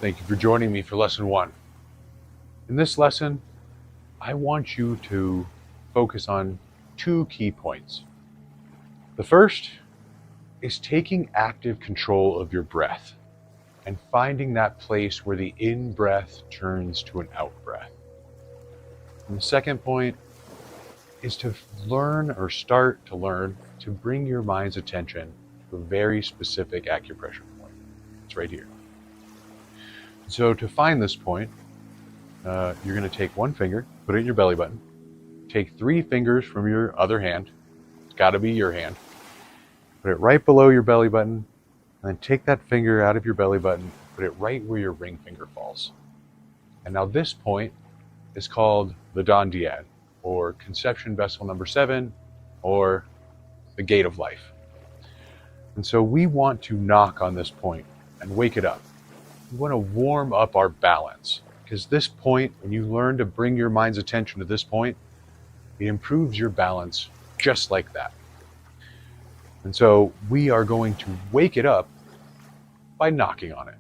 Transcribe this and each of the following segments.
Thank you for joining me for lesson 1. In this lesson, I want you to focus on 2 key points. The first is taking active control of your breath and finding that place where the in-breath turns to an out-breath. And the second point is to start to learn to bring your mind's attention to a very specific acupressure point. It's right here. So to find this point, you're going to take one finger, put it in your belly button, take 3 fingers from your other hand, it's got to be your hand, put it right below your belly button, and then take that finger out of your belly button, put it right where your ring finger falls. And now this point is called the Dandian, or conception vessel number 7, or the gate of life. And so we want to knock on this point and wake it up. We want to warm up our balance, because this point, when you learn to bring your mind's attention to this point, it improves your balance just like that. And so we are going to wake it up by knocking on it.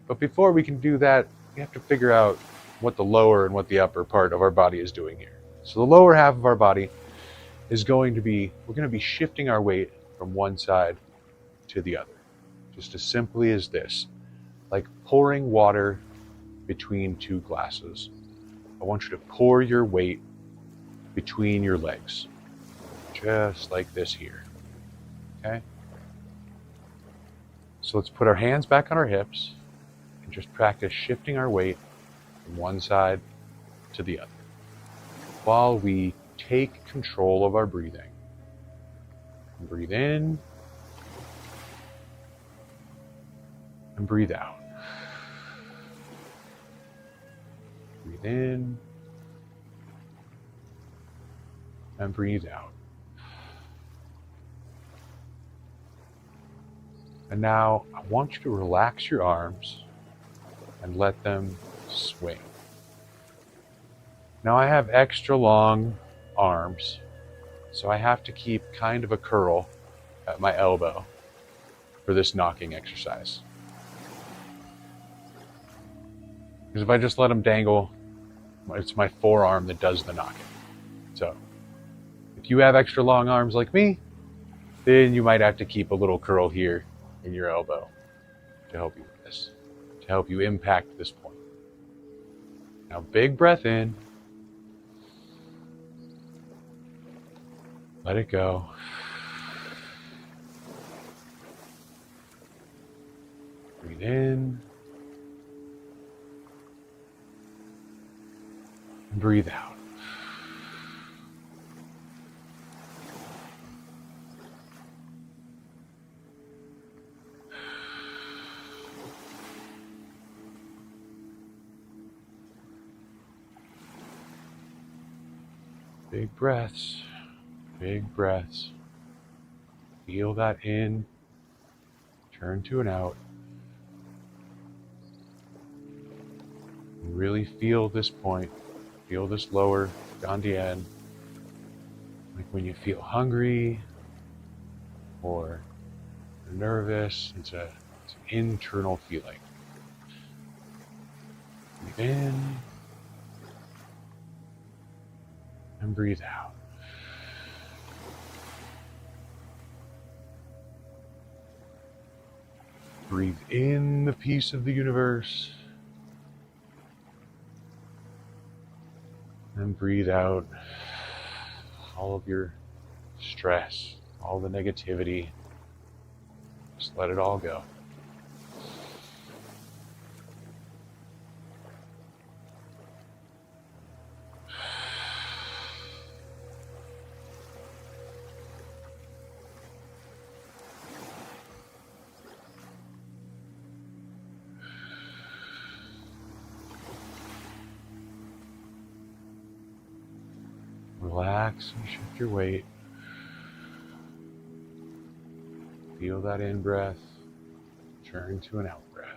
But before we can do that, we have to figure out what the lower and what the upper part of our body is doing here. So the lower half of our body is we're going to be shifting our weight from one side to the other. Just as simply as this, like pouring water between 2 glasses. I want you to pour your weight between your legs, just like this here, okay? So let's put our hands back on our hips and just practice shifting our weight from one side to the other while we take control of our breathing. Breathe in and breathe out. Breathe in and breathe out. And now I want you to relax your arms and let them swing. Now I have extra long arms, so I have to keep kind of a curl at my elbow for this knocking exercise. Because if I just let them dangle, it's my forearm that does the knocking. So if you have extra long arms like me, then you might have to keep a little curl here in your elbow to help you with this, to help you impact this point. Now big breath in. Let it go. Breathe in. And breathe out. Big breaths. Big breaths. Feel that in, turn to an out. Really feel this point, feel this lower Dandian. Like when you feel hungry or nervous, it's an internal feeling. Breathe in and breathe out. Breathe in the peace of the universe. And breathe out all of your stress, all the negativity. Just let it all go. Relax and shift your weight. Feel that in breath, turn to an out breath.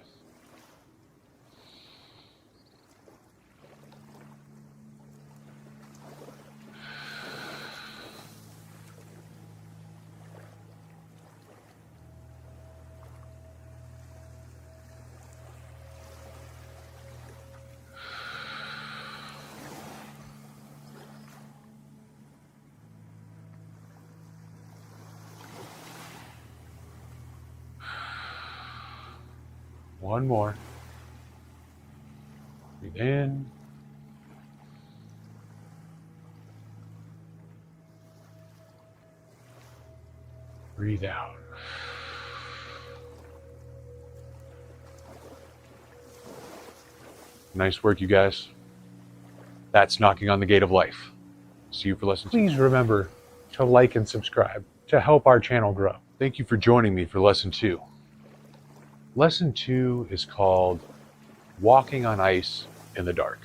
One more. Breathe in. Breathe out. Nice work, you guys. That's knocking on the gate of life. See you for lesson 2. Please remember to like and subscribe to help our channel grow. Thank you for joining me for lesson 2. Lesson 2 is called Walking on Ice in the Dark.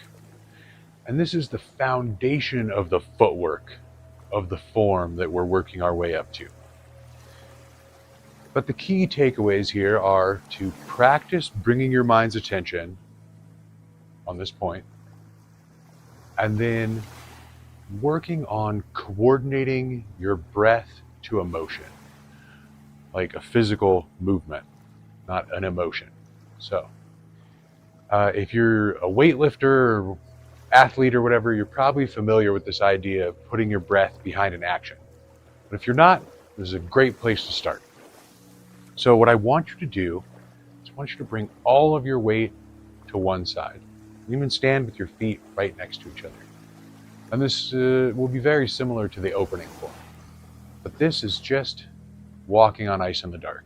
And this is the foundation of the footwork of the form that we're working our way up to. But the key takeaways here are to practice bringing your mind's attention on this point, and then working on coordinating your breath to emotion, like a physical movement, not an emotion. So if you're a weightlifter or athlete or whatever, you're probably familiar with this idea of putting your breath behind an action. But if you're not, this is a great place to start. So what I want you to do is I want you to bring all of your weight to one side. You even stand with your feet right next to each other. And this will be very similar to the opening form. But this is just walking on ice in the dark.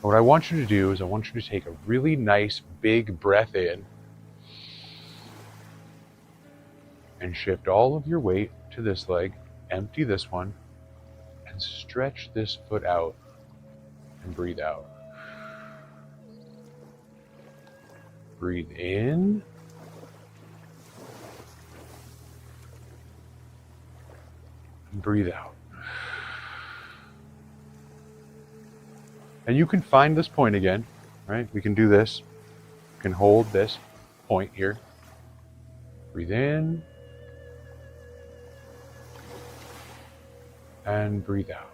What I want you to do is I want you to take a really nice big breath in and shift all of your weight to this leg, empty this one, and stretch this foot out and breathe out. Breathe in. And breathe out. And you can find this point again, right? We can do this. You can hold this point here. Breathe in. And breathe out.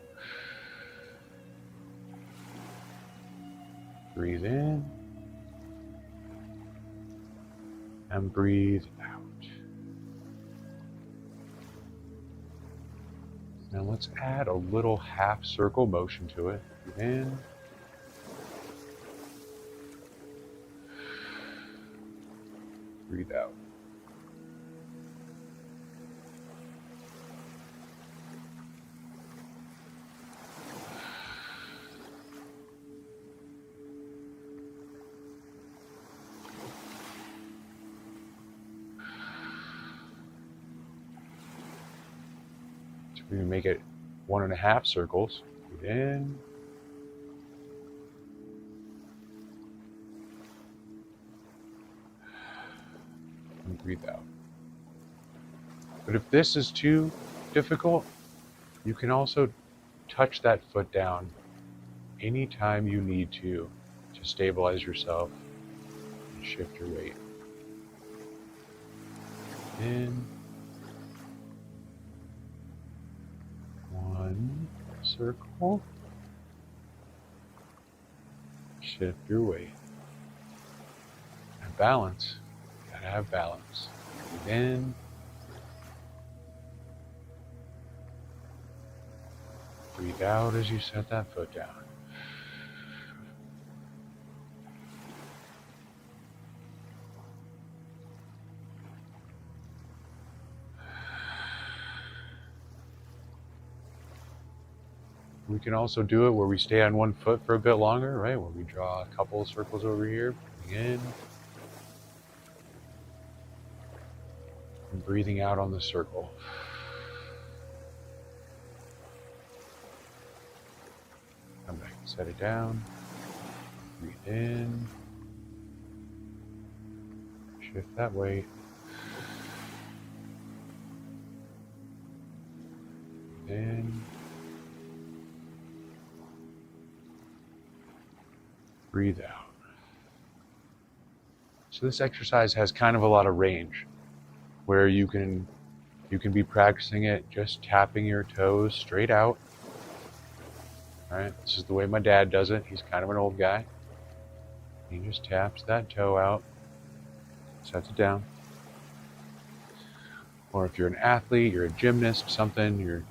Breathe in. And breathe out. Now let's add a little half circle motion to it. Breathe in. Breathe out. We're going to make it 1.5 circles. Breathe in. And breathe out. But if this is too difficult, you can also touch that foot down anytime you need to stabilize yourself and shift your weight. In. 1 circle. Shift your weight. And balance. You gotta have balance. Breathe in. Breathe out as you set that foot down. We can also do it where we stay on one foot for a bit longer, right? Where we draw a couple of circles over here, breathing in, and breathing out on the circle. Come back and set it down. Breathe in. Shift that weight. Breathe in. Breathe out. So this exercise has kind of a lot of range where you can be practicing it just tapping your toes straight out. All right, this is the way my dad does it. He's kind of an old guy. He just taps that toe out, sets it down. Or if you're an athlete, you're a gymnast, something, you're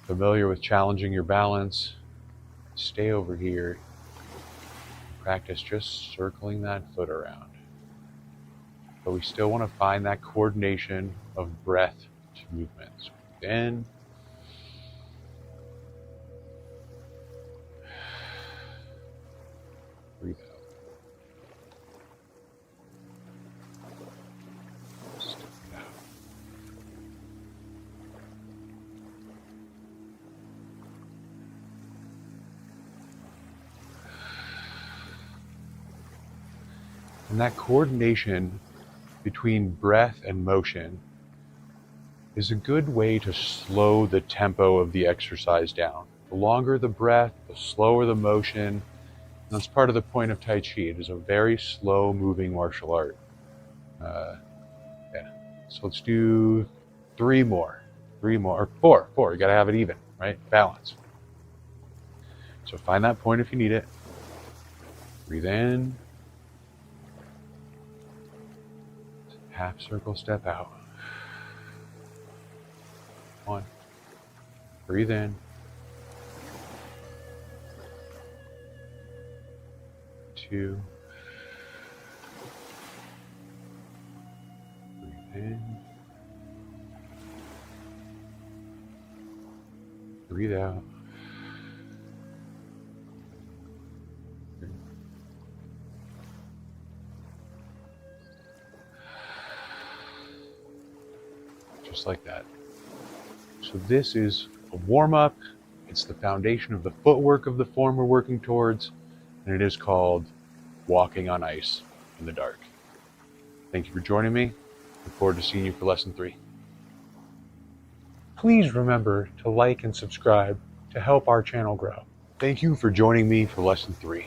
familiar with challenging your balance, stay over here. practice just circling that foot around. But we still want to find that coordination of breath to movements. In, breathe out. Step it out. And that coordination between breath and motion is a good way to slow the tempo of the exercise down. The longer the breath, the slower the motion. And that's part of the point of Tai Chi. It is a very slow moving martial art. So let's do three more, or four. You gotta have it even, right? Balance. So find that point if you need it. Breathe in. Half circle step out. One. Breathe in. Two. Breathe in. Breathe out. Just like that. So this is a warm-up. It's the foundation of the footwork of the form we're working towards, and it is called walking on ice in the dark. Thank you for joining me. Look forward to seeing you for lesson 3. Please remember to like and subscribe to help our channel grow. Thank you for joining me for lesson 3.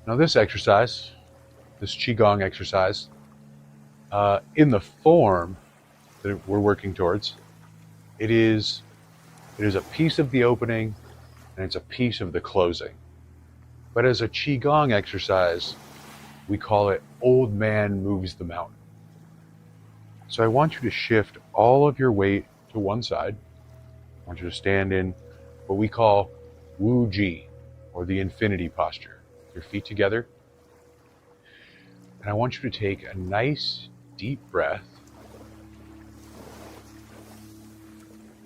Now this exercise, this Qigong exercise, in the form that we're working towards, it is a piece of the opening and it's a piece of the closing. But as a Qigong exercise, we call it Old Man Moves the Mountain. So I want you to shift all of your weight to one side. I want you to stand in what we call Wu Ji, or the infinity posture. Your feet together. And I want you to take a nice deep breath.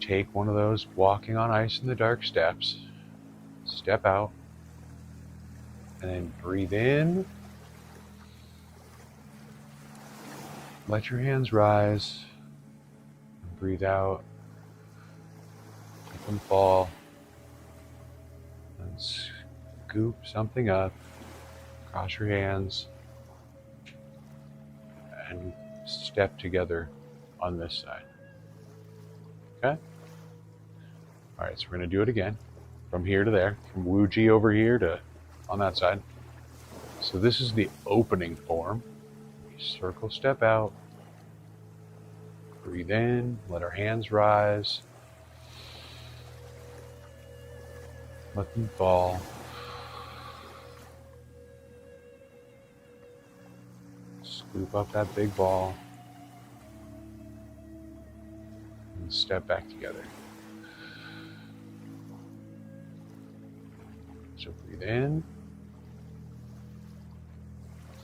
Take one of those walking on ice in the dark steps. Step out. And then breathe in. Let your hands rise. And breathe out. Let them fall. And scoop something up. Cross your hands. And step together on this side. Okay? Alright, so we're going to do it again. From here to there. From Wu Ji over here to on that side. So this is the opening form. Circle step out. Breathe in. Let our hands rise. Let them fall. Scoop up that big ball. And step back together. So breathe in.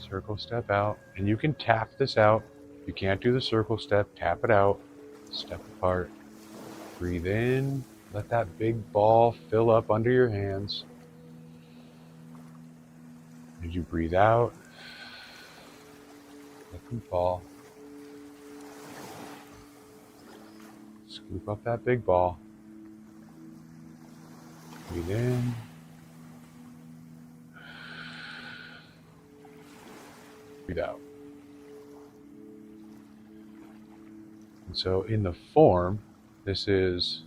Circle step out. And you can tap this out. If you can't do the circle step, tap it out. Step apart. Breathe in. Let that big ball fill up under your hands. As you breathe out, let them fall. Scoop up that big ball. Breathe in. Breathe out. And so in the form, this is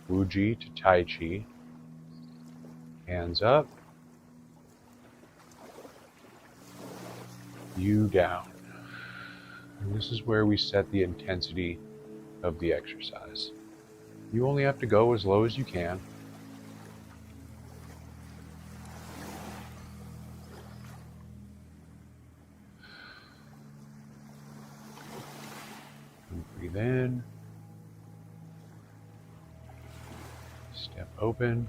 Wu Ji to Tai Chi. Hands up. You down. And this is where we set the intensity of the exercise. You only have to go as low as you can. And breathe in. Step open.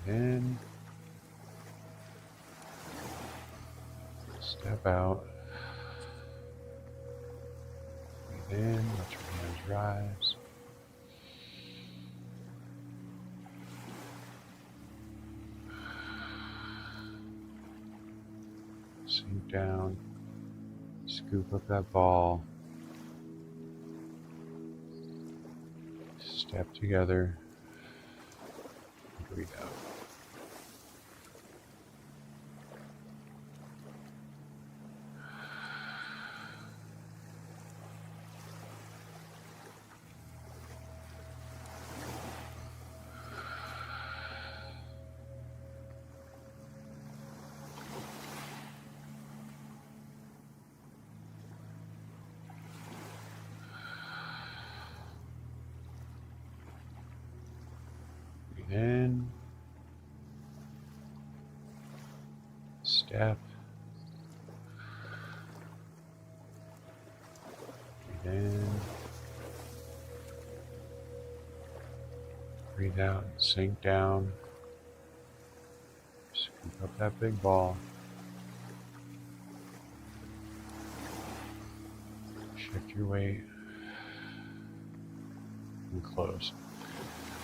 Breathe in. Step out. Breathe in. Let your hands rise. Sink down. Scoop up that ball. Step together. Breathe out. Breathe in. Step. Breathe in. Breathe out and sink down. Scoop up that big ball. Shift your weight. And close.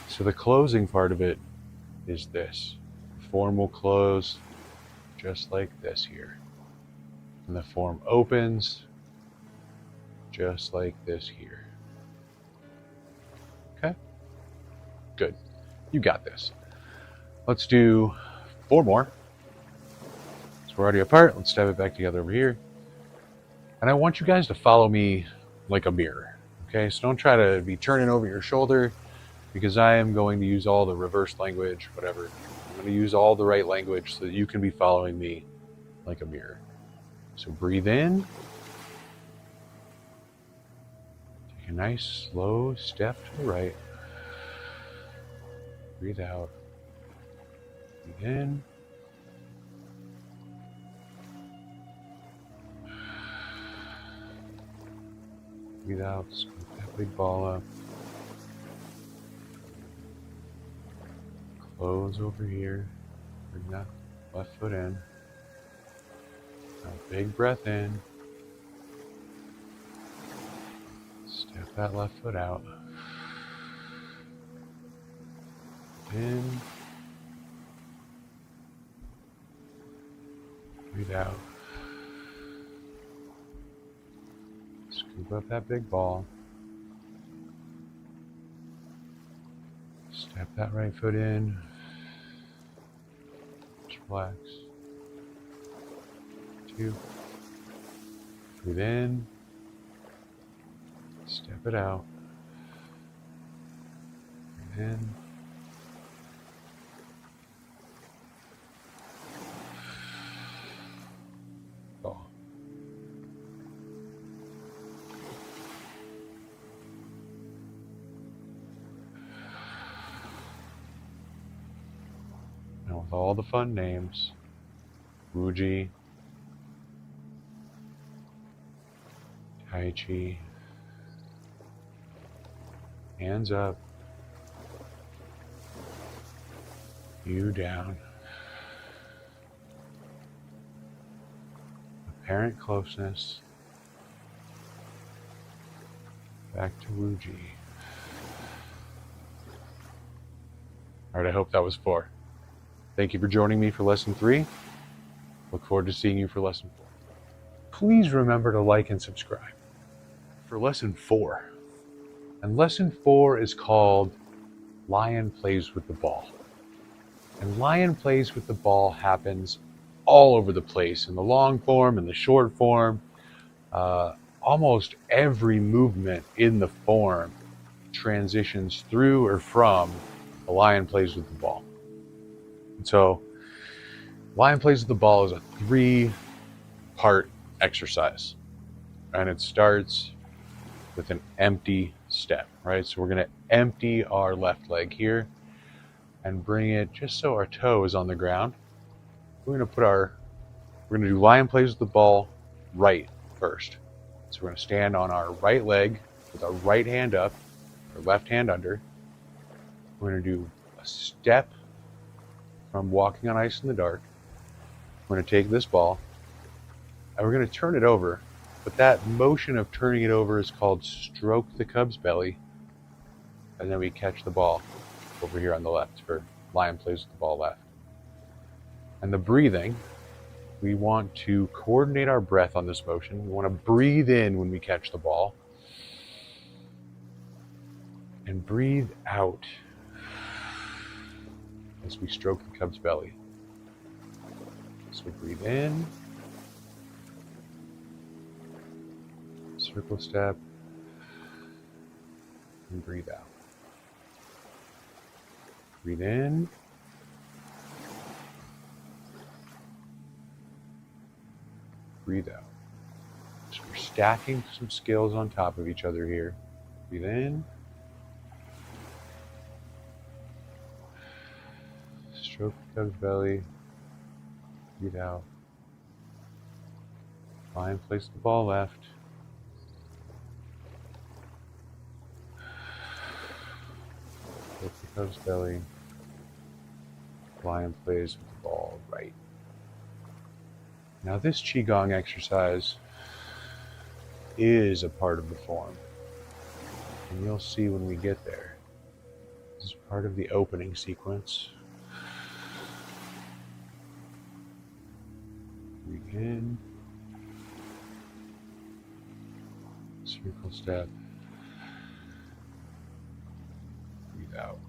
So the closing part of it is this. The form will close just like this here. And the form opens just like this here. Okay? Good. You got this. Let's do 4 more. So we're already apart. Let's step it back together over here. And I want you guys to follow me like a mirror. Okay? So don't try to be turning over your shoulder, because I am going to use all the reverse language, whatever. I'm going to use all the right language so that you can be following me like a mirror. So breathe in. Take a nice slow step to the right. Breathe out. Breathe in. Breathe out. Scoop that big ball up. Close over here. Bring that left foot in. Now big breath in. Step that left foot out. In. Breathe out. Scoop up that big ball. Step that right foot in. Just relax. 2. Breathe in. Step it out. Breathe in. Go. Now with all the fun names, Wuji, Tai Chi, hands up, you down, apparent closeness, back to Wuji. All right, I hope that was 4. Thank you for joining me for lesson 3. Look forward to seeing you for lesson 4. Please remember to like and subscribe for lesson 4. And lesson 4 is called Lion Plays with the Ball. And lion plays with the ball happens all over the place, in the long form, in the short form. Almost every movement in the form transitions through or from a lion plays with the ball. And so lion plays with the ball is a 3-part exercise. And it starts with an empty step, right? So we're going to empty our left leg here and bring it just so our toe is on the ground. We're going to do lion plays with the ball right first. So we're going to stand on our right leg with our right hand up, our left hand under. We're going to do a step from walking on ice in the dark. We're going to take this ball and we're going to turn it over. But that motion of turning it over is called stroke the cub's belly. And then we catch the ball over here on the left, for lion plays with the ball left. And the breathing, we want to coordinate our breath on this motion. We want to breathe in when we catch the ball. And breathe out as we stroke the cub's belly. So breathe in, circle step, and breathe out. Breathe in, breathe out. So we're stacking some skills on top of each other here. Breathe in, stroke the cub's belly, breathe out. Lion place the ball left. Stroke the cub's belly. Lion plays with the ball right. Now this Qigong exercise is a part of the form. And you'll see when we get there. This is part of the opening sequence. Breathe in. Circle step. Breathe out.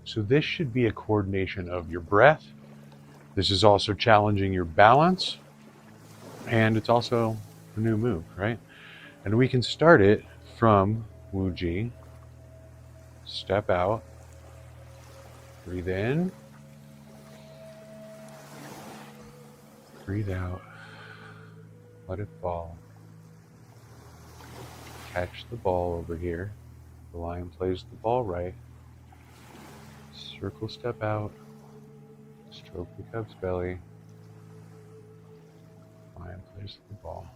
So this should be a coordination of your breath. This is also challenging your balance. And it's also a new move, right? And we can start it from Wu Ji. Step out. Breathe in. Breathe out. Let it fall. Catch the ball over here. The lion plays the ball right. Circle step out. Stroke the cub's belly. Lion plays the ball.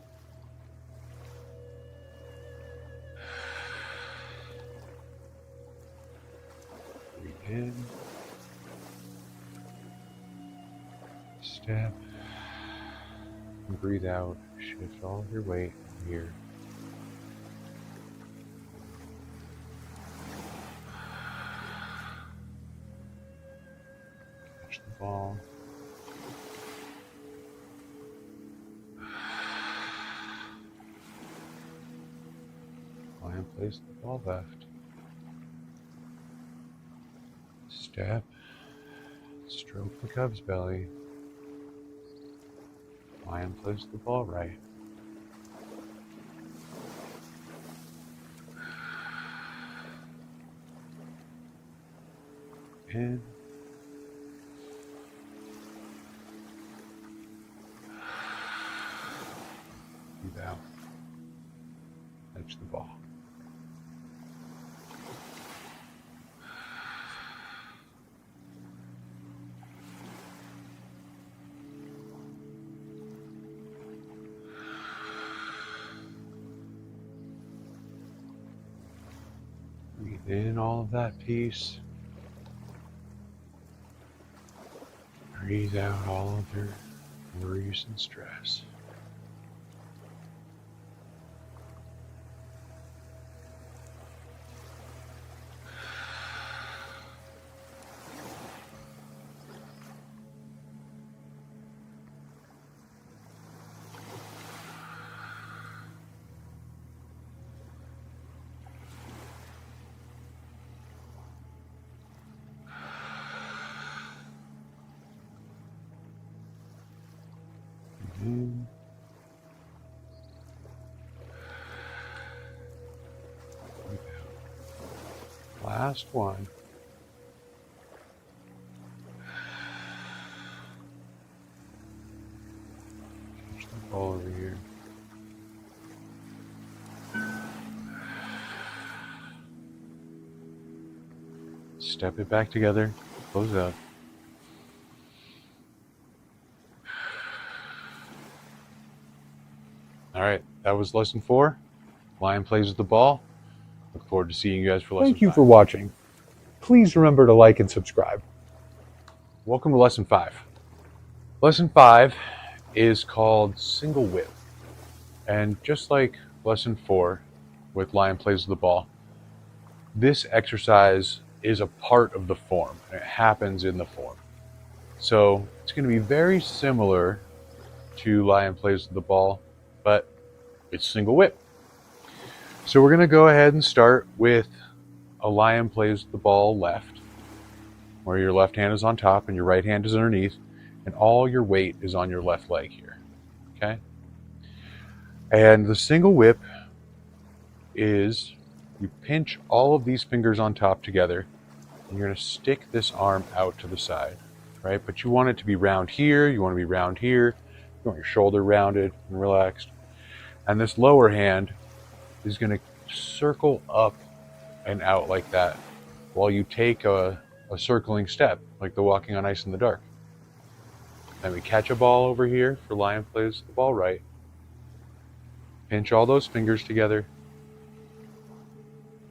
Breathe in. Step. And breathe out. Shift all of your weight here. Catch the ball. Lion plays the ball left. Step. Stroke the cub's belly. Lion plays the ball right. In. Breathe out. Catch the ball. Breathe in all of that peace. Breathe out all of your worries and stress. In. Breathe out. Last one. Catch the ball over here. Step it back together. Close up. All right, that was lesson 4. Lion plays with the ball. Look forward to seeing you guys for lesson 5. Thank you for watching. Please remember to like and subscribe. Welcome to lesson 5. Lesson 5 is called single whip. And just like lesson 4 with lion plays with the ball, this exercise is a part of the form, and it happens in the form. So it's going to be very similar to lion plays with the ball, but it's single whip. So we're going to go ahead and start with a lion plays with the ball left, where your left hand is on top and your right hand is underneath, and all your weight is on your left leg here. Okay? And the single whip is you pinch all of these fingers on top together, and you're going to stick this arm out to the side, right? But you want it to be round here, you want to be round here, you want your shoulder rounded and relaxed. And this lower hand is going to circle up and out like that while you take a circling step, like the walking on ice in the dark. Then we catch a ball over here for lion plays the ball right. Pinch all those fingers together.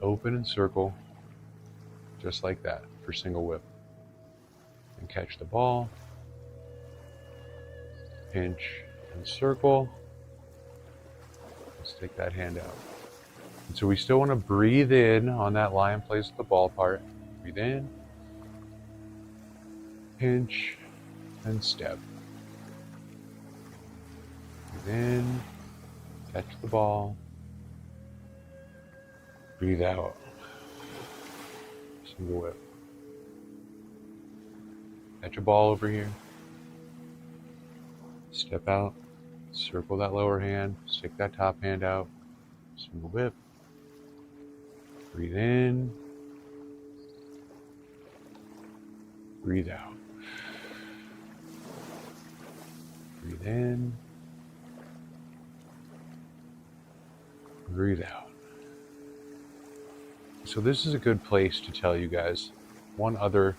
Open and circle, just like that for single whip. And catch the ball. Pinch and circle. Stick that hand out. And so we still want to breathe in on that lion plays the ball part. Breathe in, pinch, and step. Breathe in, catch the ball. Breathe out. Single whip. Catch a ball over here. Step out. Circle that lower hand, stick that top hand out, single whip, breathe in, breathe out, breathe in, breathe out. So this is a good place to tell you guys one other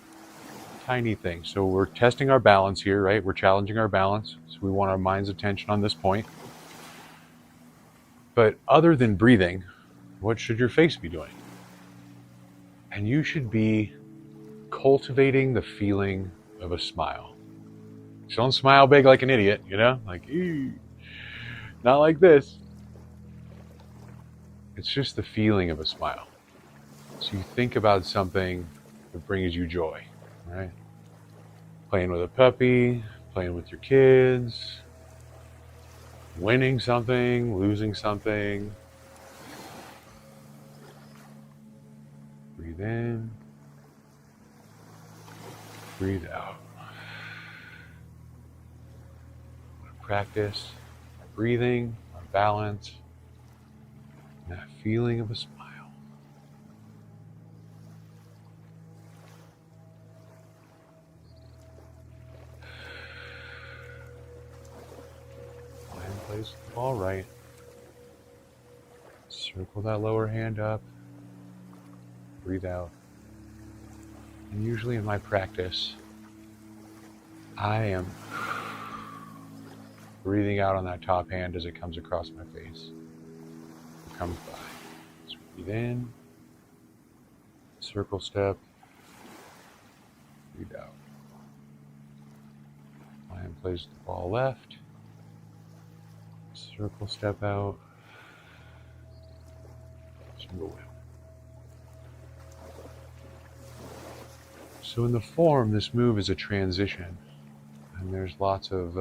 tiny thing. So we're testing our balance here, right? We're challenging our balance. So we want our mind's attention on this point. But other than breathing, what should your face be doing? And you should be cultivating the feeling of a smile. So don't smile big like an idiot, you know? Like, ew. Not like this. It's just the feeling of a smile. So you think about something that brings you joy. Right? Playing with a puppy, playing with your kids, winning something, losing something. Breathe in, breathe out. Practice our breathing, our balance, and that feeling of a smile. Place the ball right. Circle that lower hand up. Breathe out. And usually in my practice, I am breathing out on that top hand as it comes across my face. It comes by. So breathe in. Circle step. Breathe out. Lion plays the ball left. Circle step out. Single whip. So in the form, this move is a transition. And there's lots of,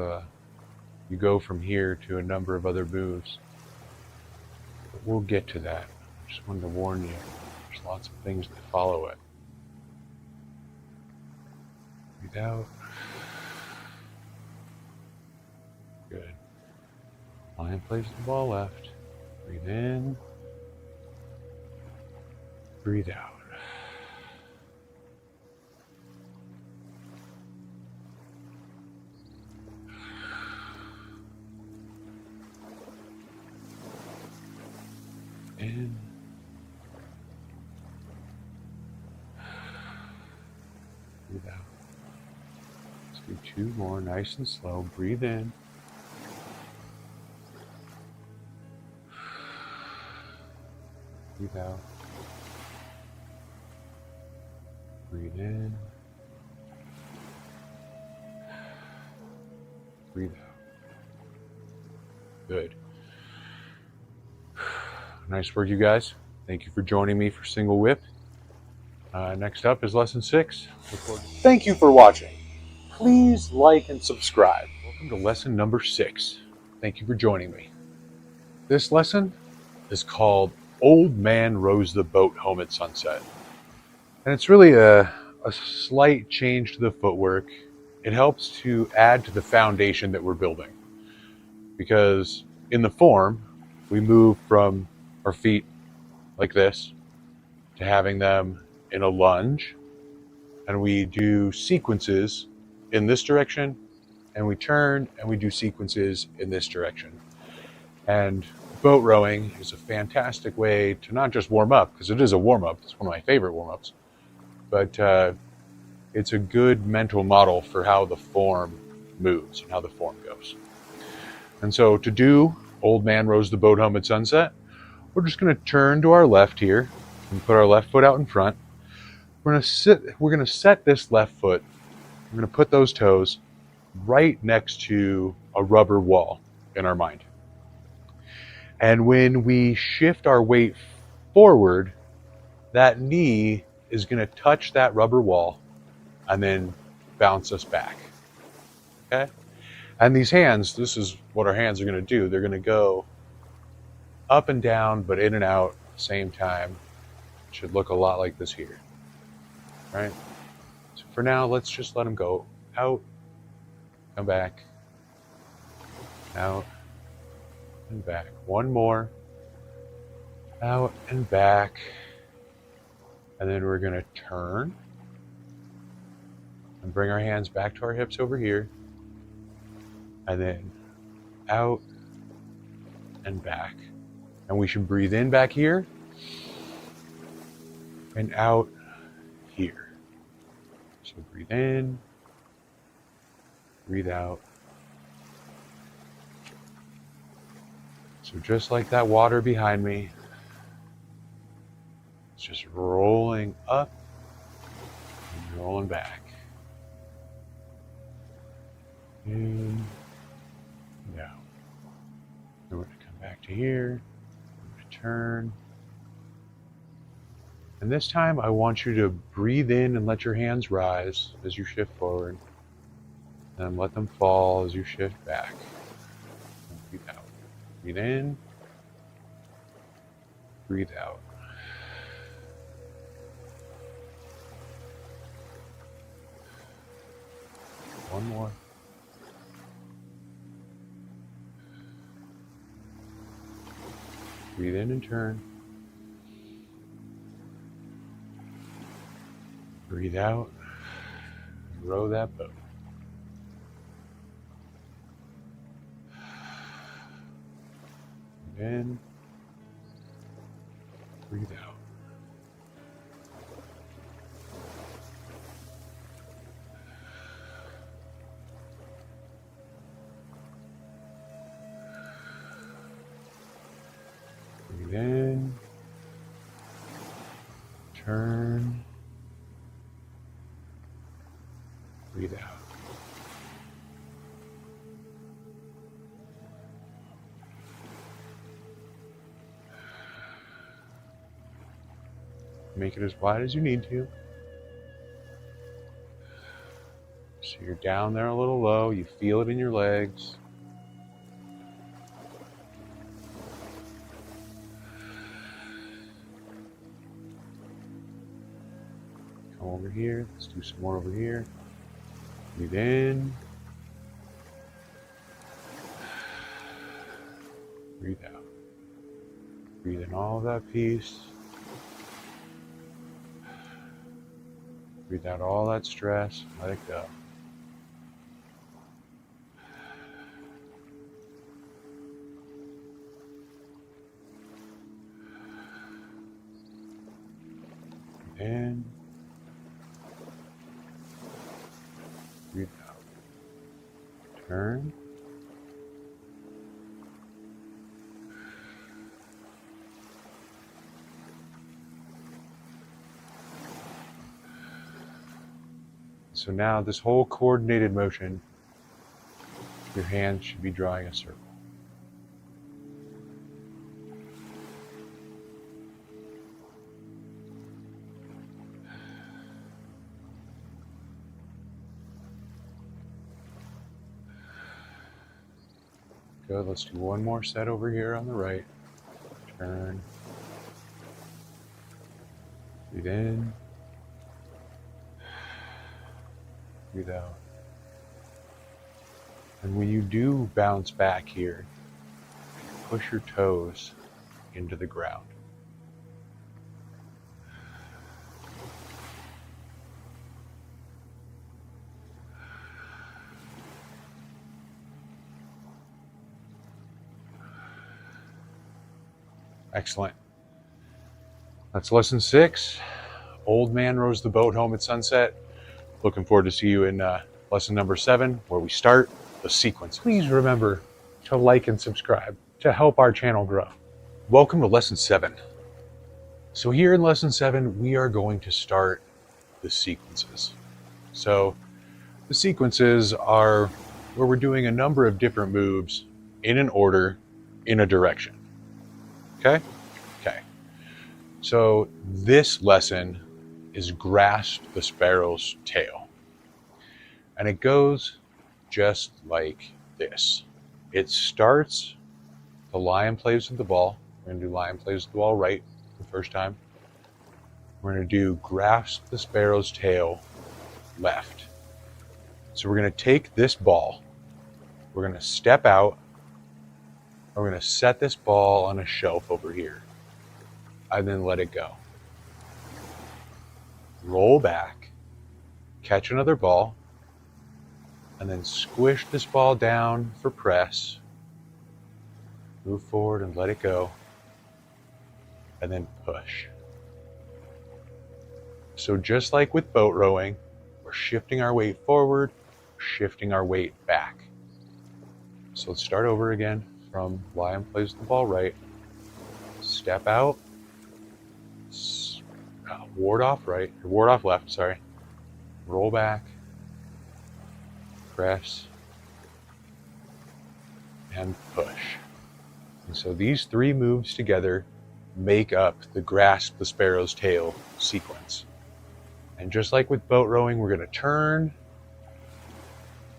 you go from here to a number of other moves. But we'll get to that. I just wanted to warn you. There's lots of things that follow it. Breathe out. Good. Lion plays the ball left. Breathe in. Breathe out. In. Breathe out. Let's do 2 more, nice and slow. Breathe in. Breathe out. Breathe in. Breathe out. Good. Nice work, you guys. Thank you for joining me for Single Whip. Next up is lesson 6. Thank you for watching. Please like and subscribe. Welcome to lesson number 6. Thank you for joining me. This lesson is called Old Man Rows the Boat Home at Sunset. And it's really a slight change to the footwork. It helps to add to the foundation that we're building. Because in the form, we move from our feet like this to having them in a lunge, and we do sequences in this direction, and we turn and we do sequences in this direction. And boat rowing is a fantastic way to not just warm up, because it is a warm-up, it's one of my favorite warm-ups, but it's a good mental model for how the form moves and how the form goes. And so to do Old Man Rows the Boat Home at Sunset, we're just going to turn to our left here and put our left foot out in front. We're going to set this left foot, we're going to put those toes right next to a rubber wall in our mind. And when we shift our weight forward, that knee is going to touch that rubber wall and then bounce us back. Okay? And these hands, this is what our hands are going to do. They're going to go up and down, but in and out at the same time. It should look a lot like this here. Right? So for now, let's just let them go out, come back, out, and back. One more. Out and back. And then we're going to turn and bring our hands back to our hips over here. And then out and back. And we should breathe in back here and out here. So breathe in, breathe out. So just like that water behind me, it's just rolling up and rolling back. In and out. Then we're going to come back to here. We're going to turn. And this time I want you to breathe in and let your hands rise as you shift forward. And let them fall as you shift back. And breathe out. Breathe in. Breathe out. One more. Breathe in and turn. Breathe out. Row that boat. Breathe in. Breathe out. Breathe in. Turn. Breathe out. Make it as wide as you need to. So you're down there a little low. You feel it in your legs. Come over here. Let's do some more over here. Breathe in. Breathe out. Breathe in all of that peace. Breathe out all that stress. Let it go. Breathe in. Breathe out. Turn. So now this whole coordinated motion Your hands should be drawing a circle. Good, let's do one more set over here on the right. Turn. Breathe in. Breathe out. And when you do bounce back here, push your toes into the ground. Excellent. That's lesson 6. Old man rows the boat home at sunset. Looking forward to see you in lesson number 7, where we start the sequence. Please remember to like and subscribe to help our channel grow. Welcome to lesson 7. So here in lesson 7, we are going to start the sequences. So the sequences are where we're doing a number of different moves in an order, in a direction. Okay? Okay. So this lesson is grasp the sparrow's tail. And it goes just like this. It starts, the lion plays with the ball. We're going to do lion plays with the ball right the first time. We're going to do grasp the sparrow's tail left. So we're going to take this ball. We're going to step out. We're going to set this ball on a shelf over here. And then let it go. Roll back. Catch another ball. And then squish this ball down for press. Move forward and let it go. And then push. So just like with boat rowing, we're shifting our weight forward, shifting our weight back. So let's start over again from lion plays the ball right. Step out. Ward off right, or ward off left, sorry. Roll back. Press. And push. And so these 3 moves together make up the grasp the sparrow's tail sequence. And just like with boat rowing, we're going to turn,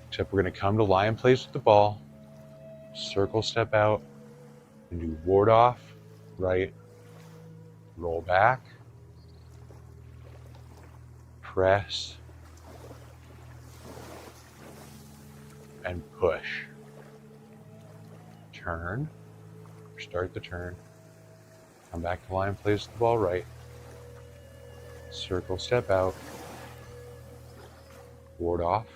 except we're going to come to lion plays with the ball, circle step out, and do ward off, right, roll back, press, and push. Turn, start the turn, come back to lion plays with the ball right, circle step out, ward off,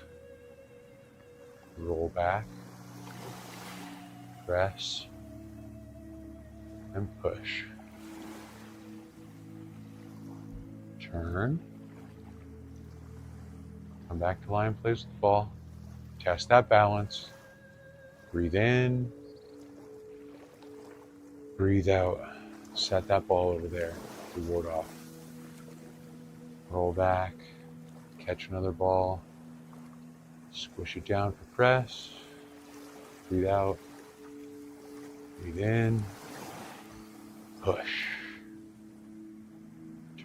roll back, press, and push. Turn, come back to lion plays with the ball, test that balance, breathe in, breathe out, set that ball over there to ward off. Roll back, catch another ball, squish it down for press, breathe out, breathe in, push,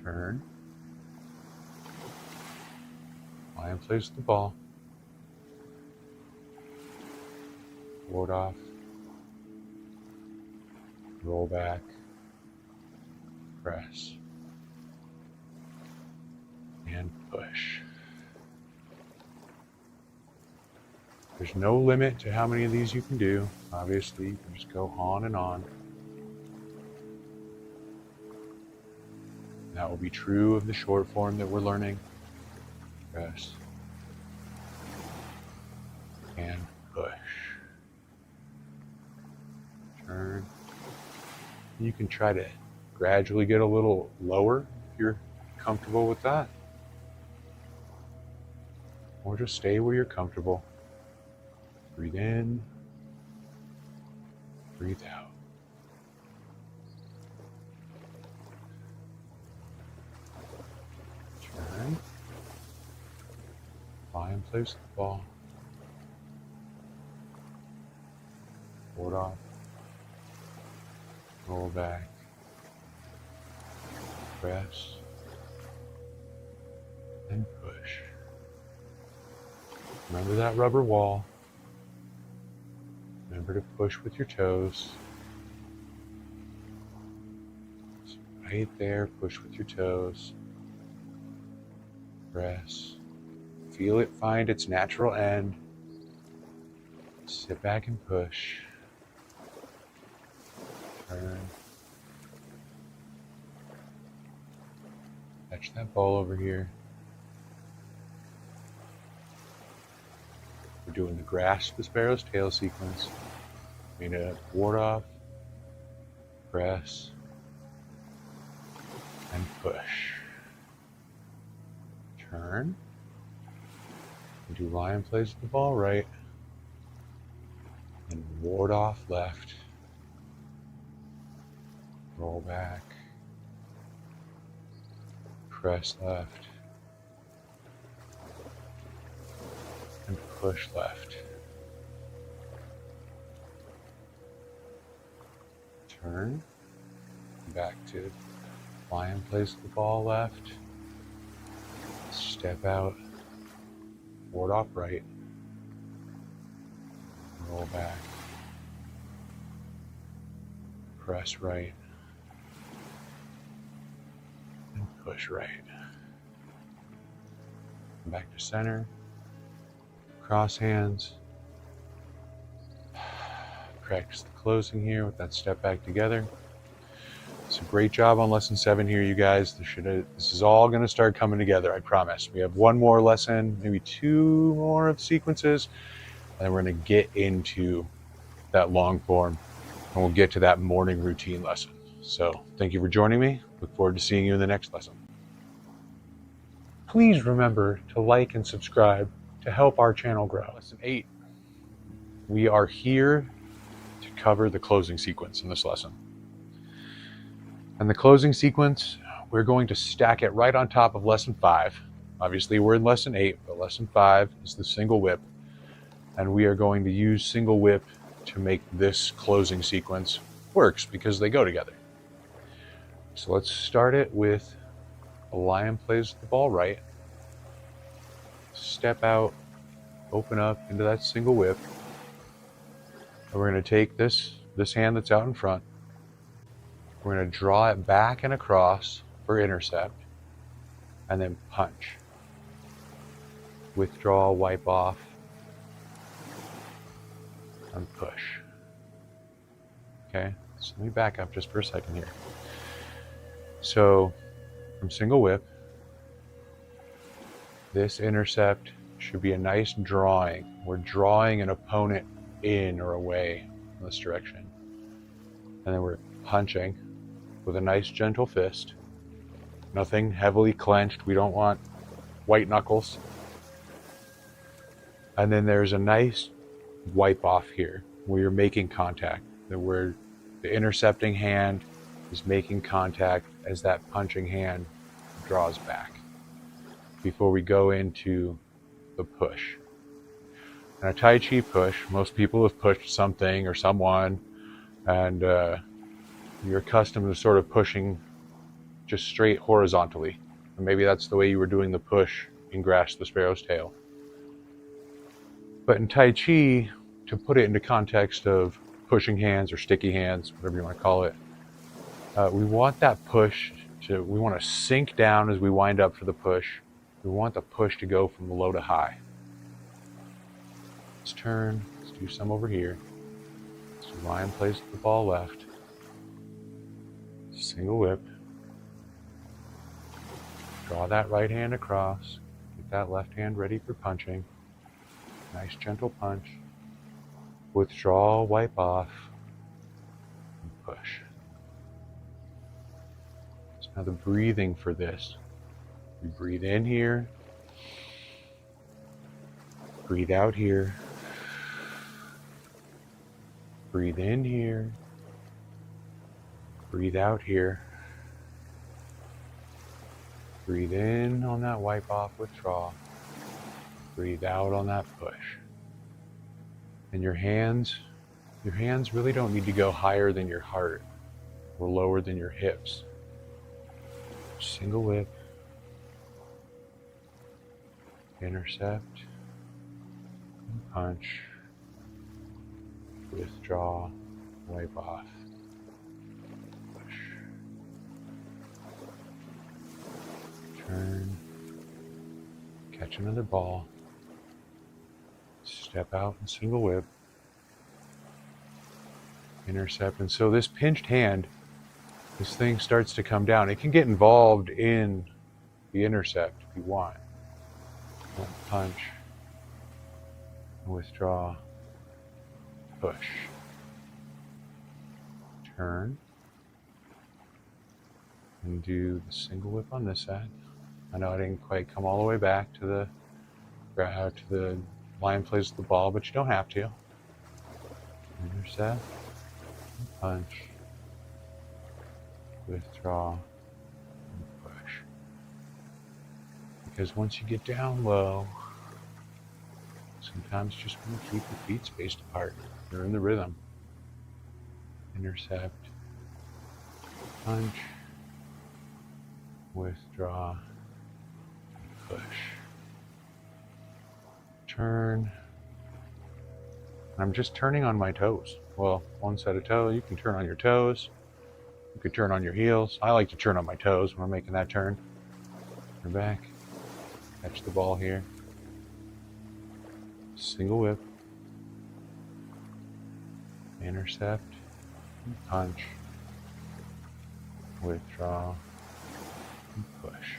turn, lion plays with the ball, ward off, roll back, press, and push. There's no limit to how many of these you can do. Obviously, you can just go on and on. That will be true of the short form that we're learning. Press and push. Turn. You can try to gradually get a little lower if you're comfortable with that. Or just stay where you're comfortable. Breathe in, breathe out. Turn. Lion plays the ball. roll back, press, and push. Remember that rubber wall. Remember to push with your toes. So right there, push with your toes. Press. Feel it find its natural end. Sit back and push. Turn. Catch that ball over here. We're doing the grasp the sparrow's tail sequence. We're going to ward off, press, and push. Turn. We do lion plays with the ball right. And ward off left. Roll back. Press left. And push left. Turn. Back to lion plays the ball left. Step out. Ward off right. Roll back. Press right. And push right. Back to center. Cross hands. Practice the closing here with that step back together. It's a great job on lesson 7 here, you guys. This is all going to start coming together, I promise. We have one more lesson, maybe 2 more of sequences, and then we're going to get into that long form, and we'll get to that morning routine lesson. So thank you for joining me. Look forward to seeing you in the next lesson. Please remember to like and subscribe to help our channel grow. Lesson 8. We are here to cover the closing sequence in this lesson. And the closing sequence, we're going to stack it right on top of lesson 5. Obviously we're in lesson 8, but lesson 5 is the single whip. And we are going to use single whip to make this closing sequence works because they go together. So let's start it with a lion plays the ball right. Step out, open up into that single whip. And we're going to take this hand that's out in front. We're going to draw it back and across for intercept, and then punch. Withdraw, wipe off, and push. Okay, so let me back up just for a second here. So, from single whip, this intercept should be a nice drawing. We're drawing an opponent in or away in this direction. And then we're punching with a nice gentle fist. Nothing heavily clenched. We don't want white knuckles. And then there's a nice wipe off here where you're making contact. Where the intercepting hand is making contact as that punching hand draws back before we go into the push. And a Tai Chi push, most people have pushed something or someone, and you're accustomed to sort of pushing just straight horizontally. And maybe that's the way you were doing the push in Grasp the Sparrow's Tail. But in Tai Chi, to put it into context of pushing hands or sticky hands, whatever you want to call it, we want that push we want to sink down as we wind up for the push. We want the push to go from low to high. Let's turn, let's do some over here. So lion plays the ball left. Single whip. Draw that right hand across. Get that left hand ready for punching. Nice gentle punch. Withdraw, wipe off, and push. So now the breathing for this. We breathe in here. Breathe out here. Breathe in here. Breathe out here. Breathe in on that wipe off, withdraw. Breathe out on that push. And your hands really don't need to go higher than your heart. or lower than your hips. Single whip, intercept, punch, withdraw, wipe off, push, turn, catch another ball, step out and single whip, intercept. And so this pinched hand, this thing starts to come down. It can get involved in the intercept if you want. Punch, withdraw, push, turn, and do the single whip on this side. I know I didn't quite come all the way back to the lion plays with the ball, but you don't have to. Intercept, punch, withdraw, and push. Because once you get down low, sometimes you just want to keep your feet spaced apart. You're in the rhythm. Intercept, punch, withdraw, push, turn. I'm just turning on my toes. Well, one set of toes. You can turn on your toes. You could turn on your heels. I like to turn on my toes when I'm making that turn. Turn back. Catch the ball here. Single whip. Intercept. Punch. Withdraw. And push.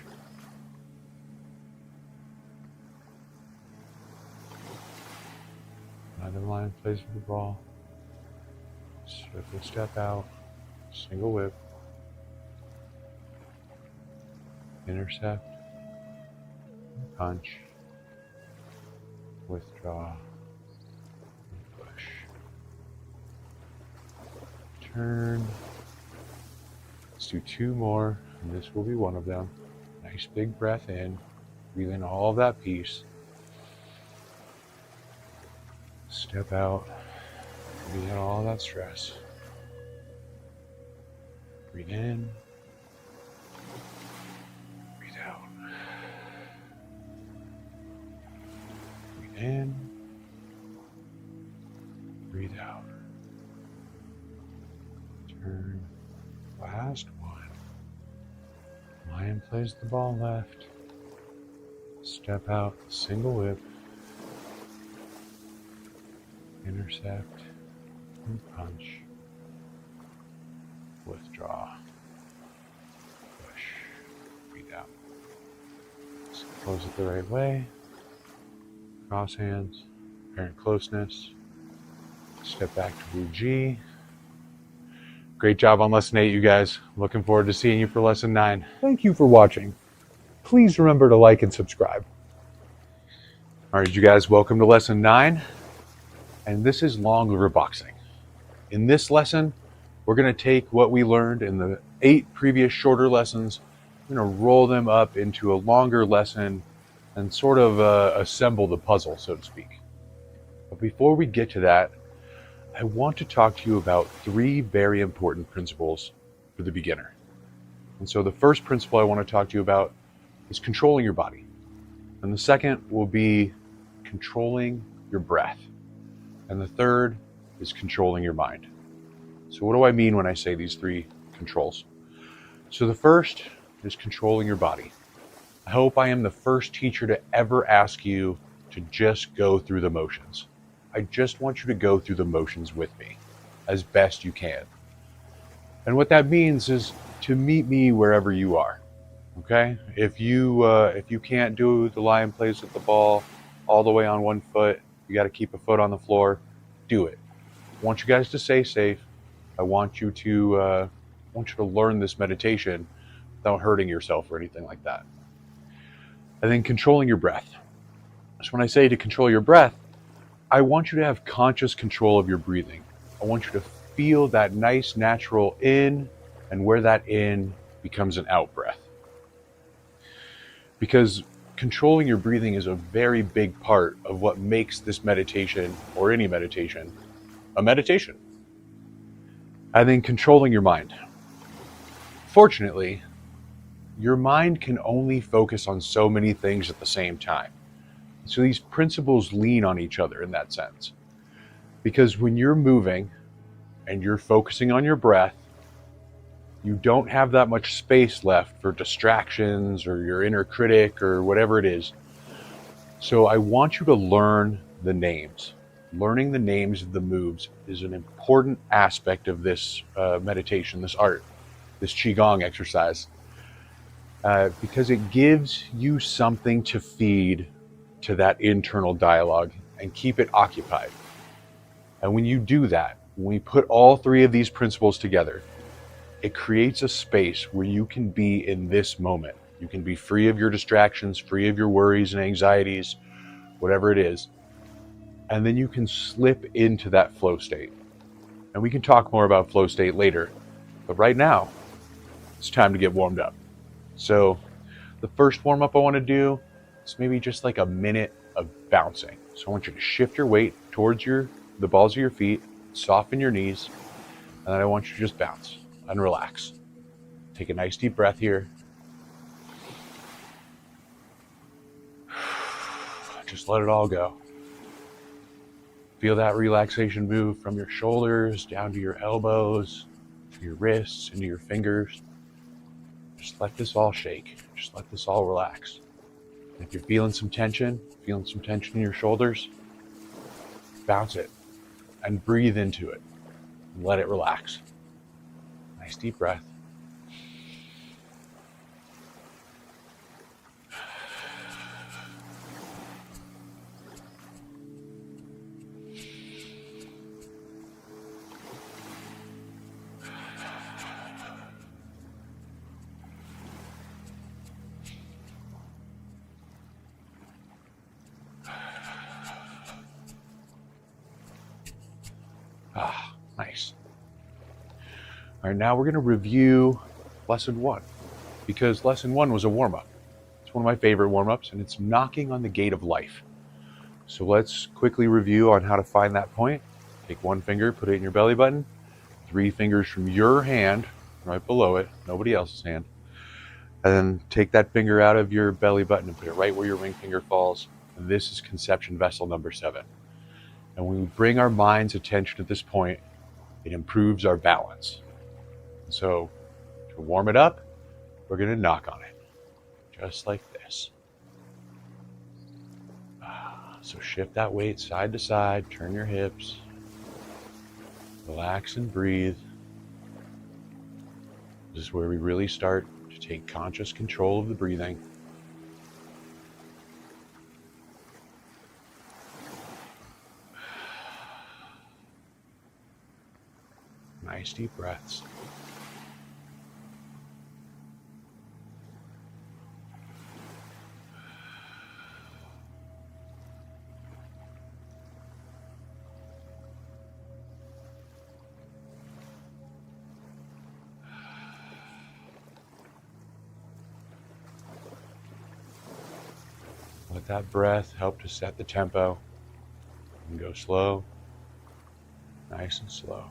Another line plays with the ball. Swiftly step out. Single whip. Intercept. Punch. Withdraw. And push. Turn. Let's do two more, and this will be one of them. Nice big breath in. Breathe in all of that peace. Step out. Breathe out all that stress. Breathe in. Breathe out. Breathe in. Breathe out. Turn. Last one. Lion plays the ball left. Step out. Single whip. Intercept. And punch. Withdraw. Push. Breathe out. So close it the right way. Cross hands. Apparent closeness. Step back to Wu Ji. Great job on lesson 8, you guys. Looking forward to seeing you for lesson 9. Thank you for watching. Please remember to like and subscribe. All right, you guys, welcome to lesson 9. And this is long river boxing. In this lesson, we're going to take what we learned in the 8 previous shorter lessons. We're going to roll them up into a longer lesson and sort of assemble the puzzle, so to speak. But before we get to that, I want to talk to you about 3 very important principles for the beginner. And so the first principle I want to talk to you about is controlling your body. And the second will be controlling your breath. And the third is controlling your mind. So what do I mean when I say these 3 controls? So the first is controlling your body. I hope I am the first teacher to ever ask you to just go through the motions. I just want you to go through the motions with me as best you can. And what that means is to meet me wherever you are. Okay? If you can't do the lion plays with the ball all the way on one foot, you got to keep a foot on the floor, do it. I want you guys to stay safe. I want you to learn this meditation without hurting yourself or anything like that. And then controlling your breath. So when I say to control your breath, I want you to have conscious control of your breathing. I want you to feel that nice natural in and where that in becomes an out breath. Because controlling your breathing is a very big part of what makes this meditation, or any meditation, a meditation. And then controlling your mind. Fortunately, your mind can only focus on so many things at the same time. So these principles lean on each other in that sense. Because when you're moving and you're focusing on your breath, you don't have that much space left for distractions or your inner critic or whatever it is. So I want you to learn the names. Learning the names of the moves is an important aspect of this meditation, this art, this Qigong exercise, because it gives you something to feed to that internal dialogue and keep it occupied. And when you do that, when we put all three of these principles together, it creates a space where you can be in this moment. You can be free of your distractions, free of your worries and anxieties, whatever it is. And then you can slip into that flow state. And we can talk more about flow state later. But right now, it's time to get warmed up. So the first warm up I want to do is maybe just like a minute of bouncing. So I want you to shift your weight towards the balls of your feet, soften your knees, and then I want you to just bounce and relax. Take a nice deep breath here. Just let it all go. Feel that relaxation move from your shoulders down to your elbows, to your wrists, into your fingers. Just let this all shake. Just let this all relax. And if you're feeling some tension in your shoulders, bounce it and breathe into it and let it relax. Nice deep breath. Nice. All right, now we're going to review lesson 1, because lesson 1 was a warm-up. It's one of my favorite warm-ups, and it's knocking on the gate of life. So let's quickly review on how to find that point. Take one finger, put it in your belly button, 3 fingers from your hand, right below it, nobody else's hand, and then take that finger out of your belly button and put it right where your ring finger falls. And this is conception vessel number 7. And when we bring our mind's attention at this point, it improves our balance. So to warm it up, we're going to knock on it, just like this. So shift that weight side to side, turn your hips, relax and breathe. This is where we really start to take conscious control of the breathing. Nice deep breaths. Let that breath help to set the tempo and go slow, nice and slow.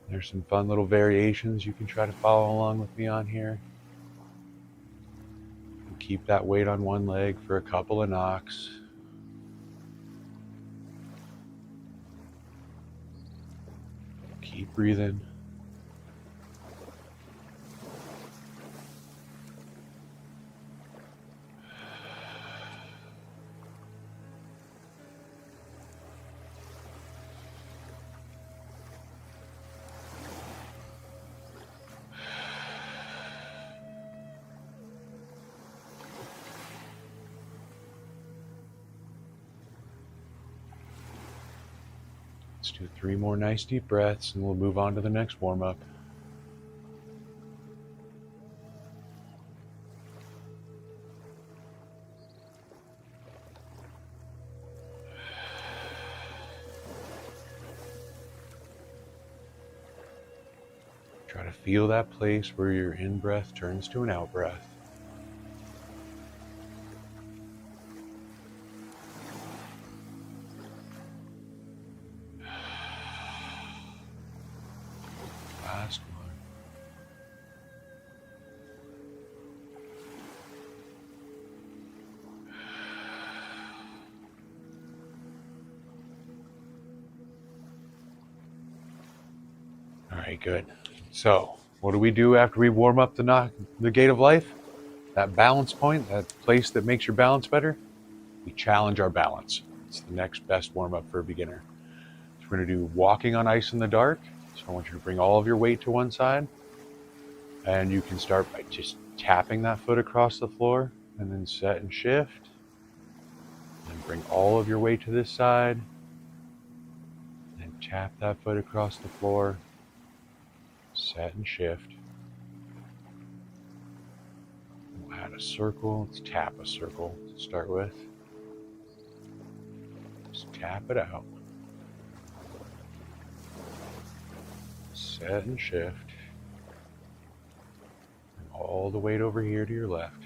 There's some fun little variations you can try to follow along with me on here. Keep that weight on one leg for a couple of knocks. Keep breathing. Let's do 3 more nice deep breaths and we'll move on to the next warm-up. Try to feel that place where your in-breath turns to an out-breath. right, good. So, what do we do after we warm up the gate of life? That balance point, that place that makes your balance better, we challenge our balance. It's the next best warm up for a beginner. So we're going to do walking on ice in the dark. So I want you to bring all of your weight to one side. And you can start by just tapping that foot across the floor and then set and shift. And bring all of your weight to this side. And tap that foot across the floor. Set and shift. We'll add a circle. Let's tap a circle to start with. Just tap it out. Set and shift. Bring all the weight over here to your left.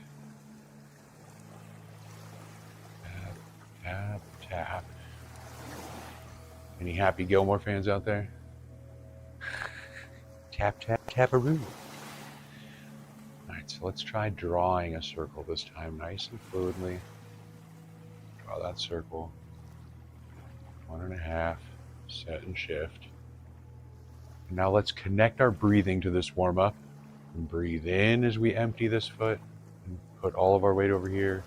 Tap, tap, tap. Any Happy Gilmore fans out there? Tap, tap, tap-a-roo. Alright, so let's try drawing a circle this time, nice and fluidly. Draw that circle. 1.5, set and shift. And now let's connect our breathing to this warm-up. And breathe in as we empty this foot and put all of our weight over here.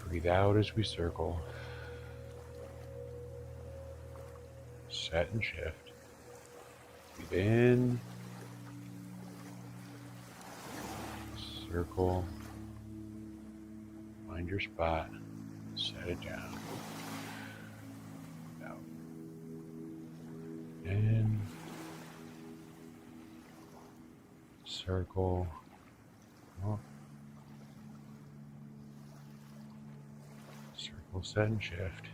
Breathe out as we circle. Set and shift. Breathe in. Circle. Find your spot. Set it down. Out. In. Circle. Up. Circle, set and shift.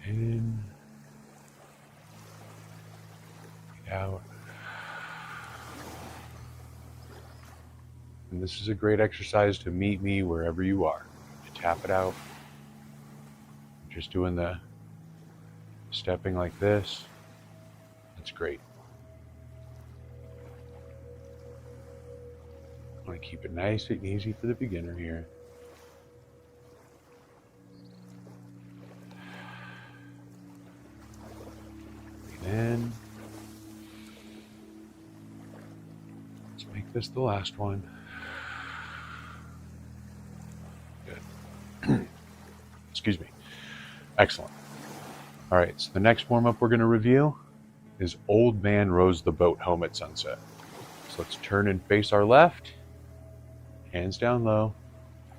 In. Out. And this is a great exercise to meet me wherever you are. You tap it out. Just doing the stepping like this. That's great. I want to keep it nice and easy for the beginner here. Breathe in. Let's make this the last one. Good. Excuse me. Excellent. All right, so the next warm-up we're going to review is Old Man Rows the Boat Home at Sunset. So let's turn and face our left. Hands down low.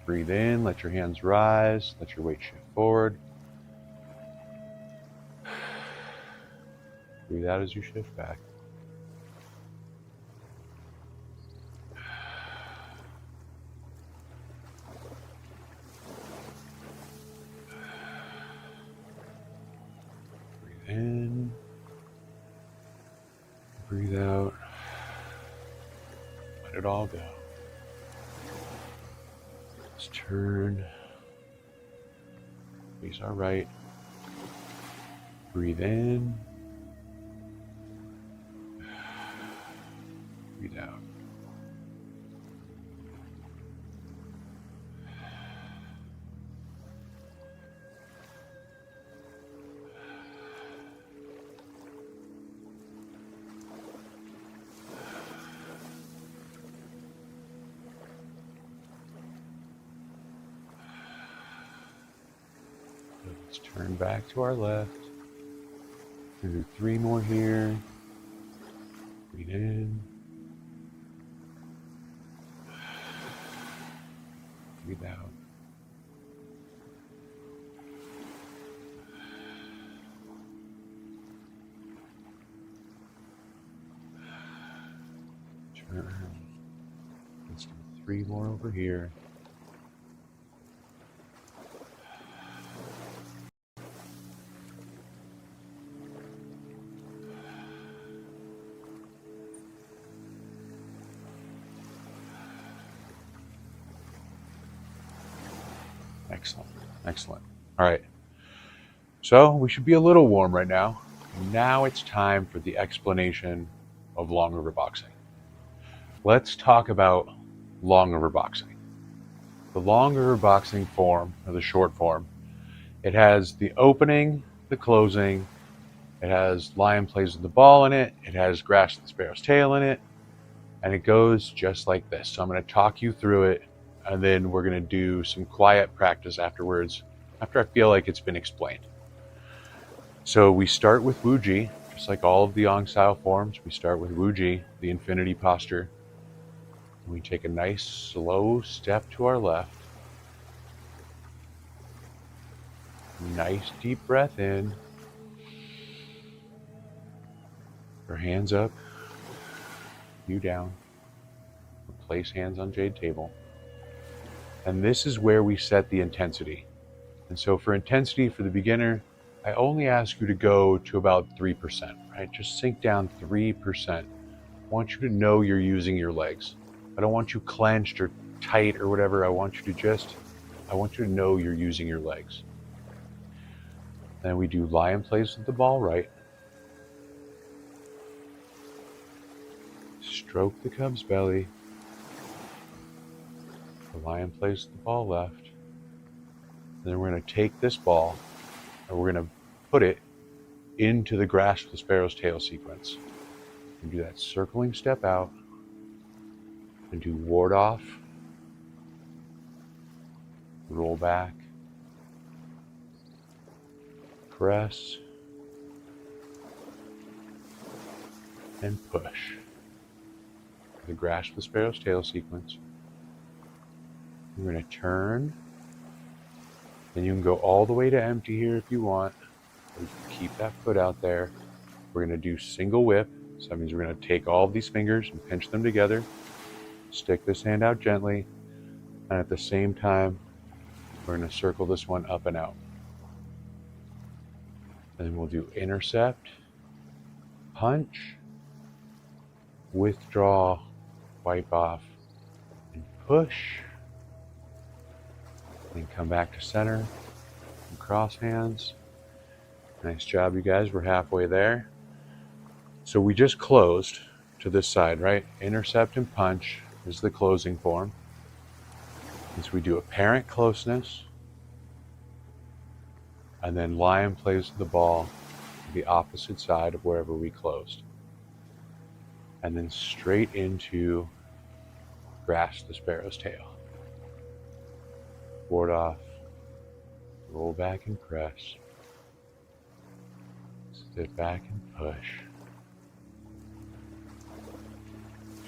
Breathe in, let your hands rise, let your weight shift forward. Breathe out as you shift back. Breathe in. Breathe out. Let it all go. Let's turn. Face our right. Breathe in. Breathe out. Let's turn back to our left. We'll do 3 more here. Breathe in. Breathe out. Turn. Let's do 3 more over here. Excellent. Excellent. All right. So we should be a little warm right now. Now it's time for the explanation of long river boxing. let's talk about long river boxing. The long river boxing form, or the short form, it has the opening, the closing, it has lion plays with the ball in it, it has grasp the sparrow's tail in it, and it goes just like this. So I'm going to talk you through it, and then we're going to do some quiet practice afterwards, after I feel like it's been explained. So we start with Wu Ji, just like all of the Yang style forms. We start with Wu Ji, the infinity posture. We take a nice slow step to our left. Nice deep breath in. Our hands up, you down. Place hands on jade table. And this is where we set the intensity. And so for intensity for the beginner, I only ask you to go to about 3%, right? Just sink down 3%. I want you to know you're using your legs. I don't want you clenched or tight or whatever. I want you to know you're using your legs. Then we do lion plays with the ball right. Stroke the cub's belly. The lion plays with the ball left. And then we're going to take this ball and we're going to put it into the grasp the sparrow's tail sequence. And do that circling step out. And do ward off. Roll back. Press. And push. The grasp the sparrow's tail sequence. We're going to turn. Then you can go all the way to empty here if you want. Or you can keep that foot out there. We're going to do single whip. So that means we're going to take all of these fingers and pinch them together. Stick this hand out gently. And at the same time, we're going to circle this one up and out. And then we'll do intercept, punch, withdraw, wipe off, and push. Then come back to center and cross hands. Nice job, you guys. We're halfway there. So we just closed to this side, right? Intercept and punch is the closing form. And so we do apparent closeness. And then lion plays with the ball to the opposite side of wherever we closed. And then straight into grasp the sparrow's tail. Ward off. Roll back and press. Sit back and push.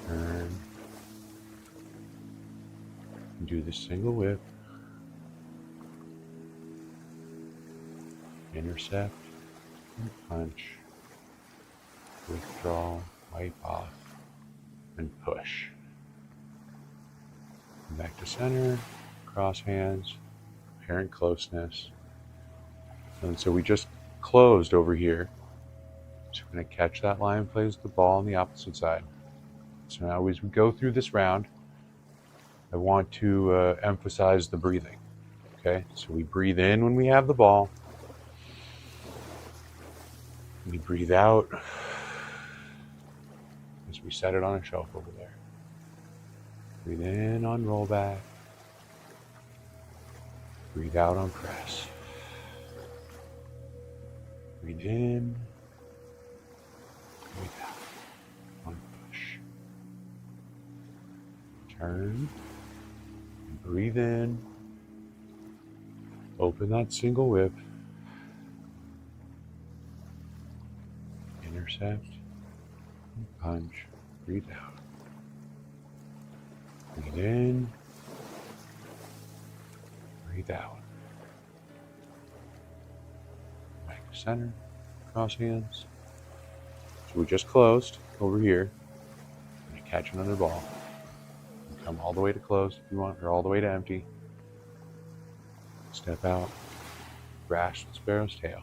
Turn. And do the single whip. Intercept and punch. Withdraw, wipe off, and push. Come back to center, cross hands, apparent closeness. And so we just closed over here. So we're going to catch that lion plays the ball on the opposite side. So now as we go through this round, I want to emphasize the breathing. Okay, so we breathe in when we have the ball. We breathe out as we set it on a shelf over there. Breathe in on rollback. Breathe out on press. Breathe in. Breathe out on push. Turn. And breathe in. Open that single whip. Intercept. And punch. Breathe out. Breathe in. Breathe out. Back to center. Cross hands. So we just closed over here. And catch another ball. And come all the way to close if you want, or all the way to empty. Step out. Grasp the sparrow's tail.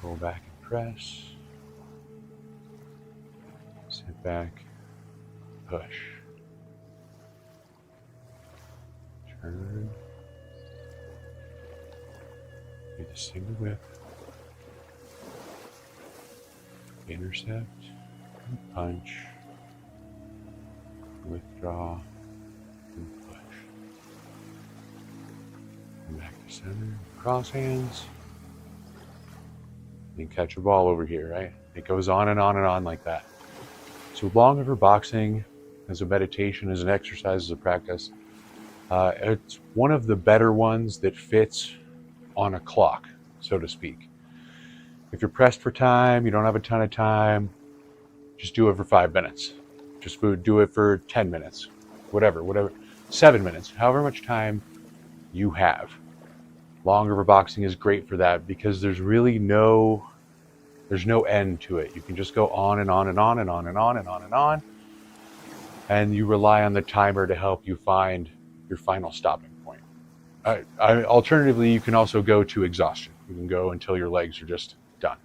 Roll back and press. Sit back. Push. Turn. Do the single whip. Intercept. and punch, withdraw, and push. And back to center, cross hands. You catch a ball over here, right? It goes on and on and on like that. So long river boxing as a meditation, as an exercise, as a practice, it's one of the better ones that fits on a clock, so to speak. If you're pressed for time, you don't have a ton of time, just do it for 5 minutes. Just do it for 10 minutes, whatever, 7 minutes, however much time you have. Long river boxing is great for that because there's really no end to it. You can just go on and on and on and on and on and on and on. And you rely on the timer to help you find your final stopping point. Alternatively, you can also go to exhaustion. You can go until your legs are just done.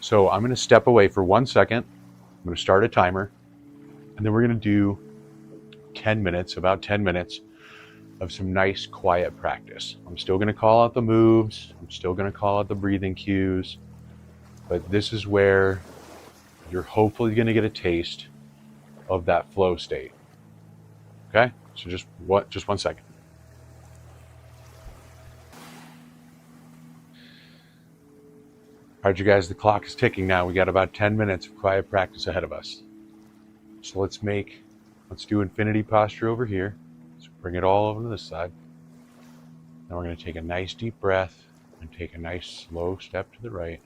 So I'm going to step away for 1 second. I'm going to start a timer. And then we're going to do 10 minutes, about 10 minutes of some nice quiet practice. I'm still going to call out the moves. I'm still going to call out the breathing cues. But this is where you're hopefully going to get a taste of that flow state. Okay? So just 1 second. All right, you guys, the clock is ticking now. We got about 10 minutes of quiet practice ahead of us. So let's do infinity posture over here. So bring it all over to this side. Now we're going to take a nice deep breath and take a nice slow step to the right.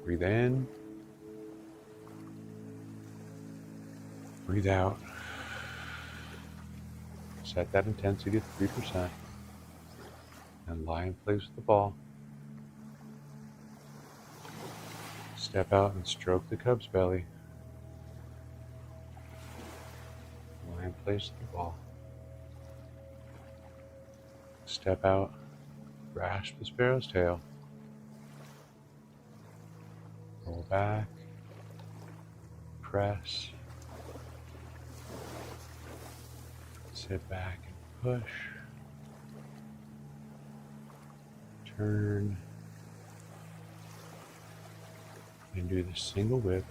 Breathe in. Breathe out. Set that intensity to 3%. And lie in place with the ball. Step out and stroke the cub's belly. Lie in place with the ball. Step out. Grasp the sparrow's tail. Roll back. Press. Sit back and push. Turn. And do the single whip.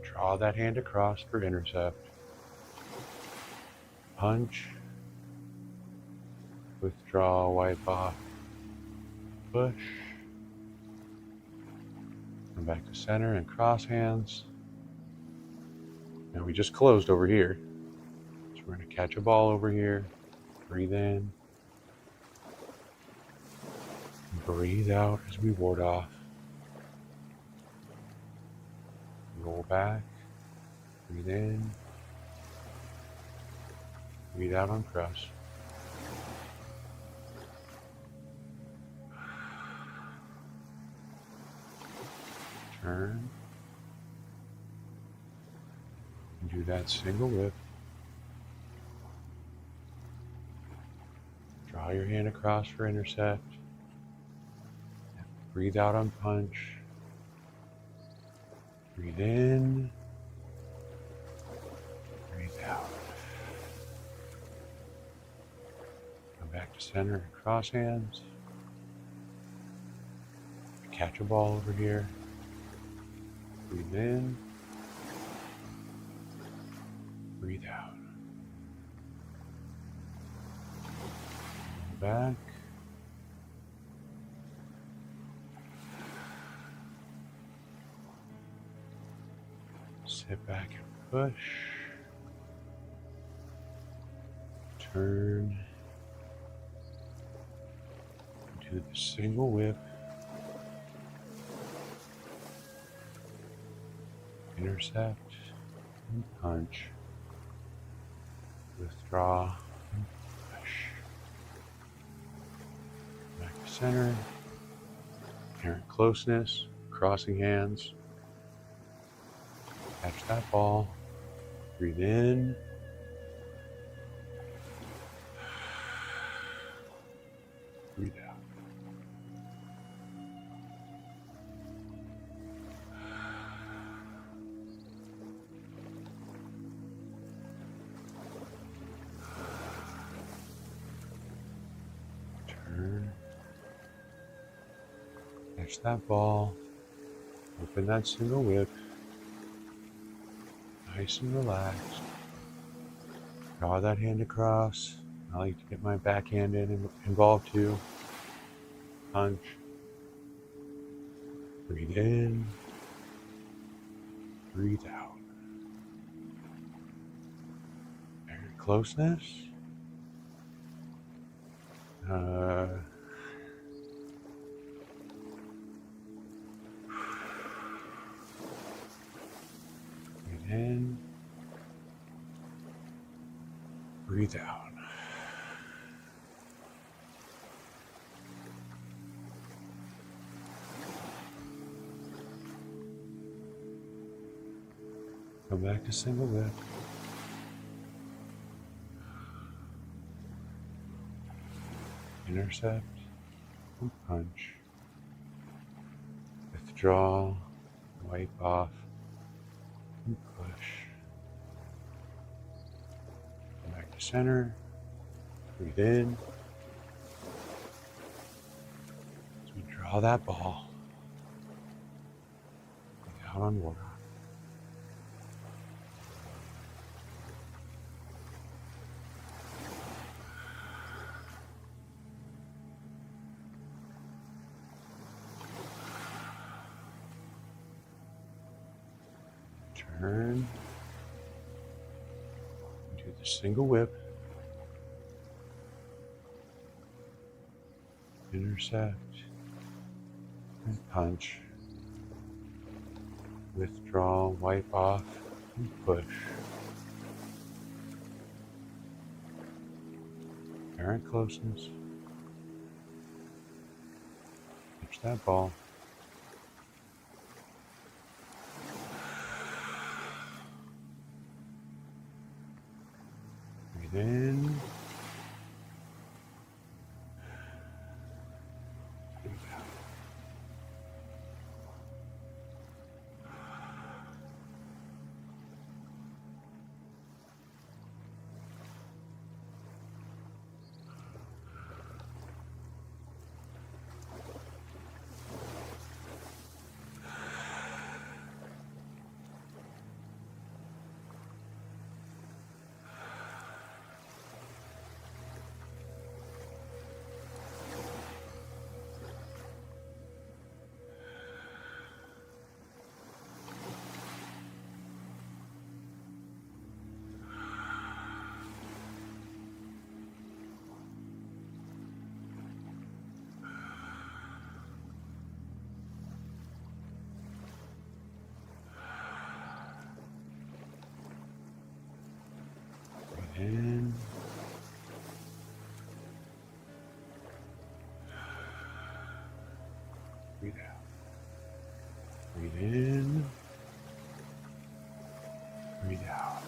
Draw that hand across for intercept. Punch. Withdraw, wipe off. Push. Come back to center and cross hands. Now we just closed over here. So we're going to catch a ball over here. Breathe in. Breathe out as we ward off. Roll back. Breathe in. Breathe out on press. Turn. And do that single whip. Draw your hand across for intercept. Breathe out on punch. Breathe in. Breathe out. Come back to center and cross hands. Catch a ball over here. Breathe in. Breathe out. Go back. Sit back and push. Turn. Do the single whip. Intercept and punch. Withdraw and push. Back to center. Parent closeness. Crossing hands. Catch that ball. Breathe in. Breathe out. Catch that ball. Open that single whip. Nice and relaxed. Draw that hand across. I like to get my backhand involved too. Punch. Breathe in. Breathe out. Very closeness. Breathe in. Breathe out. Come back to single whip. Intercept and punch. Withdraw, wipe off, and push. Come back to center. Breathe in. As we draw that ball. Breathe out on water. Turn into the single whip, intercept, and punch, withdraw, wipe off, and push. Apparent closeness. Catch that ball. In. Breathe out. In. Breathe out. Breathe in. Breathe out.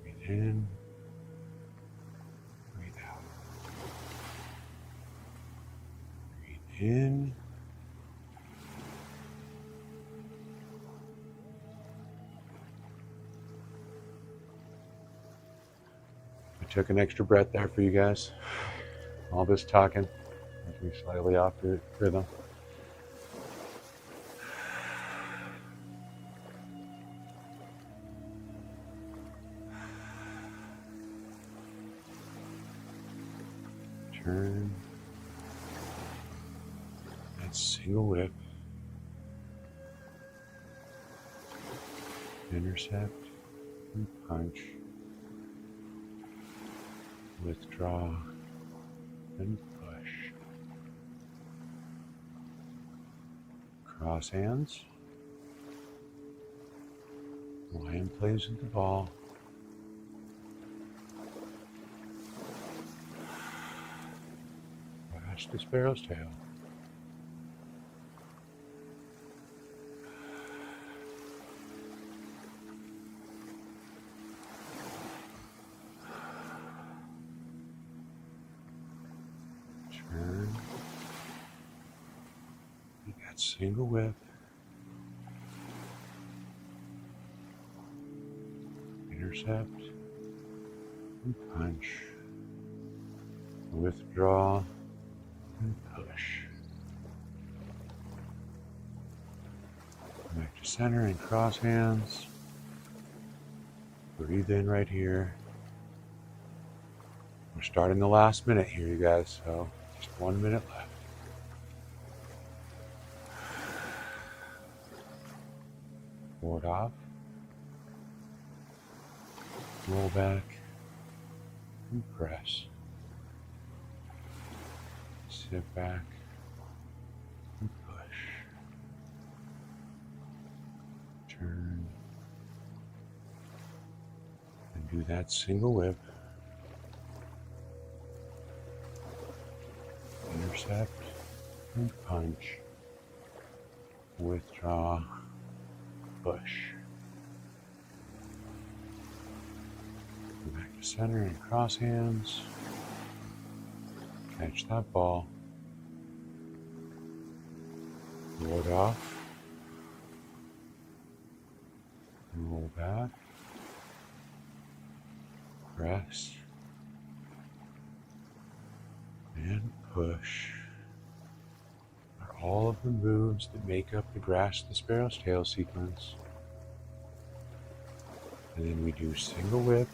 Breathe in. Breathe out. Breathe in. Took an extra breath there for you guys. All this talking as we slightly off the rhythm. Turn. That single whip. Intercept and punch. Withdraw and push. Cross hands. Lion plays with the ball. Flash the sparrow's tail. Turn. You got single whip. Intercept and punch. Withdraw and push. to center and cross hands. Breathe in right here. We're starting the last minute here, you guys, so just 1 minute left. Ward off. Roll back. And press. Sit back. And push. Turn. And do that single whip. Intercept and punch. Withdraw. Push. Go back to center and cross hands. Catch that ball. Ward off. Roll back. Press. And push. Are all of the moves that make up the grasp the sparrow's tail sequence. And then we do single whip.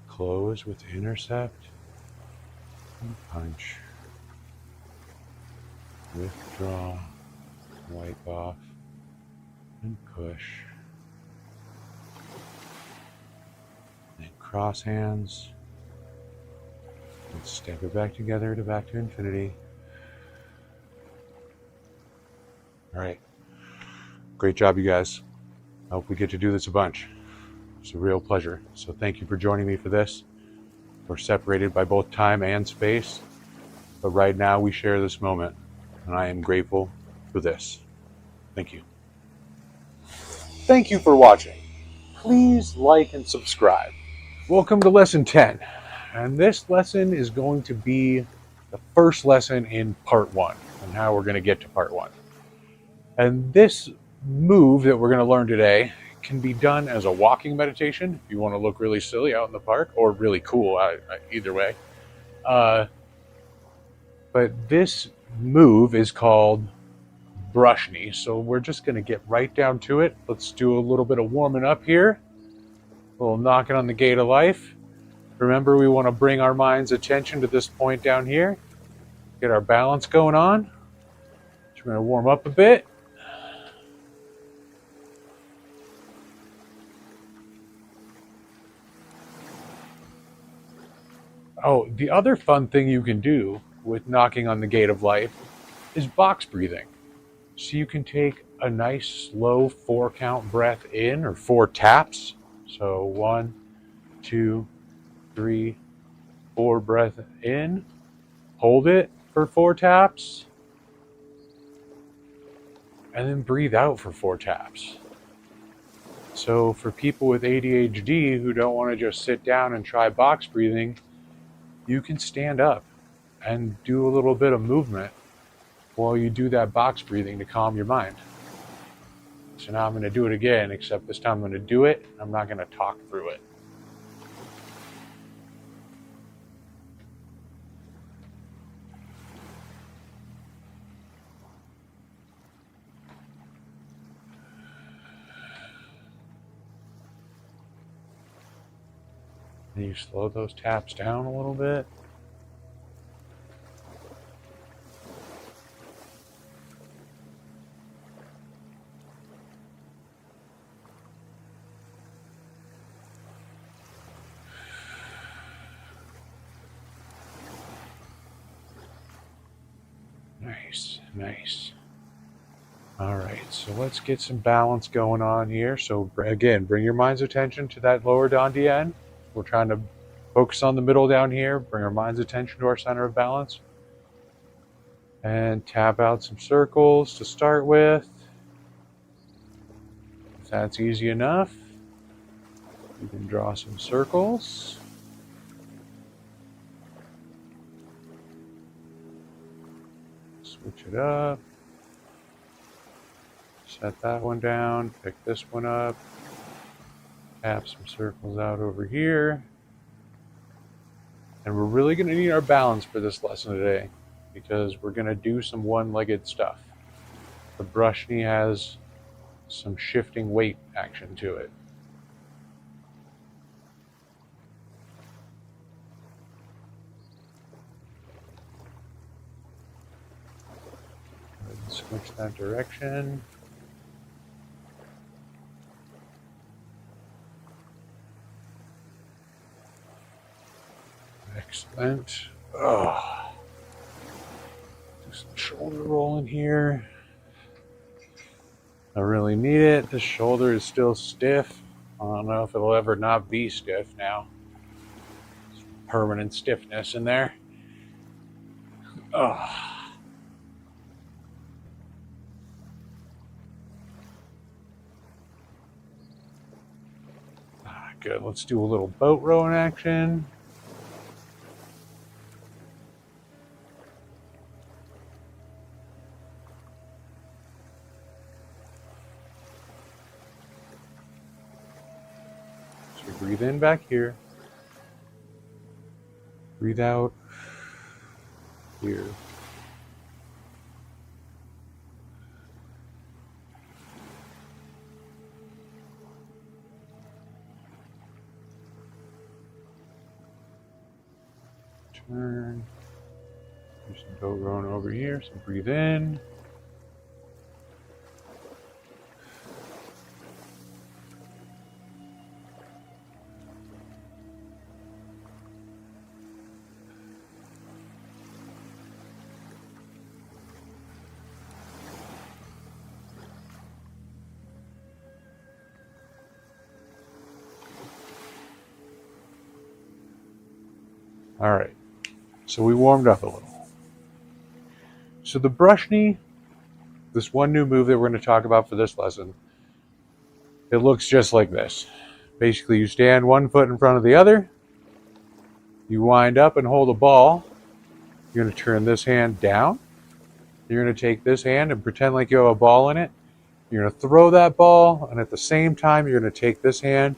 Close with intercept and punch. Withdraw, wipe off, and push. Then cross hands and step it back together to back to infinity. All right. Great job, you guys. I hope we get to do this a bunch. It's a real pleasure. So thank you for joining me for this. We're separated by both time and space, but right now we share this moment, and I am grateful for this. Thank you. Thank you for watching. Please like and subscribe. Welcome to lesson 10. And this lesson is going to be the first lesson in part 1 and how we're going to get to part 1. And this move that we're going to learn today can be done as a walking meditation if you want to look really silly out in the park, or really cool, either way. But this move is called brush knee. So we're just going to get right down to it. Let's do a little bit of warming up here. A little knocking on the gate of life. Remember, we want to bring our mind's attention to this point down here. Get our balance going on. So we're going to warm up a bit. Oh, the other fun thing you can do with knocking on the gate of life is box breathing. So you can take a nice slow 4-count breath in, or 4 taps. So 1, 2, 3, 4 breath in. Hold it for 4 taps. And then breathe out for 4 taps. So for people with ADHD who don't want to just sit down and try box breathing, you can stand up and do a little bit of movement while you do that box breathing to calm your mind. So now I'm going to do it again, except this time I'm going to do it. I'm not going to talk through it. And you slow those taps down a little bit. Nice, nice. All right, so let's get some balance going on here. So again, bring your mind's attention to that lower dantian. We're trying to focus on the middle down here, bring our mind's attention to our center of balance. And tap out some circles to start with. If that's easy enough, you can draw some circles. Switch it up. Set that one down, pick this one up. Tap some circles out over here. And we're really going to need our balance for this lesson today. because we're going to do some one-legged stuff. The brush knee has some shifting weight action to it. Switch that direction. Excellent. Oh. Do some shoulder rolling here. I really need it. The shoulder is still stiff. I don't know if it'll ever not be stiff now. There's permanent stiffness in there. Oh. Good. Let's do a little boat rowing action. So breathe in back here. Breathe out here. Turn. Do some boat rowing over here. So breathe in. All right. So we warmed up a little. So the brush knee, this one new move that we're going to talk about for this lesson, it looks just like this. Basically, you stand one foot in front of the other. You wind up and hold a ball. You're going to turn this hand down. You're going to take this hand and pretend like you have a ball in it. You're going to throw that ball, and at the same time, you're going to take this hand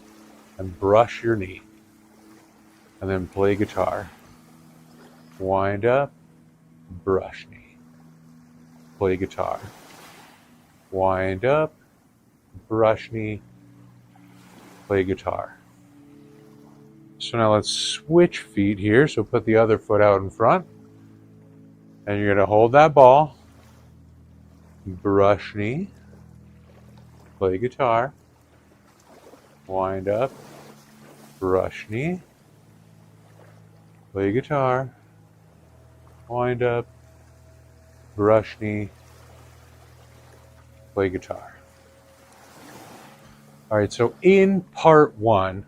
and brush your knee. And then play guitar. Wind up, brush knee. Play guitar. Wind up, brush knee. Play guitar. So now let's switch feet here. So put the other foot out in front. And you're going to hold that ball. Brush knee. Play guitar. Wind up, brush knee. Play guitar. Wind up, brush knee, play guitar. All right, so in part one,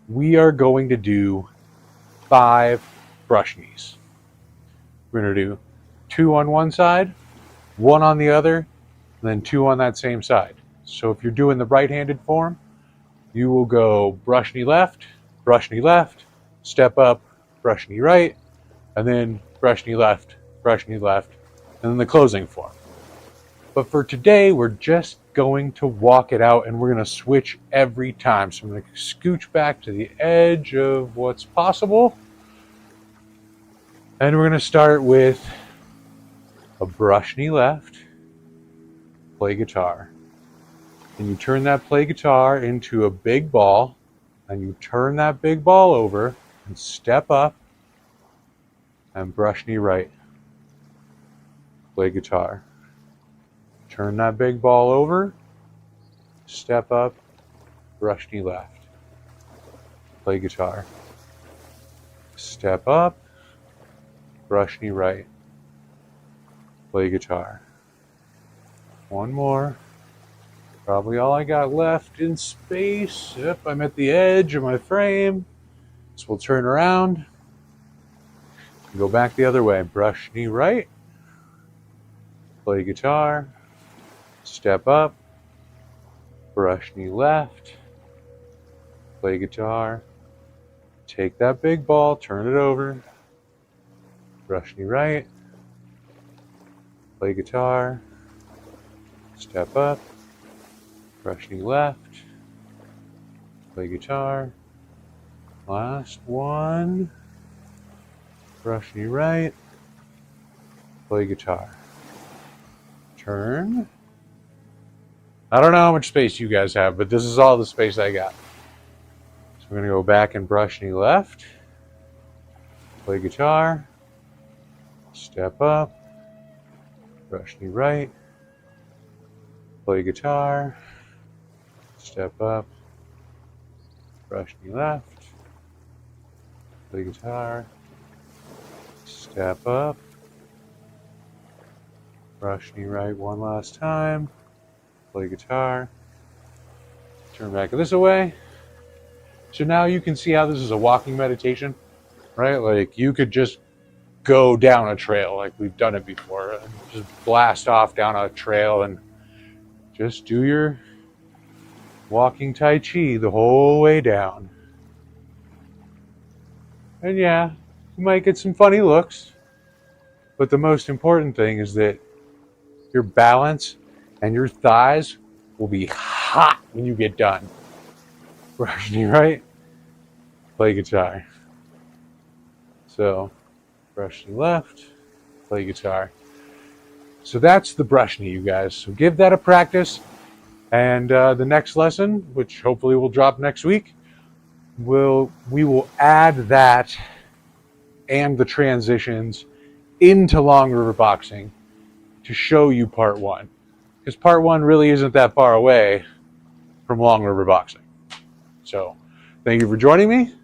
we are going to do 5 brush knees. We're going to do 2 on one side, 1 on the other, and then 2 on that same side. So if you're doing the right-handed form, you will go brush knee left, step up, brush knee right, and then brush knee left, and then the closing form. But for today, we're just going to walk it out, and we're going to switch every time. So I'm going to scooch back to the edge of what's possible. And we're going to start with a brush knee left, play guitar. And you turn that play guitar into a big ball, and you turn that big ball over and step up and brush knee right. Play guitar. Turn that big ball over, step up, brush knee left. Play guitar. Step up, brush knee right. Play guitar. One more. Probably all I got left in space. Yep, I'm at the edge of my frame. So we'll turn around. Go back the other way. Brush knee right. Play guitar. Step up. Brush knee left. Play guitar. Take that big ball, turn it over. Brush knee right. Play guitar. Step up. Brush knee left. Play guitar. Last one. Brush knee right. play guitar. Turn. I don't know how much space you guys have, but this is all the space I got. So we're going to go back and brush knee left. Play guitar. Step up. Brush knee right. Play guitar. Step up. Brush knee left. Play guitar. Step up. Brush knee right one last time. Play guitar. Turn back this way. So now you can see how this is a walking meditation, right? Like you could just go down a trail like we've done it before. And just blast off down a trail and just do your walking Tai Chi the whole way down. And yeah, you might get some funny looks. But the most important thing is that your balance and your thighs will be hot when you get done. Brush knee right, play guitar. So, brush knee left, play guitar. So that's the brush knee, you guys. So give that a practice. And the next lesson, which hopefully will drop next week, we will add that and the transitions into Long River Boxing to show you part one. Because part one really isn't that far away from Long River Boxing. So, thank you for joining me.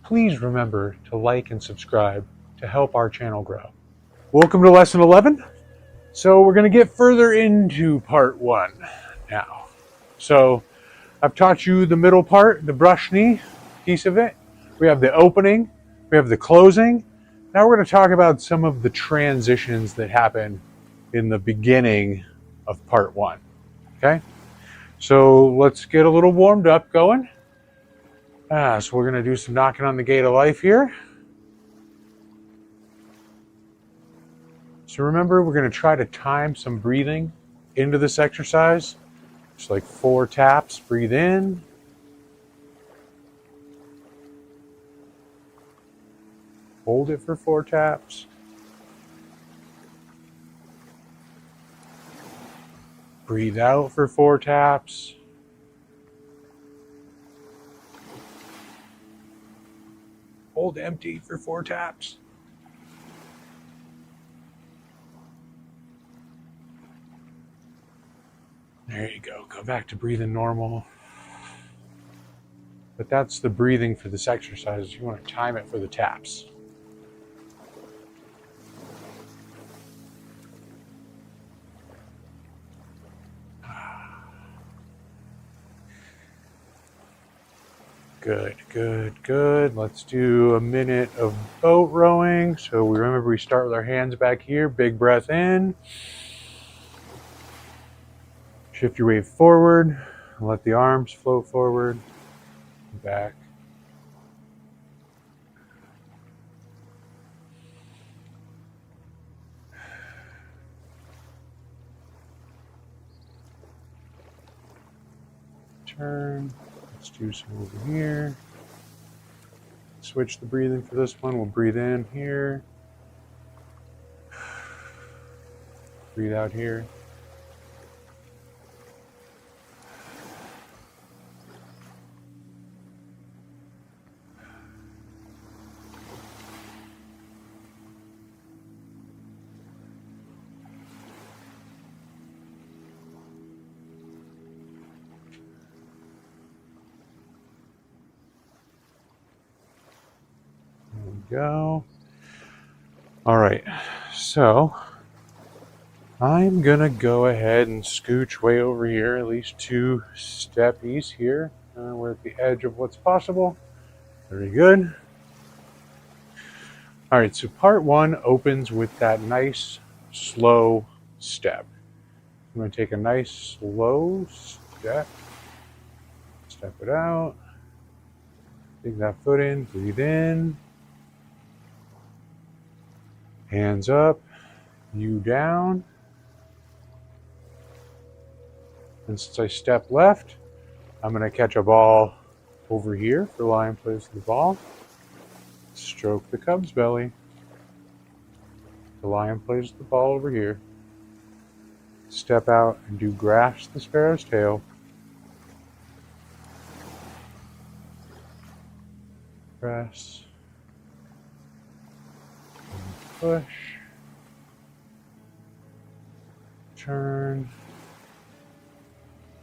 Please remember to like and subscribe to help our channel grow. Welcome to lesson 11. So we're going to get further into part one now. So I've taught you the middle part, the brush knee piece of it. We have the opening, we have the closing. Now we're going to talk about some of the transitions that happen in the beginning of part one. Okay? So let's get a little warmed up going. So we're going to do some knocking on the gate of life here. So remember, we're going to try to time some breathing into this exercise. Just like 4 taps. Breathe in. Hold it for 4 taps. Breathe out for 4 taps. Hold empty for 4 taps. There you go. Go back to breathing normal. But that's the breathing for this exercise. You want to time it for the taps. Good, good, good. Let's do a minute of boat rowing. So we remember we start with our hands back here. Big breath in. Shift your weight forward. Let the arms float forward. Back. Turn. Let's do some over here. Switch the breathing for this one. We'll breathe in here. Breathe out here. Go. All right, so I'm gonna go ahead and scooch way over here, at least 2 steppies here. We're at the edge of what's possible. Very good. All right, so part one opens with that nice slow step. I'm gonna take a nice slow step, step it out, take that foot in, breathe in. Hands up, you down. And since I step left, I'm going to catch a ball over here for lying place of the ball. Stroke the cub's belly. the lion plays with the ball over here. Step out and do grasp the sparrow's tail. Press. And push. Turn.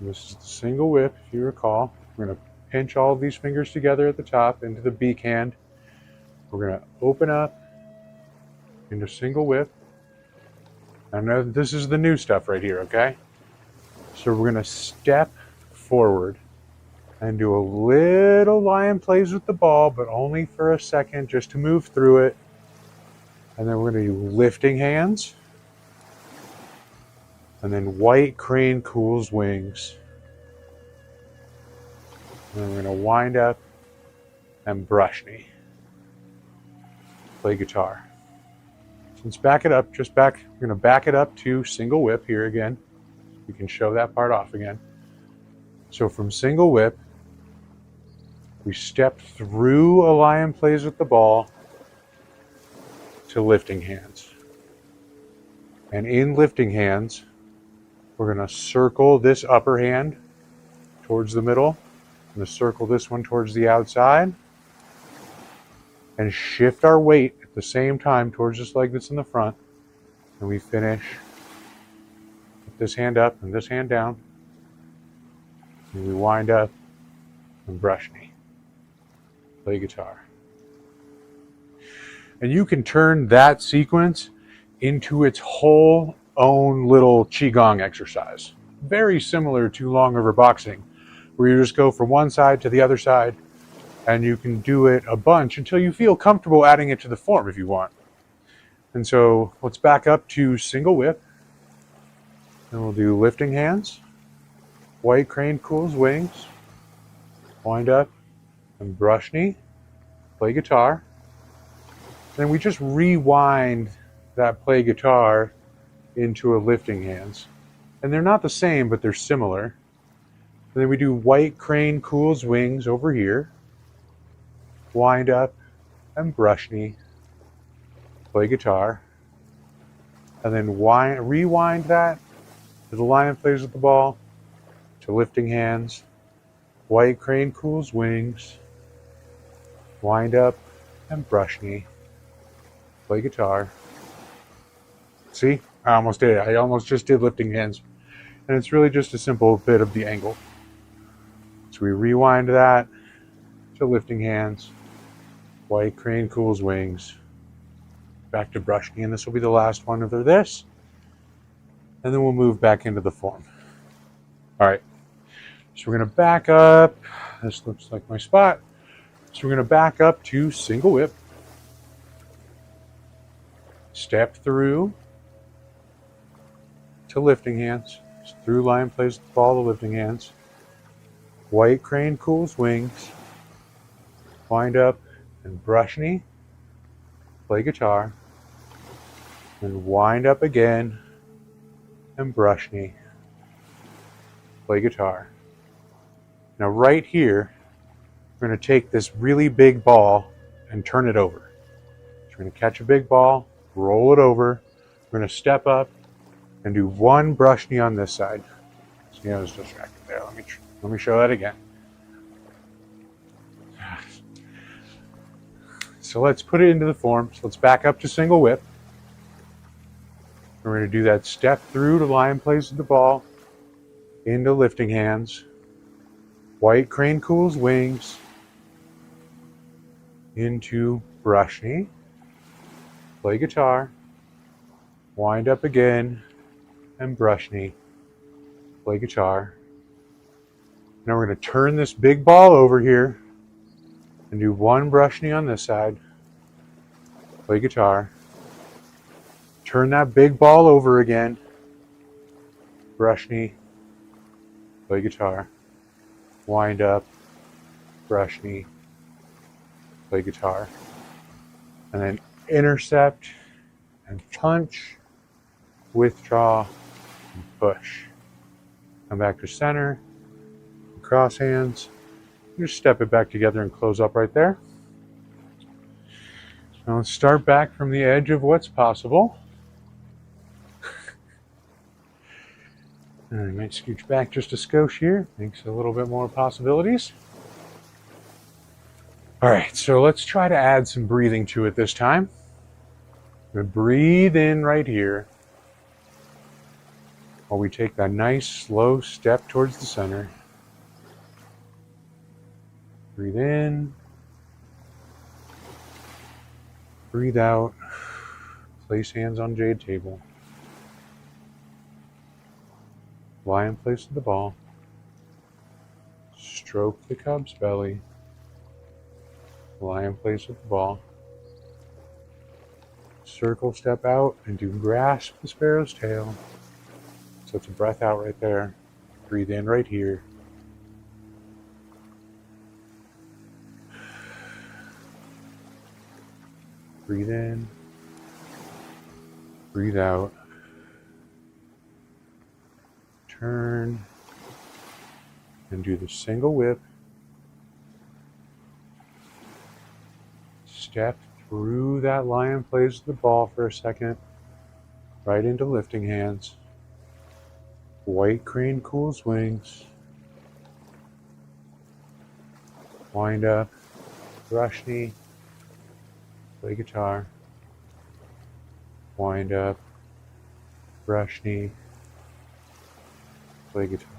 And this is the single whip, if you recall. We're going to pinch all of these fingers together at the top into the beak hand. We're going to open up into single whip. I know this is the new stuff right here, okay? So we're going to step forward and do a little lion plays with the ball, but only for a second, just to move through it. And then we're going to do lifting hands. And then white crane cools wings. And then we're going to wind up and brush knee. Play guitar. So let's back it up. We're going to back it up to single whip here again. We can show that part off again. So from single whip, we step through a lion plays with the ball to lifting hands. And in lifting hands, we're going to circle this upper hand towards the middle. I'm going to circle this one towards the outside. And shift our weight at the same time towards this leg that's in the front. And we finish with this hand up and this hand down. And we wind up and brush knee. Play guitar. And you can turn that sequence into its whole own little qigong exercise. Very similar to long river boxing, where you just go from one side to the other side, and you can do it a bunch until you feel comfortable adding it to the form if you want. And so let's back up to single whip, and we'll do lifting hands, white crane cools wings, wind up and brush knee, play guitar. Then we just rewind that play guitar into a lifting hands. And they're not the same, but they're similar. And then we do white crane cools wings over here, wind up and brush knee, play guitar, and then rewind that to the lion plays with the ball, to lifting hands, white crane cools wings, wind up and brush knee, play guitar. See, I almost did it. I almost just did lifting hands. And it's really just a simple bit of the angle. So we rewind that to lifting hands, white crane cools wings, back to brush knee, and this will be the last one of this. And then we'll move back into the form. All right, so we're going to back up. This looks like my spot. So we're going to back up to single whip, step through to lifting hands, through lion plays with the ball to lifting hands, white crane cools wings, wind up and brush knee, play guitar, and wind up again and brush knee, play guitar. Now right here, we're going to take this really big ball and turn it over. So we're going to catch a big ball, roll it over, we're going to step up and do one brush knee on this side. See, I was distracted there. Let me show that again. So let's put it into the form. So let's back up to single whip. We're going to do that step through to lion plays with the ball, into lifting hands, white crane cools wings, into brush knee, play guitar, wind up again, and brush knee, play guitar. Now we're going to turn this big ball over here and do one brush knee on this side, play guitar, turn that big ball over again, brush knee, play guitar, wind up, brush knee, play guitar, and then intercept and punch, withdraw, and push. Come back to center, cross hands, just step it back together and close up right there. Now let's start back from the edge of what's possible. I might scooch back just a skosh here. Makes a little bit more possibilities. All right, so let's try to add some breathing to it this time. I'm going to breathe in right here while we take that nice slow step towards the center. Breathe in. Breathe out. Place hands on jade table. Lie in place of the ball. Stroke the cub's belly. Lie in place with the ball. Circle step out and do grasp the sparrow's tail. So it's a breath out right there. Breathe in right here. Breathe in. Breathe out. Turn. And do the single whip. Step through that lion plays the ball for a second. Right into lifting hands. White crane cools wings. Wind up. Brush knee. Play guitar. Wind up. Brush knee. Play guitar.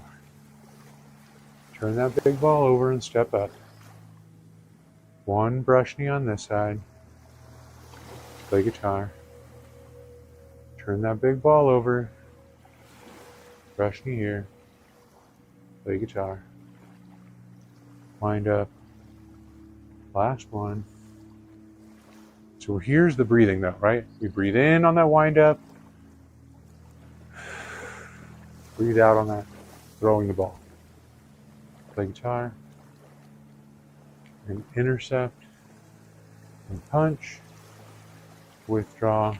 Turn that big ball over and step up. One brush knee on this side. Play guitar. Turn that big ball over. Brush knee here. Play guitar. Wind up. Last one. So here's the breathing though, right? We breathe in on that wind up. Breathe out on that throwing the ball. Play guitar. And intercept. And punch. Withdraw.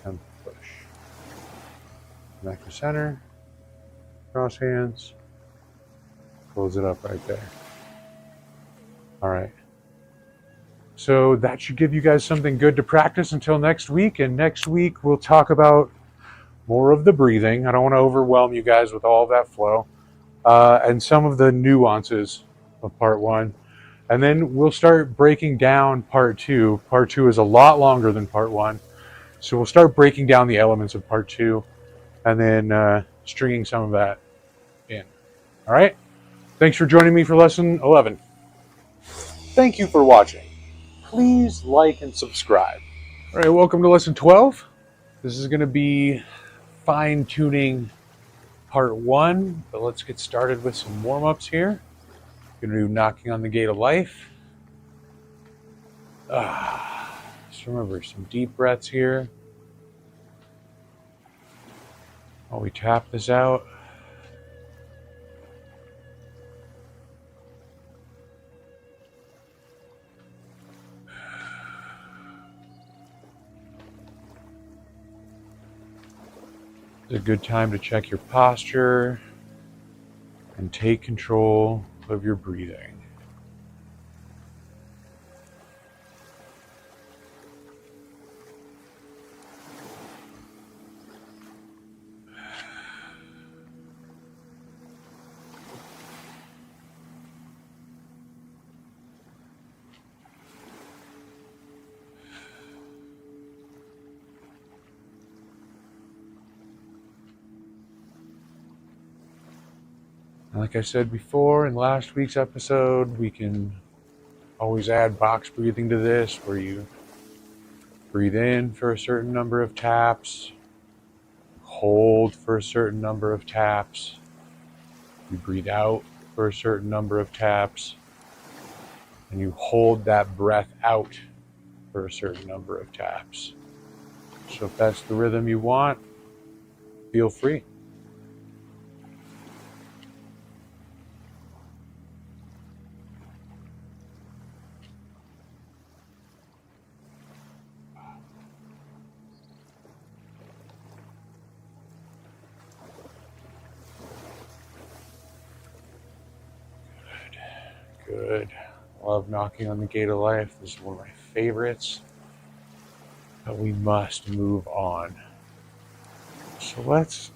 And push. Back to center. Cross hands. Close it up right there. All right. So that should give you guys something good to practice until next week. And next week we'll talk about more of the breathing. I don't want to overwhelm you guys with all of that flow. And some of the nuances of part one. And then we'll start breaking down part two. Part two is a lot longer than part one. So we'll start breaking down the elements of part two and then stringing some of that in. All right. Thanks for joining me for lesson 11. Thank you for watching. Please like and subscribe. All right, welcome to lesson 12. This is going to be fine-tuning part one, but let's get started with some warm-ups here. Going to do knocking on the gate of life. Just remember, some deep breaths here. While we tap this out. It's a good time to check your posture and take control of your breathing. Like I said before in last week's episode, we can always add box breathing to this, where you breathe in for a certain number of taps, hold for a certain number of taps, you breathe out for a certain number of taps, and you hold that breath out for a certain number of taps. So if that's the rhythm you want, feel free. Good. Love knocking on the gate of life. This is one of my favorites. But we must move on. So let's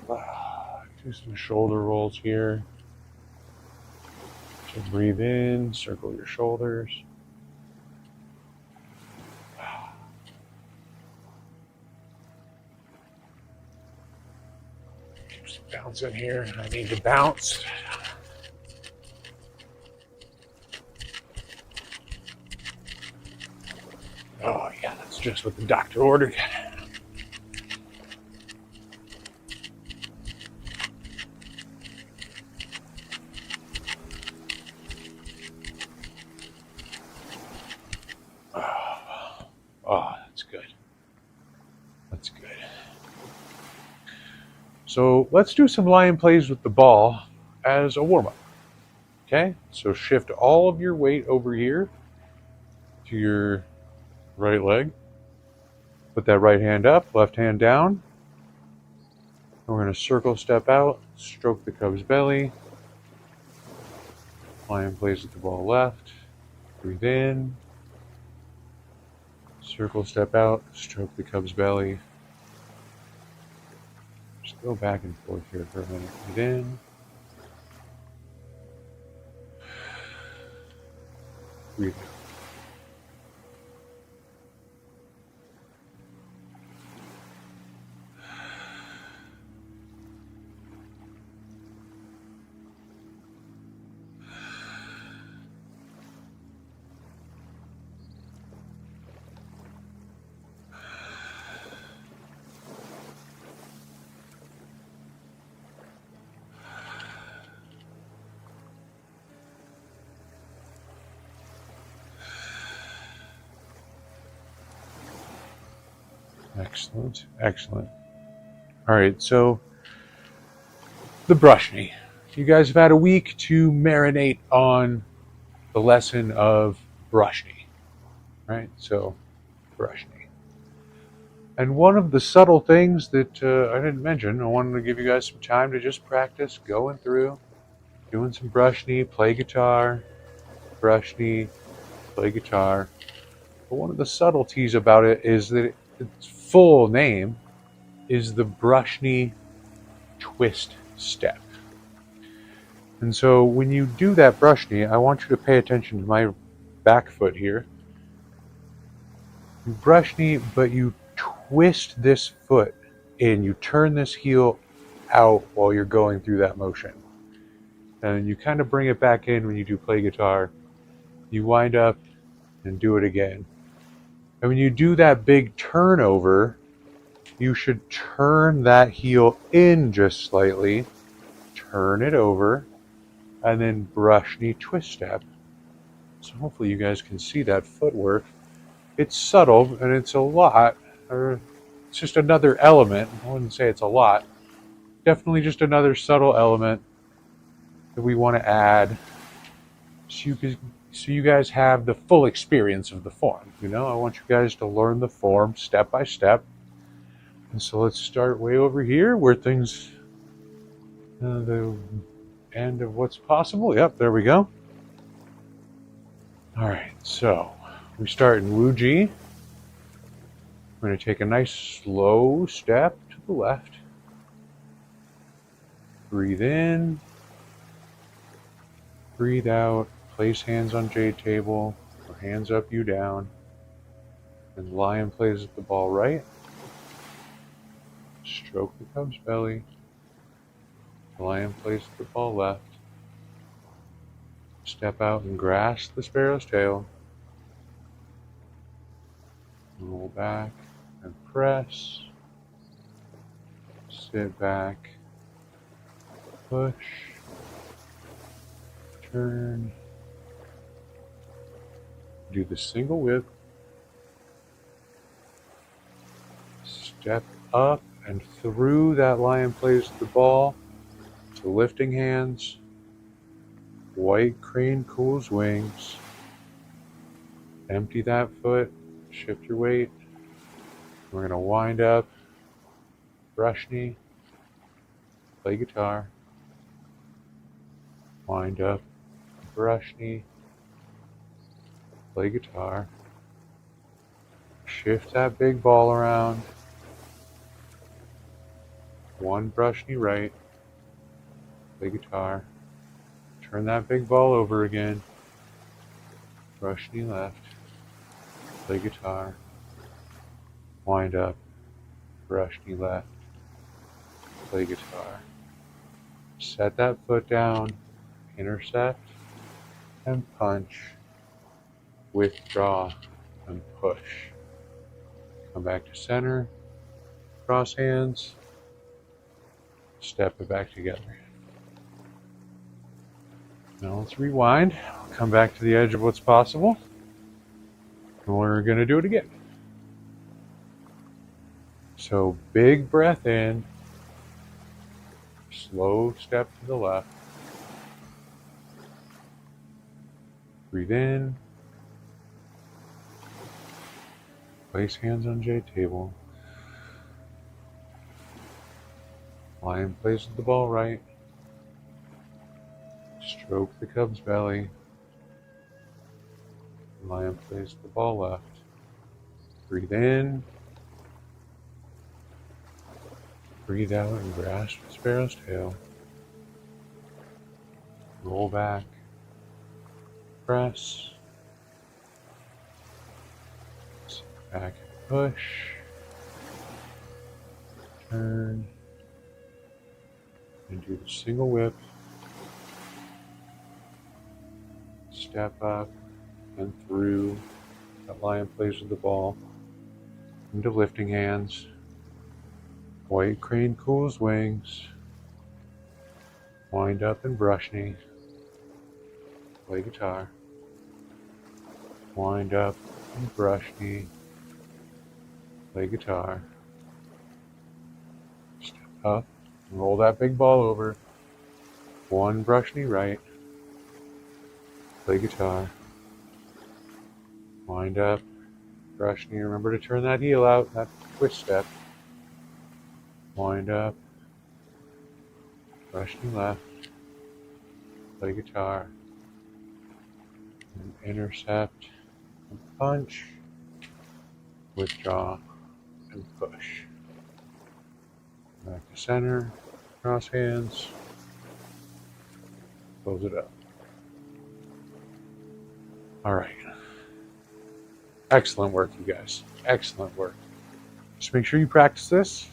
do Do some shoulder rolls here. So breathe in, circle your shoulders. Keep some bounce in here. I need to bounce. Oh yeah, that's just what the doctor ordered. Oh, that's good. That's good. So let's do some lion plays with the ball as a warm-up. Okay, so shift all of your weight over here to your right leg. Put that right hand up, left hand down. And we're going to circle step out, stroke the cub's belly. Lion plays with the ball left. Breathe in. Circle step out, stroke the cub's belly. Just go back and forth here for a minute. Breathe in. Breathe out. Excellent, excellent. All right, so the brush knee. You guys have had a week to marinate on the lesson of brush knee, right? So, brush knee. And one of the subtle things that I didn't mention, I wanted to give you guys some time to just practice going through, doing some brush knee, play guitar, brush knee, play guitar. But one of the subtleties about it is that its full name is the brush knee twist step. And so when you do that brush knee, I want you to pay attention to my back foot here. You brush knee, but you twist this foot in. You turn this heel out while you're going through that motion. And you kind of bring it back in when you do play guitar. You wind up and do it again. And when you do that big turnover, you should turn that heel in just slightly, turn it over, and then brush knee twist step. So hopefully you guys can see that footwork. It's subtle and it's a lot, or it's just another element. I wouldn't say it's a lot. Definitely just another subtle element that we want to add so you guys have the full experience of the form. You know, I want you guys to learn the form step by step. And so let's start way over here where things, the end of what's possible. Yep, there we go. All right, so we start in Wu Ji. We're going to take a nice slow step to the left. Breathe in. Breathe out. Place hands on jade table, or hands up, you down. And lion plays with the ball right. Stroke the cub's belly. Lion plays with the ball left. Step out and grasp the sparrow's tail. Roll back and press. Sit back. Push. Turn. Do the single whip. Step up and through that lion plays the ball to lifting hands. White crane cools wings. Empty that foot. Shift your weight. We're going to wind up. Brush knee. Play guitar. Wind up. Brush knee. Play guitar. Shift that big ball around. One brush knee right. play guitar. Turn that big ball over again. Brush knee left. Play guitar. Wind up. Brush knee left. Play guitar. Set that foot down. Intercept and punch. Withdraw and push. Come back to center. Cross hands. Step it back together. Now let's rewind. Come back to the edge of what's possible. And we're going to do it again. So big breath in. Slow step to the left. Breathe in. Place hands on J table. Lion plays with the ball right. Stroke the cub's belly. Lion plays with the ball left. Breathe in. Breathe out and grasp the sparrow's tail. Roll back. Press. Sit back and push. Turn. And do the single whip. Step up and through. That lion plays with the ball. Into lifting hands. White crane cools wings. Wind up and brush knee. Play guitar. Wind up and brush knee. Play guitar. Step up and roll that big ball over. One brush knee right. Play guitar. Wind up. Brush knee. Remember to turn that heel out, that twist step. Wind up. Brush knee left. Play guitar. And intercept. And punch. Withdraw. And push. Back to center. Cross hands. Close it up. All right. Excellent work, you guys. Excellent work. Just make sure you practice this.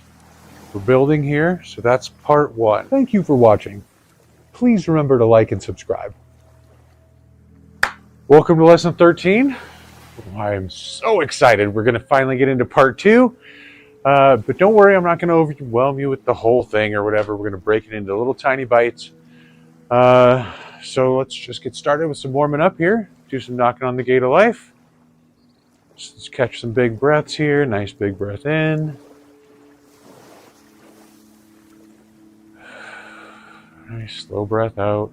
We're building here, so that's part one. Thank you for watching. Please remember to like and subscribe. Welcome to lesson 13. I am so excited. We're going to finally get into part two. But don't worry, I'm not going to overwhelm you with the whole thing or whatever. We're going to break it into little tiny bites. So let's just get started with some warming up here. Do some knocking on the gate of life. Let's catch some big breaths here. Nice big breath in. Nice slow breath out.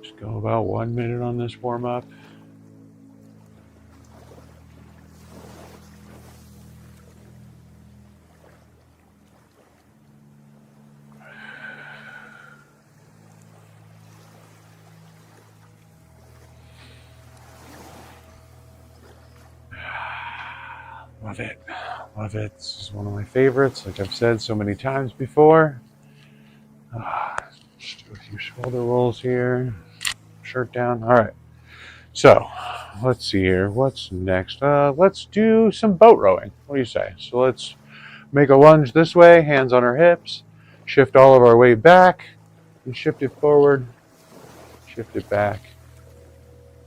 Just go about 1 minute on this warm up. Love it. Love it. This is one of my favorites, like I've said so many times before. Just do a few shoulder rolls here. Shirt down. All right. So, let's see here. What's next? Let's do some boat rowing. What do you say? So let's make a lunge this way, hands on our hips. Shift all of our weight back. And shift it forward. Shift it back.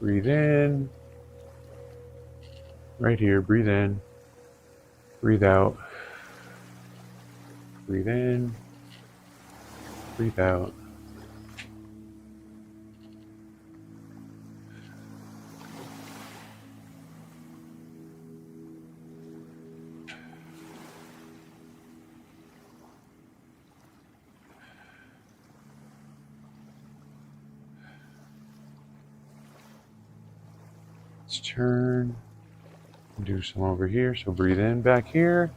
Breathe in. Right here. Breathe in. Breathe out. Breathe in. Breathe out. Let's turn and do some over here. So breathe in back here.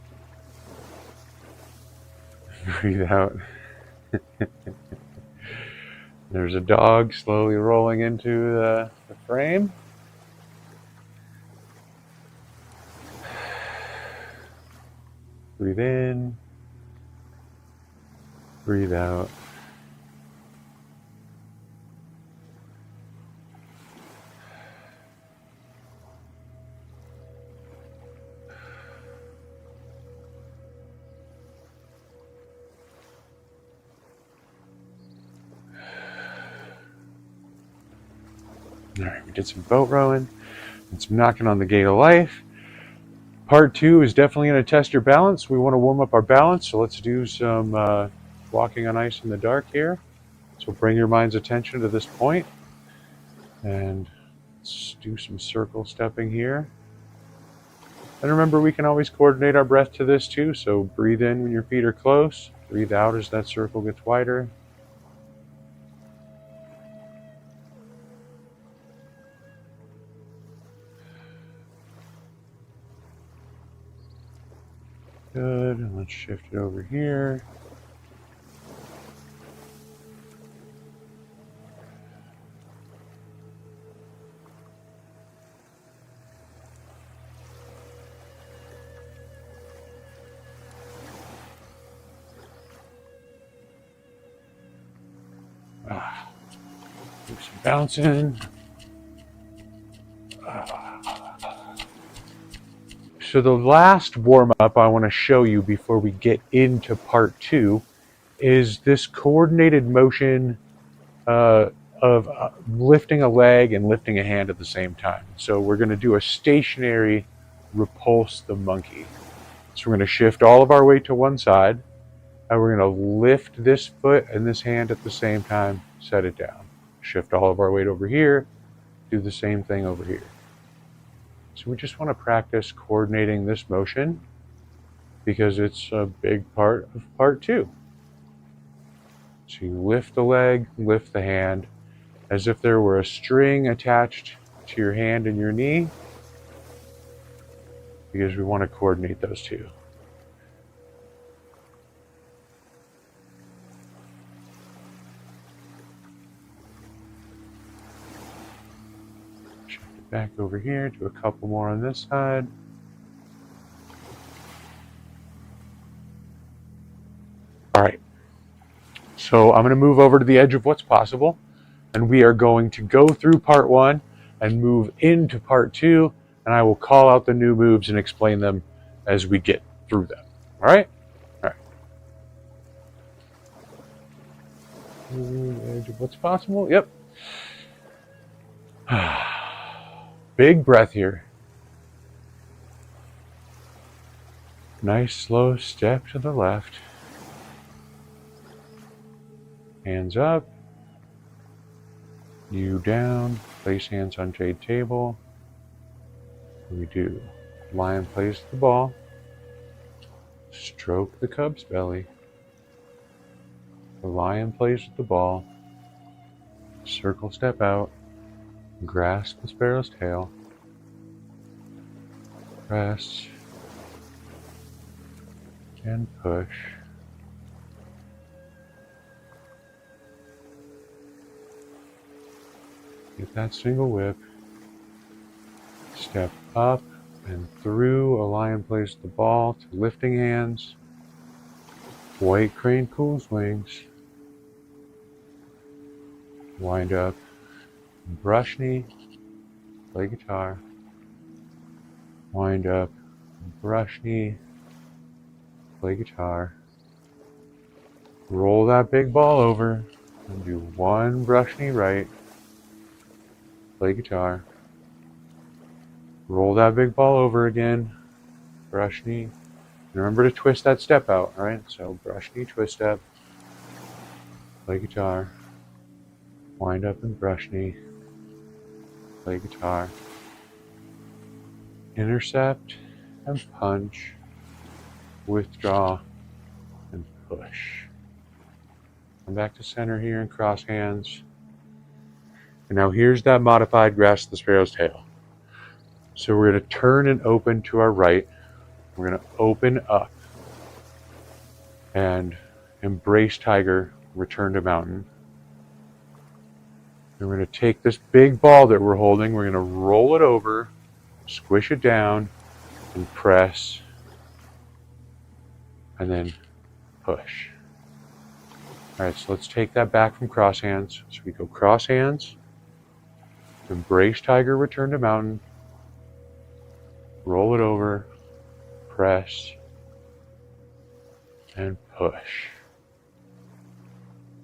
Breathe out. There's a dog slowly rolling into the frame. Breathe in. Breathe out. All right, we did some boat rowing and some knocking on the gate of life. Part 2 is definitely going to test your balance. We want to warm up our balance, so let's do some walking on ice in the dark here. So bring your mind's attention to this point, and let's do some circle stepping here. And remember, we can always coordinate our breath to this too, so breathe in when your feet are close, breathe out as that circle gets wider. Good, and let's shift it over here. Do some bouncing. So the last warm-up I want to show you before we get into part 2 is this coordinated motion of lifting a leg and lifting a hand at the same time. So we're going to do a stationary repulse the monkey. So we're going to shift all of our weight to one side, and we're going to lift this foot and this hand at the same time, set it down. Shift all of our weight over here, do the same thing over here. So we just want to practice coordinating this motion because it's a big part of part 2. So you lift the leg, lift the hand, as if there were a string attached to your hand and your knee, because we want to coordinate those two. Back over here, do a couple more on this side. All right, so I'm going to move over to the edge of what's possible, and we are going to go through part 1 and move into part 2, and I will call out the new moves and explain them as we get through them. All right? All right. Edge of what's possible. Yep. Big breath here. Nice slow step to the left. Hands up. You down. Place hands on jade table. We do lion plays the ball. Stroke the cub's belly. The lion plays with the ball. Circle step out. Grasp the sparrow's tail. Press. And push. Get that single whip. Step up and through. A lion plays the ball to lifting hands. White crane cools wings. Wind up. Brush knee. Play guitar. Wind up. Brush knee. Play guitar. Roll that big ball over and do one brush knee right. Play guitar. Roll that big ball over again. Brush knee. And remember to twist that step out, alright? So brush knee, twist step. Play guitar. Wind up and brush knee. Play guitar. Intercept and punch. Withdraw and push. Come back to center here and cross hands. And now here's that modified grasp the sparrow's tail. So we're going to turn and open to our right. We're going to open up and embrace tiger, return to mountain. And we're going to take this big ball that we're holding, we're going to roll it over, squish it down, and press, and then push. All right, so let's take that back from cross hands. So we go cross hands, embrace tiger, return to mountain, roll it over, press, and push.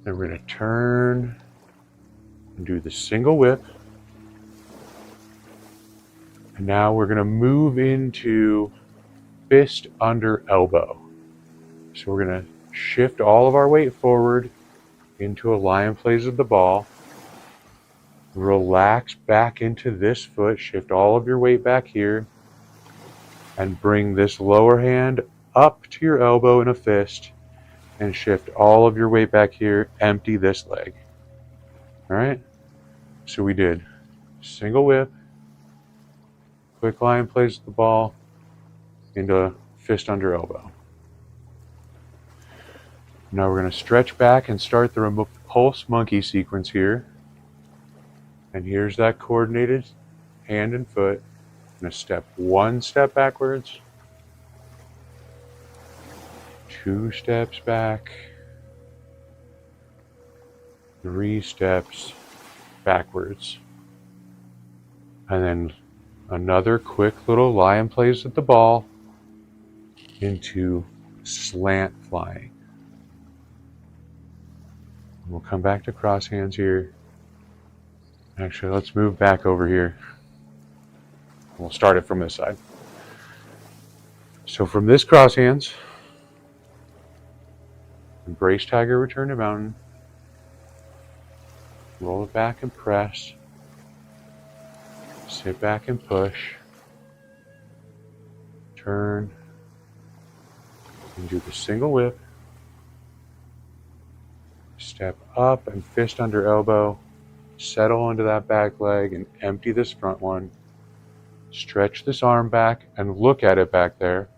Then we're going to turn and do the single whip. And now we're going to move into fist under elbow. So we're going to shift all of our weight forward into a lion plays with the ball. Relax back into this foot. Shift all of your weight back here. And bring this lower hand up to your elbow in a fist. And shift all of your weight back here. Empty this leg. All right? So we did single whip, quick lion plays with the ball, into fist under elbow. Now we're going to stretch back and start the repulse monkey sequence here. And here's that coordinated hand and foot. I'm going to step 1 step backwards, 2 steps back, 3 steps backwards. And then another quick little lion plays with the ball into slant flying. We'll come back to cross hands here. Actually, let's move back over here. We'll start it from this side. So from this cross hands, embrace tiger, return to mountain. Roll it back and press. Sit back and push. Turn. And do the single whip. Step up and fist under elbow. Settle into that back leg and empty this front one. Stretch this arm back and look at it back there.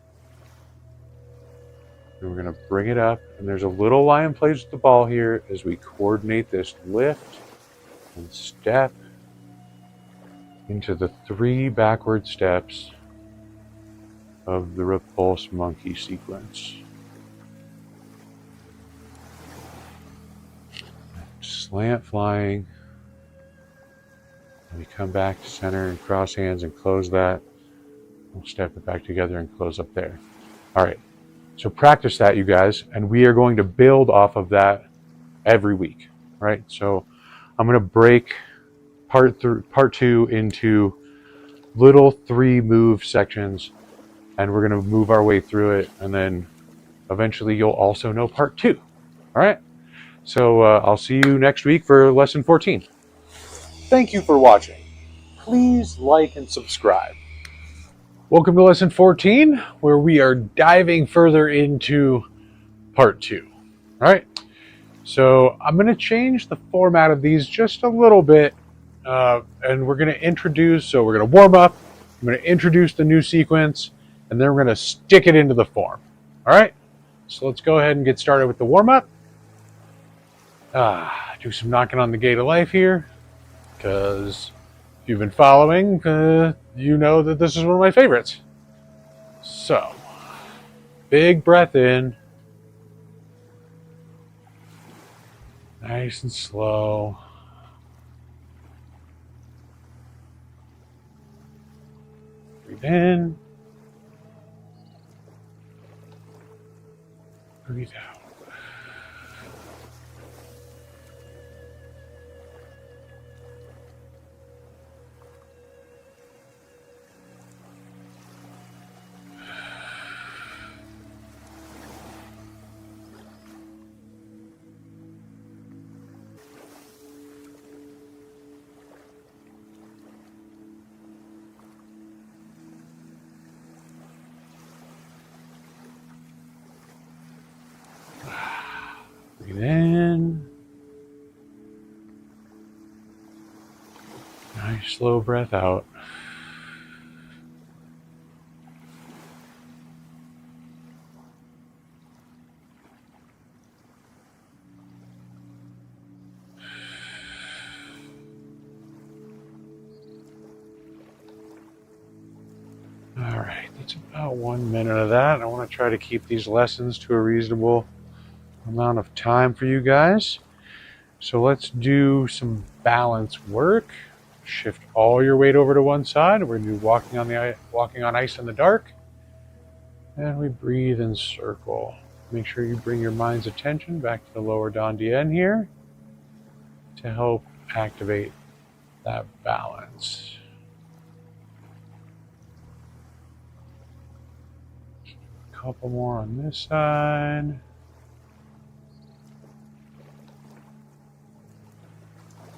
And we're going to bring it up. And there's a little lion plays with the ball here as we coordinate this lift and step into the 3 backward steps of the repulse monkey sequence. Slant flying. And we come back to center and cross hands and close that. We'll step it back together and close up there. All right. So practice that, you guys, and we are going to build off of that every week. Right? So I'm going to break part 2 into little 3 move sections, and we're going to move our way through it, and then eventually you'll also know part 2. All right? So I'll see you next week for lesson 14. Thank you for watching. Please like and subscribe. Welcome to lesson 14, where we are diving further into part 2. All right. So I'm going to change the format of these just a little bit, and we're going to introduce. So we're going to warm up. I'm going to introduce the new sequence, and then we're going to stick it into the form. All right. So let's go ahead and get started with the warm up. Do some knocking on the gate of life here, because if you've been following, you know that this is one of my favorites. So, big breath in, nice and slow. Breathe in, breathe out. Breathe in. Nice slow breath out. right, that's about 1 minute of that. I want to try to keep these lessons to a reasonable amount of time for you guys. So let's do some balance work. Shift all your weight over to one side. We're going to do walking on ice in the dark. And we breathe and circle. Make sure you bring your mind's attention back to the lower dantian here to help activate that balance. A couple more on this side.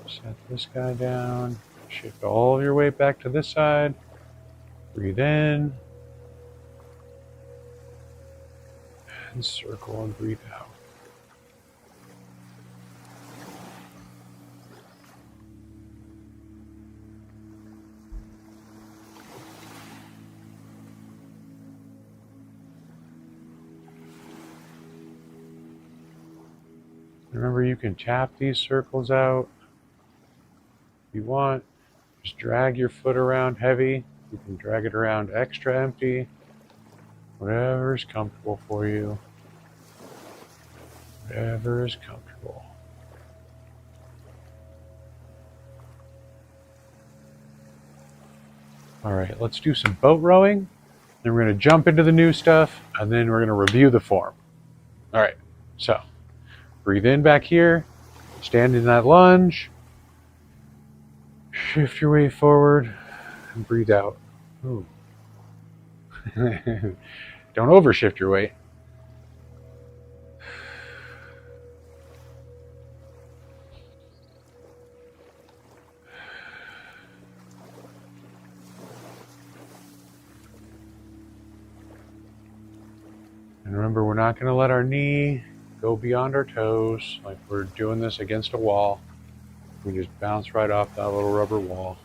Set this guy down. Shift all of your weight back to this side. Breathe in. And circle and breathe out. Remember, you can tap these circles out if you want. Just drag your foot around heavy. You can drag it around extra empty. Whatever is comfortable for you. Whatever is comfortable. All right, let's do some boat rowing. Then we're going to jump into the new stuff, and then we're going to review the form. All right, so breathe in back here. Stand in that lunge. Shift your weight forward and breathe out. Ooh. Don't overshift your weight. And remember, we're not going to let our knee go beyond our toes like we're doing this against a wall. We just bounce right off that little rubber wall.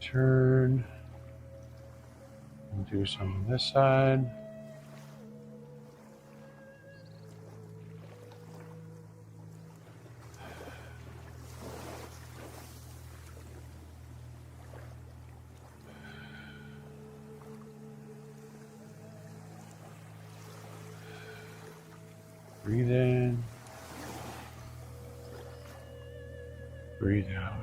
Turn. And do some on this side. Breathe in. Breathe out.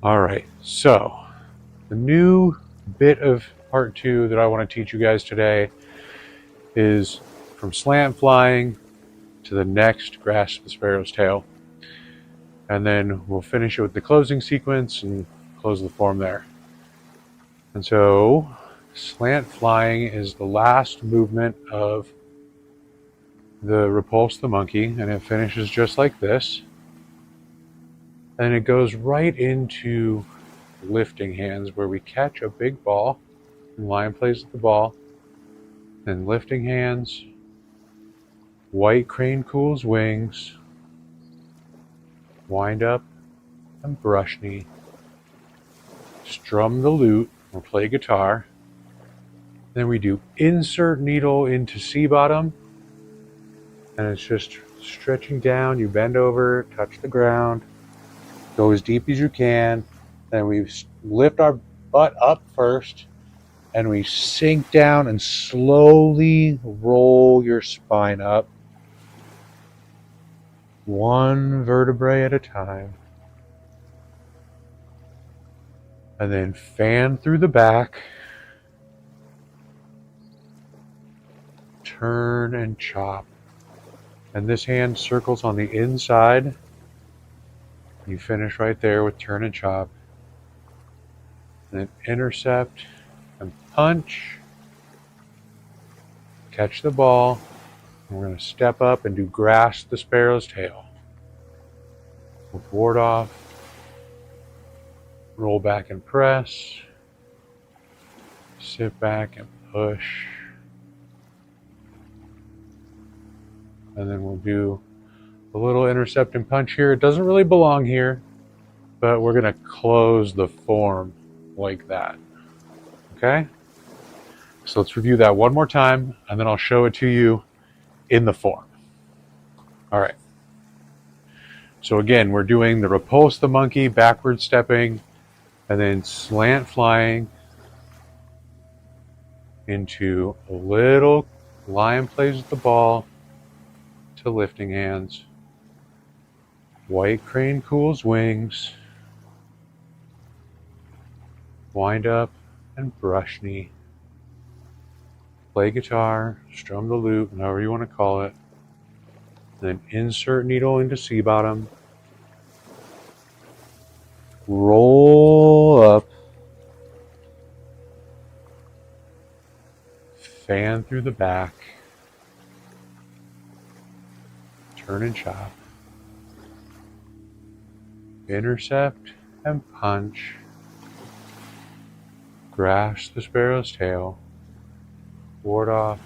All right, so the new bit of part 2 that I want to teach you guys today is from slant flying to the next grasp the sparrow's tail. And then we'll finish it with the closing sequence and close the form there. And so slant flying is the last movement of the repulse the monkey, and it finishes just like this. And it goes right into lifting hands, where we catch a big ball and lion plays with the ball. Then lifting hands, white crane cools wings, wind up and brush knee, strum the lute or play guitar. Then we do insert needle into C bottom, and it's just stretching down. You bend over, touch the ground, go as deep as you can. Then we lift our butt up first, and we sink down and slowly roll your spine up, one vertebrae at a time. And then fan through the back, turn and chop. And this hand circles on the inside. You finish right there with turn and chop. And then intercept and punch. Catch the ball. And we're going to step up and do grasp the sparrow's tail. With ward off. Roll back and press. Sit back and push. And then we'll do a little intercept and punch here. It doesn't really belong here, but we're going to close the form like that. Okay? So let's review that one more time, and then I'll show it to you in the form. All right. So again, we're doing the repulse the monkey, backward stepping, and then slant flying into a little lion plays with the ball to lifting hands. White crane cools wings. Wind up and brush knee. Play guitar, strum the lute, however you want to call it. Then insert needle into C bottom. Roll up. Fan through the back. Turn and chop. Intercept and punch. Grasp the sparrow's tail. Ward off.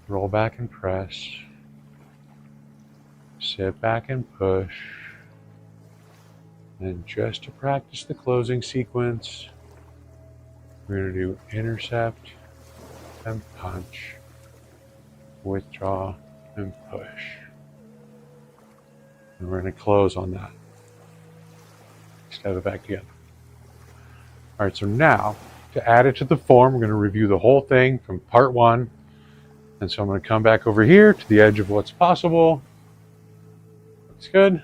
Roll back and press. Sit back and push. And just to practice the closing sequence, we're going to do intercept and punch, withdraw and push. And we're going to close on that. Just have it back together. All right, so now to add it to the form, we're going to review the whole thing from part one. And so I'm going to come back over here to the edge of what's possible. Looks good.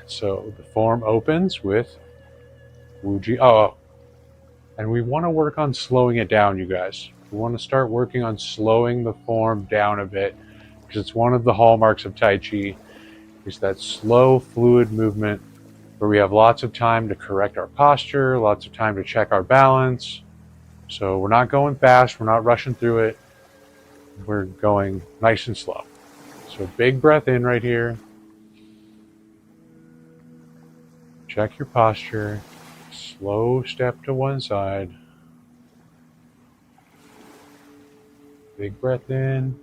So the form opens with Wuji. Oh, and we want to work on slowing it down, you guys. We want to start working on slowing the form down a bit, because it's one of the hallmarks of Tai Chi, is that slow, fluid movement where we have lots of time to correct our posture, lots of time to check our balance. So we're not going fast, we're not rushing through it. We're going nice and slow. So big breath in right here. Check your posture. Slow step to one side. Big breath in.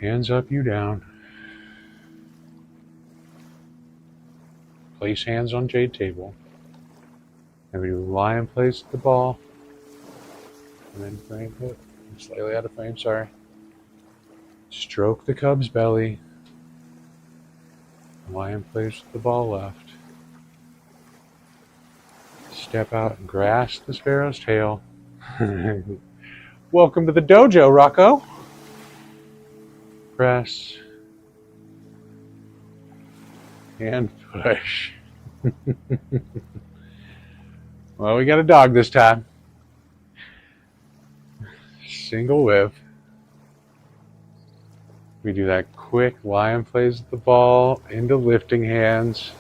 Hands up, you down. Place hands on jade table. And we do lion place the ball. And then frame it. Slightly out of frame, sorry. Stroke the cub's belly. Lion plays with the ball left. Step out and grasp the sparrow's tail. Welcome to the dojo, Rocco. Press. And push. Well, we got a dog this time. Single whip. We do that quick lion plays with the ball into lifting hands.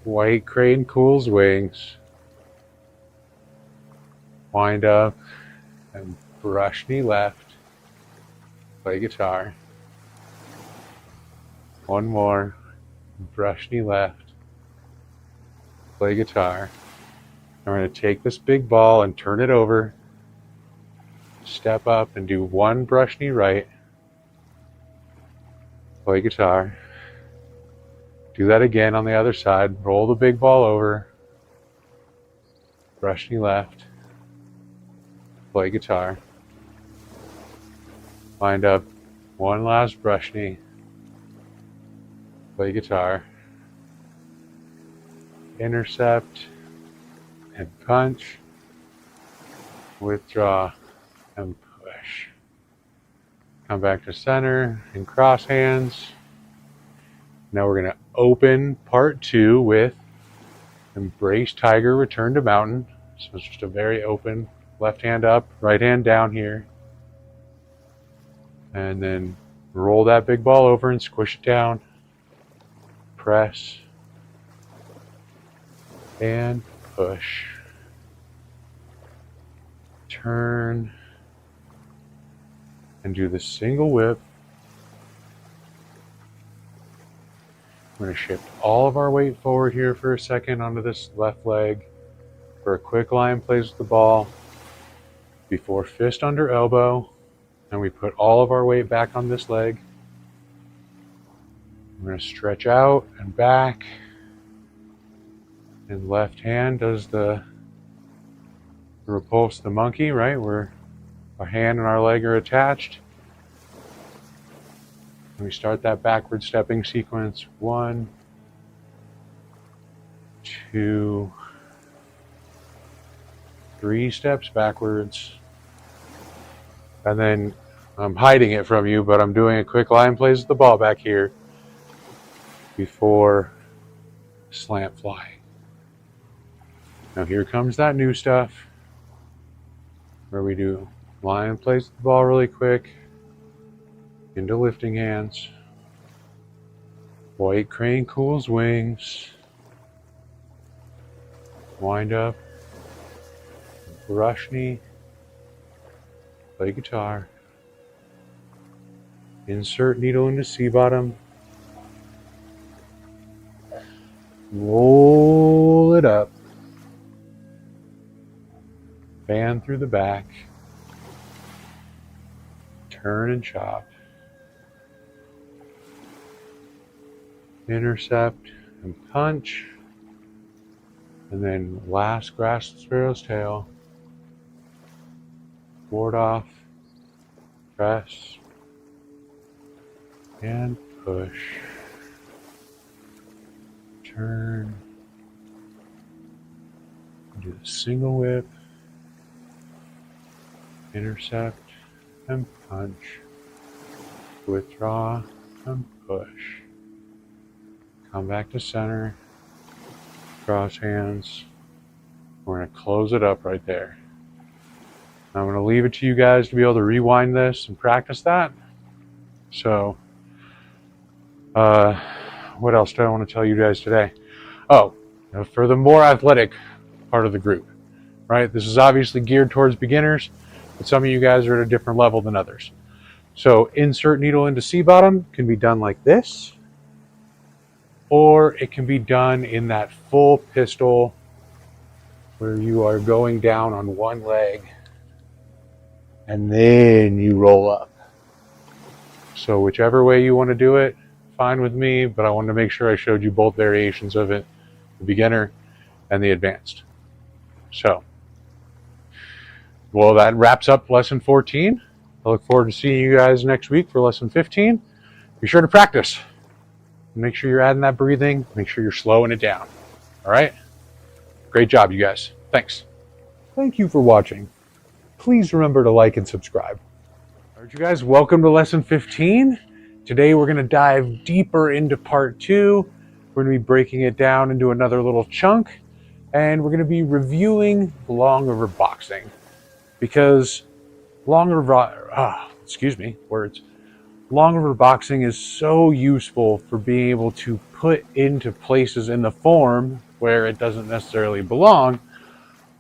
White crane cools wings. Wind up and brush knee left. Play guitar. One more. Brush knee left. Play guitar. And we're going to take this big ball and turn it over. Step up and do one brush knee right. Play guitar. Do that again on the other side. Roll the big ball over. Brush knee left. Play guitar. Wind up. One last brush knee. Play guitar. Intercept and punch. Withdraw and push. Come back to center and cross hands. Now we're going to open part two with Embrace Tiger, Return to Mountain. So it's just a very open left hand up, right hand down here. And then roll that big ball over and squish it down. Press. And push. Turn. And do the single whip. We're going to shift all of our weight forward here for a second onto this left leg for a quick lion plays with the ball. before fist under elbow, and we put all of our weight back on this leg. We're going to stretch out and back, and left hand does the repulse the monkey, right, where our hand and our leg are attached. And we start that backward stepping sequence. 1, 2, 3 steps backwards. And then I'm hiding it from you, but I'm doing a quick line plays with the ball back here before slant fly. Now here comes that new stuff where we do line plays with the ball really quick into lifting hands. White crane cools wings. Wind up. Brush knee. Play guitar. Insert needle into C bottom. Roll it up. Fan through the back. Turn and chop. Intercept and punch. And then last grasp the sparrow's tail. Ward off. Press. And push. Turn. Do the single whip. Intercept and punch. Withdraw and push. Come back to center. Cross hands. We're going to close it up right there. I'm going to leave it to you guys to be able to rewind this and practice that. So, what else do I want to tell you guys today? Oh, for the more athletic part of the group, right? This is obviously geared towards beginners, but some of you guys are at a different level than others. So insert needle into C bottom can be done like this, or it can be done in that full pistol where you are going down on one leg and then you roll up. So whichever way you want to do it, fine with me, but I wanted to make sure I showed you both variations of it, the beginner and the advanced. So, well, that wraps up lesson 14. I look forward to seeing you guys next week for lesson 15. Be sure to practice. Make sure you're adding that breathing. Make sure you're slowing it down. All right? Great job, you guys. Thanks. Thank you for watching. Please remember to like and subscribe. All right, you guys, welcome to lesson 15. Today we're going to dive deeper into part 2. We're going to be breaking it down into another little chunk, and we're going to be reviewing long river boxing, because long river boxing is so useful for being able to put into places in the form where it doesn't necessarily belong,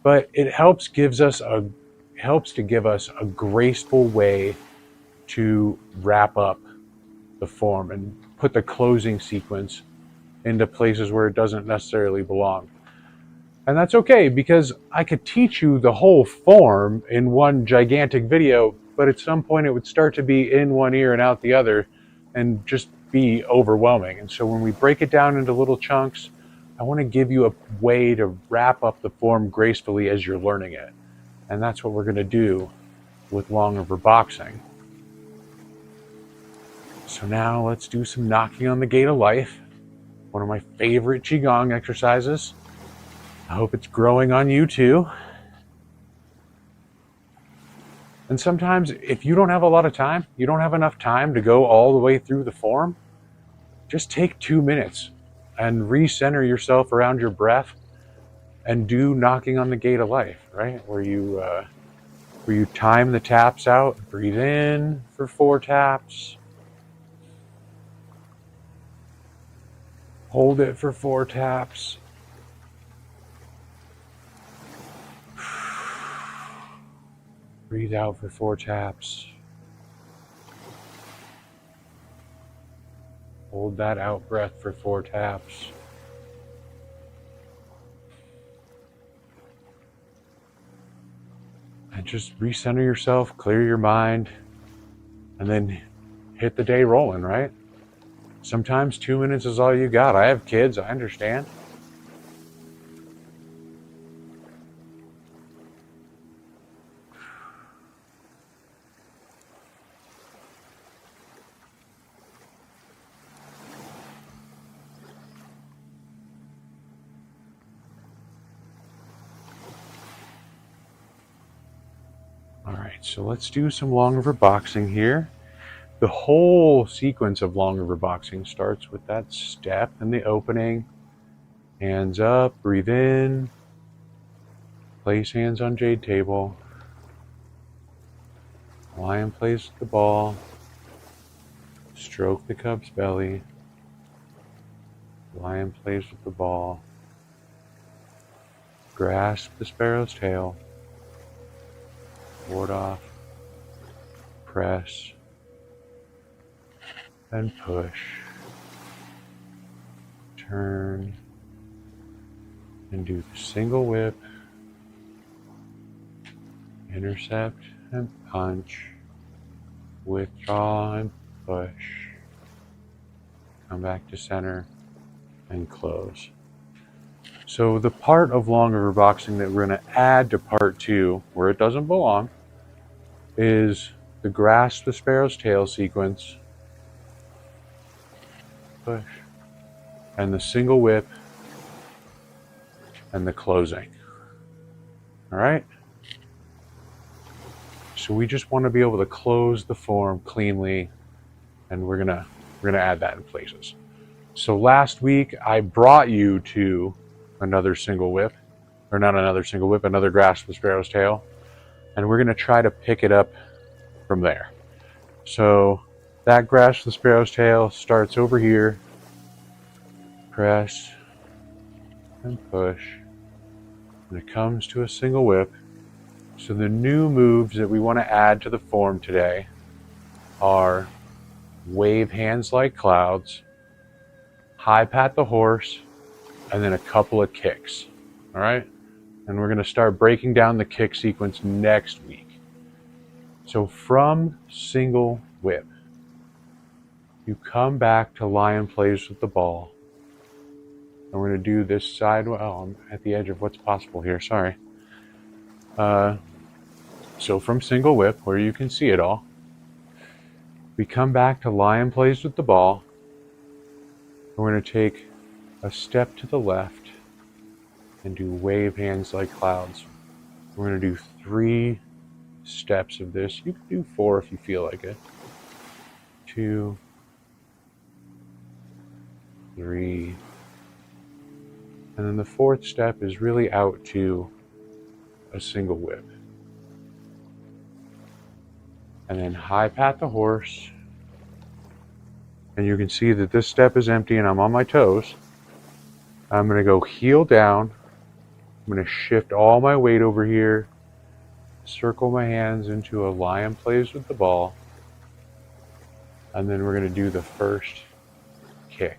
but it helps to give us a graceful way to wrap up the form and put the closing sequence into places where it doesn't necessarily belong. And that's okay, because I could teach you the whole form in one gigantic video, but at some point it would start to be in one ear and out the other and just be overwhelming. And so when we break it down into little chunks, I want to give you a way to wrap up the form gracefully as you're learning it. And that's what we're going to do with long river boxing. So now let's do some knocking on the gate of life. One of my favorite Qigong exercises. I hope it's growing on you too. And sometimes if you don't have a lot of time, you don't have enough time to go all the way through the form, just take 2 minutes and recenter yourself around your breath and do knocking on the gate of life, right? Where you time the taps out, breathe in for 4 taps, hold it for 4 taps, breathe out for 4 taps, hold that out breath for 4 taps, and just recenter yourself, clear your mind, and then hit the day rolling, right? Sometimes 2 minutes is all you got. I have kids, I understand. All right, so let's do some long river boxing here. The whole sequence of long river boxing starts with that step in the opening. Hands up, breathe in. Place hands on jade table. Lion plays with the ball. Stroke the cub's belly. Lion plays with the ball. Grasp the sparrow's tail. Ward off. Press. And push. Turn. And do the single whip. Intercept and punch. Withdraw and push. Come back to center and close. So the part of long river boxing that we're going to add to part 2, where it doesn't belong, is the grasp the sparrow's tail sequence, push, and the single whip, and the closing. All right? So we just want to be able to close the form cleanly, and we're gonna add that in places. So last week I brought you to another single whip, or not another single whip, another grasp the sparrow's tail, and we're gonna try to pick it up from there. So that grasp the sparrow's tail starts over here, press and push, and it comes to a single whip. So the new moves that we want to add to the form today are wave hands like clouds, high pat the horse, and then a couple of kicks. All right? And we're going to start breaking down the kick sequence next week. So from single whip, you come back to lion plays with the ball. And we're going to do this side. Oh, I'm at the edge of what's possible here. Sorry. So from single whip, where you can see it all, we come back to lion plays with the ball. We're going to take a step to the left and do wave hands like clouds. We're going to do 3 steps of this. You can do 4 if you feel like it. 2, 3, and then the 4th step is really out to a single whip. And then high pat the horse. And you can see that this step is empty and I'm on my toes. I'm going to go heel down. I'm going to shift all my weight over here. Circle my hands into a lion plays with the ball. And then we're going to do the first kick.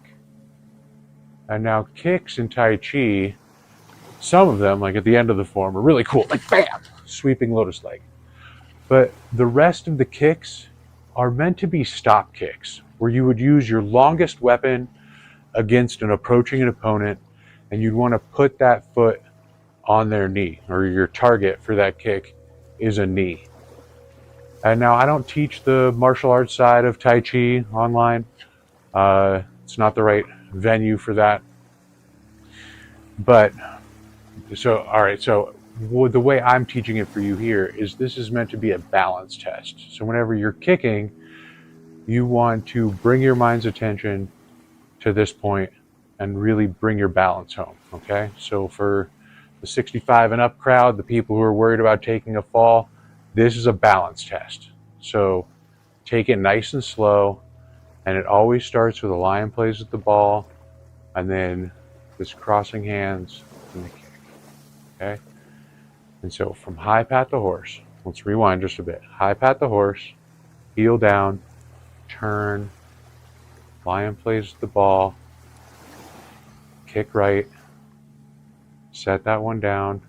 And now kicks in Tai Chi, some of them, like at the end of the form, are really cool. Like bam! Sweeping lotus leg. But the rest of the kicks are meant to be stop kicks, where you would use your longest weapon against an approaching opponent, and you'd want to put that foot on their knee, or your target for that kick is a knee. And now I don't teach the martial arts side of Tai Chi online. It's not the right venue for that. But, so, all right, so the way I'm teaching it for you here is this is meant to be a balance test. So whenever you're kicking, you want to bring your mind's attention to this point and really bring your balance home, okay? So for the 65 and up crowd, the people who are worried about taking a fall, this is a balance test. So take it nice and slow, and it always starts with a lion plays with the ball, and then this crossing hands and the kick, okay? And so from high pat the horse, let's rewind just a bit. High pat the horse, heel down, turn, lion plays with the ball, kick right, set that one down,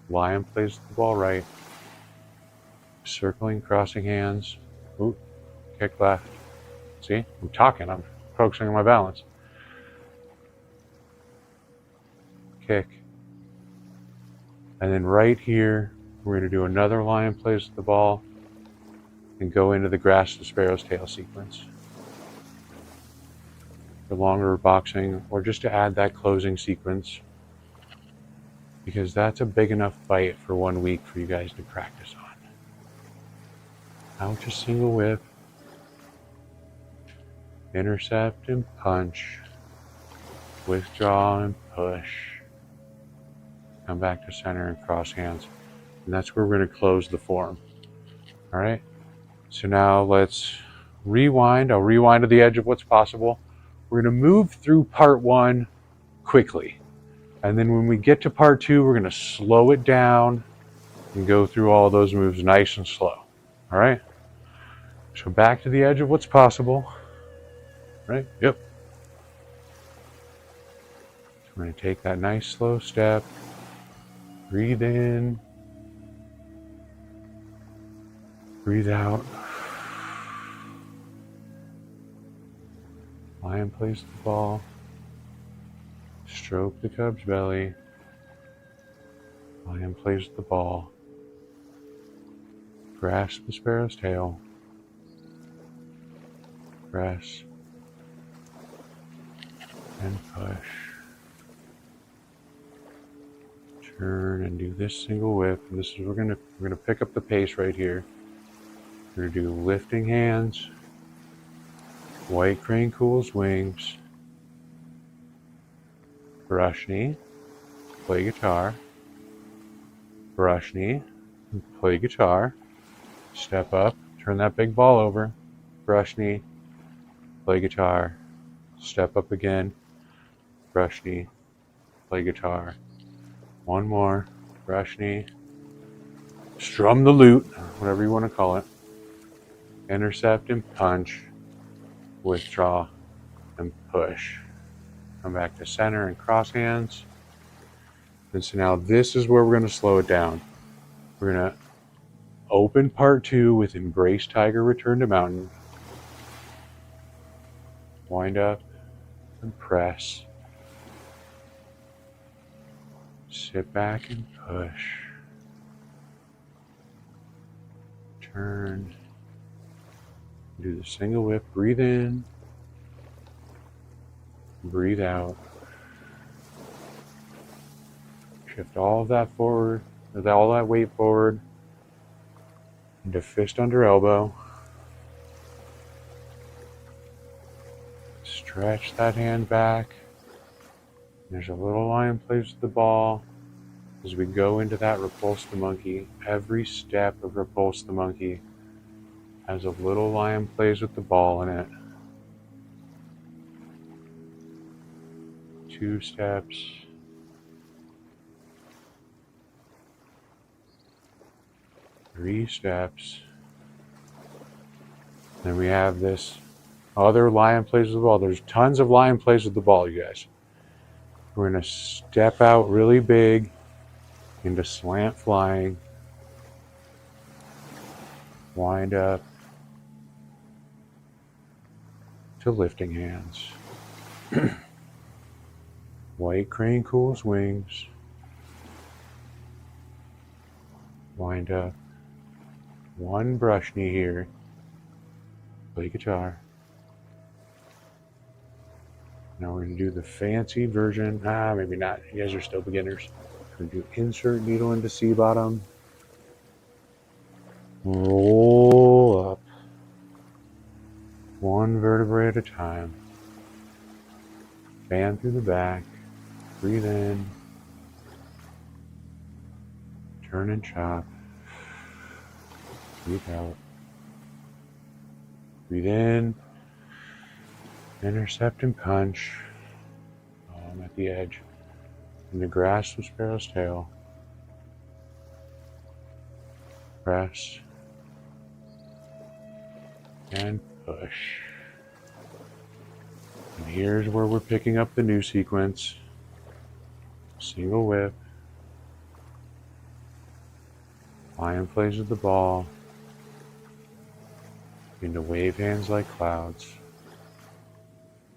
lion plays with the ball right, circling, crossing hands. Ooh, kick left. See, I'm talking, I'm focusing on my balance. Kick. And then right here, we're going to do another lion plays with the ball and go into the grasp the sparrow's tail sequence. For longer boxing, or just to add that closing sequence, because that's a big enough bite for 1 week for you guys to practice on. Out to single whip, intercept and punch, withdraw and push, come back to center and cross hands. And that's where we're going to close the form. All right. So now let's rewind. I'll rewind to the edge of what's possible. We're going to move through part 1 quickly. And then when we get to part 2, we're going to slow it down and go through all those moves nice and slow. All right. So back to the edge of what's possible. Right? Yep. So we're going to take that nice slow step. Breathe in. Breathe out. Lion plays the ball. Stroke the cub's belly. Lion plays the ball. Grasp the sparrow's tail. Press. And push. Turn and do this single whip. And this is we're gonna pick up the pace right here. We're gonna do lifting hands. White crane cools wings. Brush knee. Play guitar. Brush knee. Play guitar. Step up. Turn that big ball over. Brush knee. Play guitar. Step up again. Brush knee. Play guitar. One more. Brush knee. Strum the lute. Whatever you want to call it. Intercept and punch. Withdraw and push. Come back to center and cross hands. And so now this is where we're going to slow it down. We're going to open part 2 with embrace tiger, return to mountain. Wind up and press. Sit back and push. Turn. Do the single whip. Breathe in. Breathe out. Shift all of that forward, all that weight forward into fist under elbow. Stretch that hand back. There's a little lion plays with the ball. As we go into that repulse the monkey, every step of repulse the monkey has a little lion plays with the ball in it. 2 steps. 3 steps. Then we have this other lion plays with the ball. There's tons of lion plays with the ball, you guys. We're going to step out really big into slant flying. Wind up to lifting hands. White crane cools wings. Wind up. One brush knee here. Play guitar. Now we're going to do the fancy version. Maybe not. You guys are still beginners. We're going to do insert needle into C bottom. Roll up. One vertebrae at a time. Fan through the back. Breathe in. Turn and chop. Breathe out. Breathe in. Intercept and punch. Oh, I'm at the edge. In the grasp of sparrow's tail. Press. And push. And here's where we're picking up the new sequence. Single whip. Lion plays with the ball. Begin to wave hands like clouds.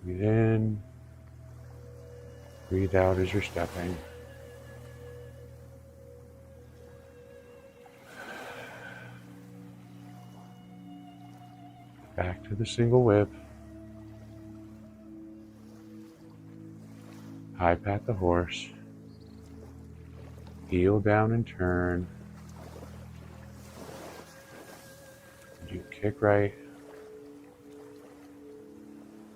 Breathe in. Breathe out as you're stepping. Back to the single whip. High pat the horse. Heel down and turn. You kick right.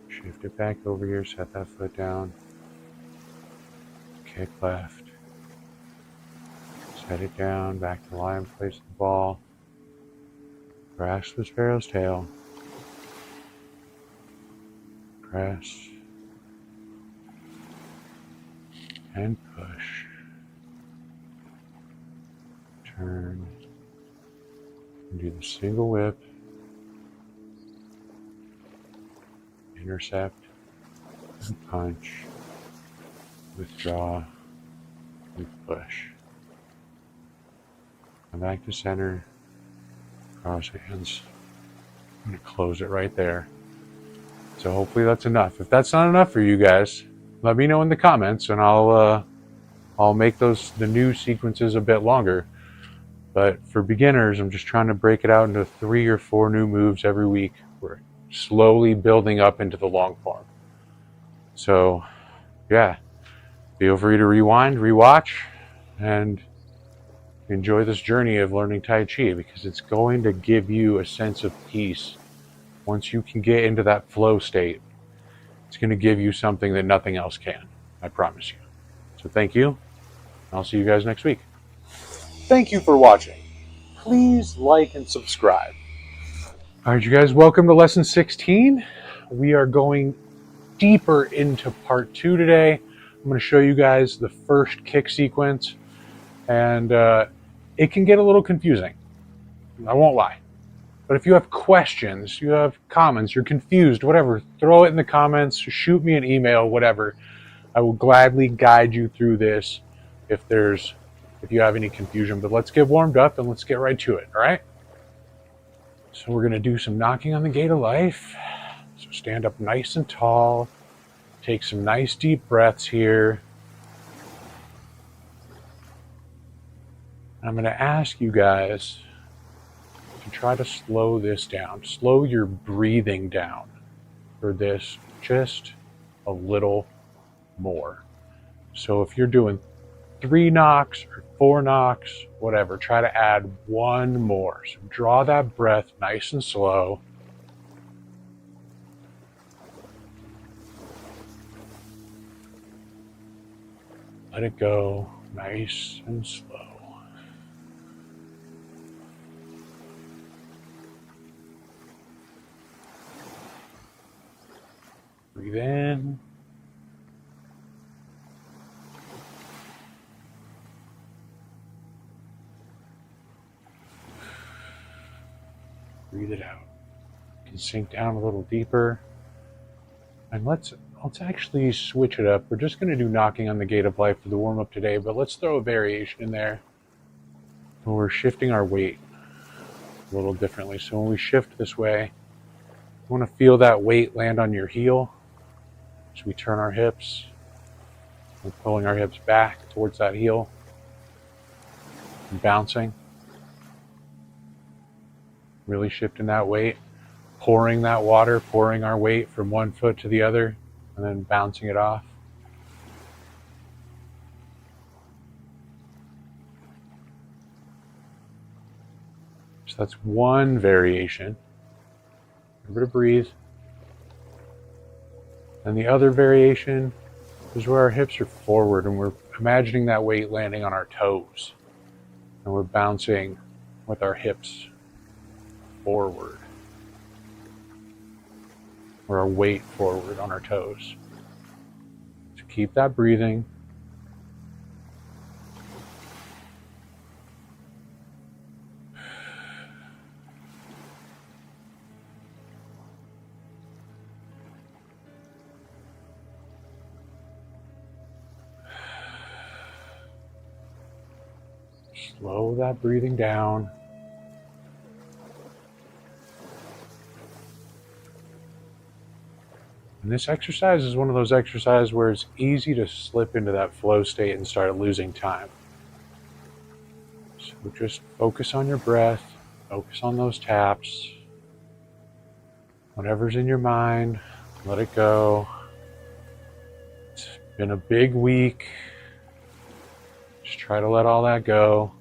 Shift it back over here, set that foot down. Kick left. Set it down, back to lie and place the ball. Grasp the sparrow's tail. Press. And push. Turn. And do the single whip. Intercept. And punch. Withdraw. And push. Come back to center. Cross hands. I'm going to close it right there. So hopefully that's enough. If that's not enough for you guys, let me know in the comments, and I'll make the new sequences a bit longer. But for beginners, I'm just trying to break it out into 3 or 4 new moves every week. We're slowly building up into the long form. So, yeah, feel free to rewind, rewatch, and enjoy this journey of learning Tai Chi, because it's going to give you a sense of peace. Once you can get into that flow state, it's going to give you something that nothing else can. I promise you. So thank you. I'll see you guys next week. Thank you for watching. Please like and subscribe. All right, you guys, welcome to lesson 16. We are going deeper into part 2 today. I'm going to show you guys the first kick sequence, and it can get a little confusing. I won't lie. But if you have questions, you have comments, you're confused, whatever, throw it in the comments, shoot me an email, whatever. I will gladly guide you through this if you have any confusion. But let's get warmed up and let's get right to it, all right? So we're going to do some knocking on the gate of life. So stand up nice and tall. Take some nice deep breaths here. I'm going to ask you guys to try to slow this down. Slow your breathing down for this just a little more. So if you're doing 3 knocks or 4 knocks, whatever, try to add 1 more. So draw that breath nice and slow. Let it go nice and slow. Breathe in. Breathe it out. You can sink down a little deeper. And let's actually switch it up. We're just going to do knocking on the gate of life for the warm-up today, but let's throw a variation in there. And we're shifting our weight a little differently. So when we shift this way, you want to feel that weight land on your heel. So we turn our hips. We're pulling our hips back towards that heel and bouncing. Really shifting that weight. Pouring that water, pouring our weight from one foot to the other, and then bouncing it off. So that's one variation. Remember to breathe. And the other variation is where our hips are forward and we're imagining that weight landing on our toes. And we're bouncing with our hips forward. Or our weight forward on our toes. So keep that breathing. Slow that breathing down. And this exercise is one of those exercises where it's easy to slip into that flow state and start losing time. So just focus on your breath, focus on those taps. Whatever's in your mind, let it go. It's been a big week. Just try to let all that go.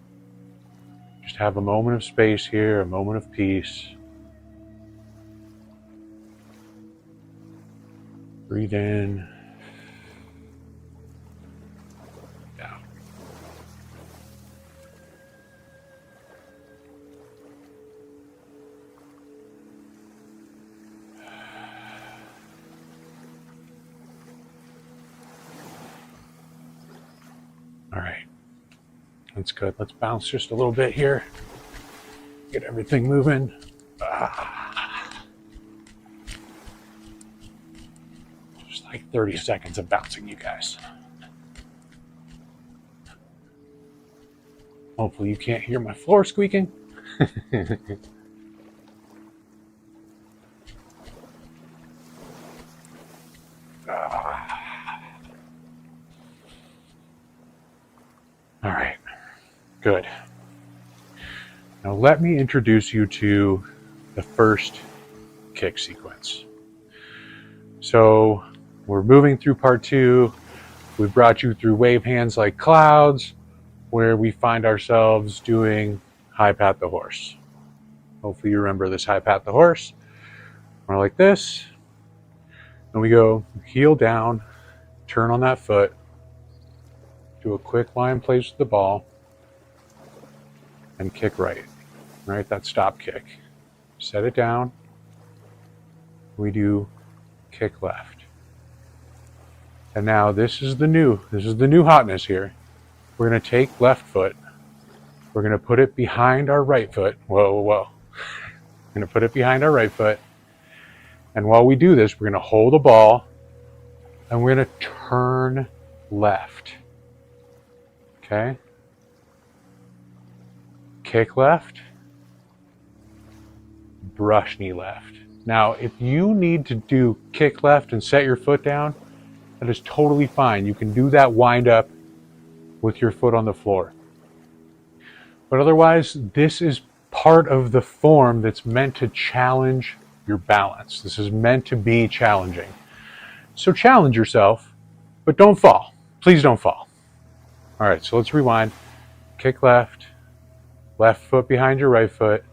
Just have a moment of space here, a moment of peace. Breathe in. Out. All right. That's good. Let's bounce just a little bit here. Get everything moving. Just like 30 seconds of bouncing, you guys. Hopefully you can't hear my floor squeaking. All right. Good. Now let me introduce you to the first kick sequence. So we're moving through part 2. We brought you through wave hands like clouds, where we find ourselves doing high pat the horse. Hopefully you remember this high pat the horse. We're like this, and we go heel down, turn on that foot, do a quick line place with the ball, and kick right. Right, that stop kick. Set it down. We do kick left. And now this is the new hotness here. We're going to take left foot. We're going to put it behind our right foot. Whoa, whoa, whoa. We're going to put it behind our right foot. And while we do this, we're going to hold the ball and we're going to turn left. Okay? Kick left. Brush knee left. Now, if you need to do kick left and set your foot down, that is totally fine. You can do that wind up with your foot on the floor. But otherwise, this is part of the form that's meant to challenge your balance. This is meant to be challenging. So challenge yourself, but don't fall. Please don't fall. All right, so let's rewind. Kick left, left foot behind your right foot,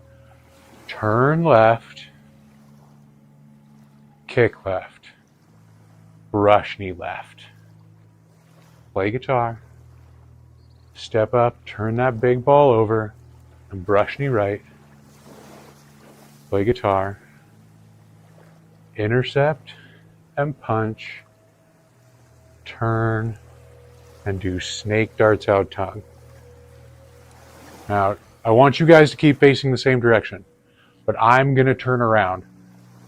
turn left, kick left, brush knee left, play guitar, step up, turn that big ball over, and brush knee right, play guitar, intercept and punch, turn, and do snake darts out tongue. Now, I want you guys to keep facing the same direction, but I'm going to turn around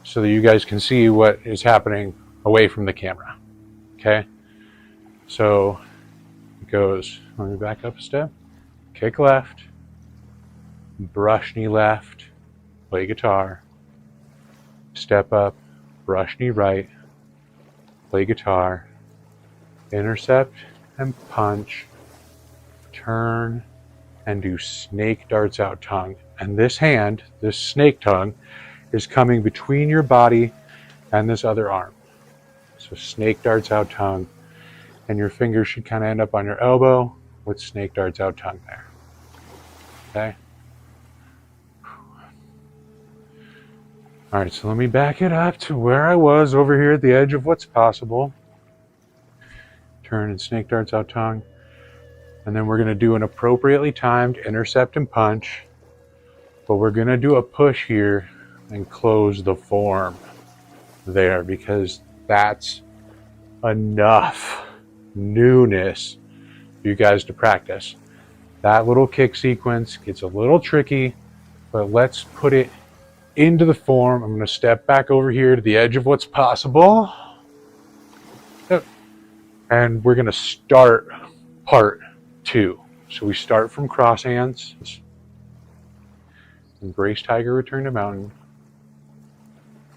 so that you guys can see what is happening away from the camera. Okay? So it goes, let me back up a step, kick left, brush knee left, play guitar, step up, brush knee right, play guitar, intercept and punch, turn, and do snake darts out tongue. And this hand, this snake tongue, is coming between your body and this other arm. So snake darts out tongue, and your fingers should kind of end up on your elbow with snake darts out tongue there. Okay? All right, so let me back it up to where I was over here at the edge of what's possible. Turn and snake darts out tongue. And then we're going to do an appropriately timed intercept and punch. But we're going to do a push here and close the form there, because that's enough newness for you guys to practice. That little kick sequence gets a little tricky, but let's put it into the form. I'm going to step back over here to the edge of what's possible. And we're going to start part 2. So we start from cross hands. Embrace tiger, return to mountain.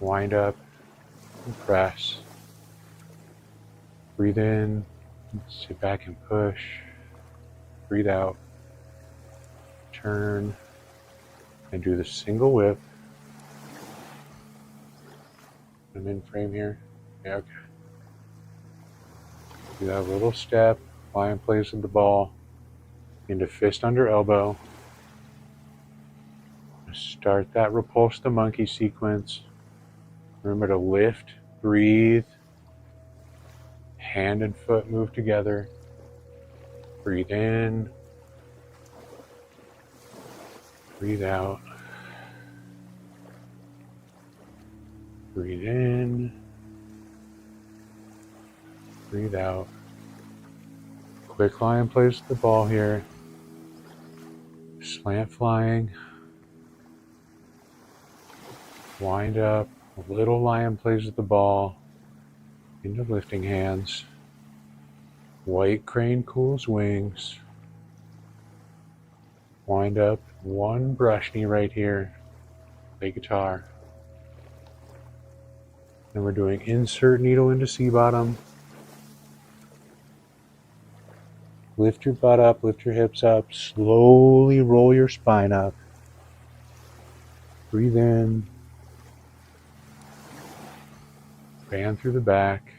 Wind up and press. Breathe in, sit back and push. Breathe out, turn, and do the single whip. I'm in frame here. Yeah, okay. Do that little step, lie in place with the ball, into fist under elbow. Start that repulse the monkey sequence. Remember to lift, breathe, hand and foot move together. Breathe in, breathe out. Breathe in, breathe out. Quick lie in place with the ball here. Slant flying. Wind up. A little lie in place with the ball. Into lifting hands. White crane cools wings. Wind up. One brush knee right here. Play guitar. Then we're doing insert needle into C bottom. Lift your butt up, lift your hips up. Slowly roll your spine up. Breathe in. Fan through the back.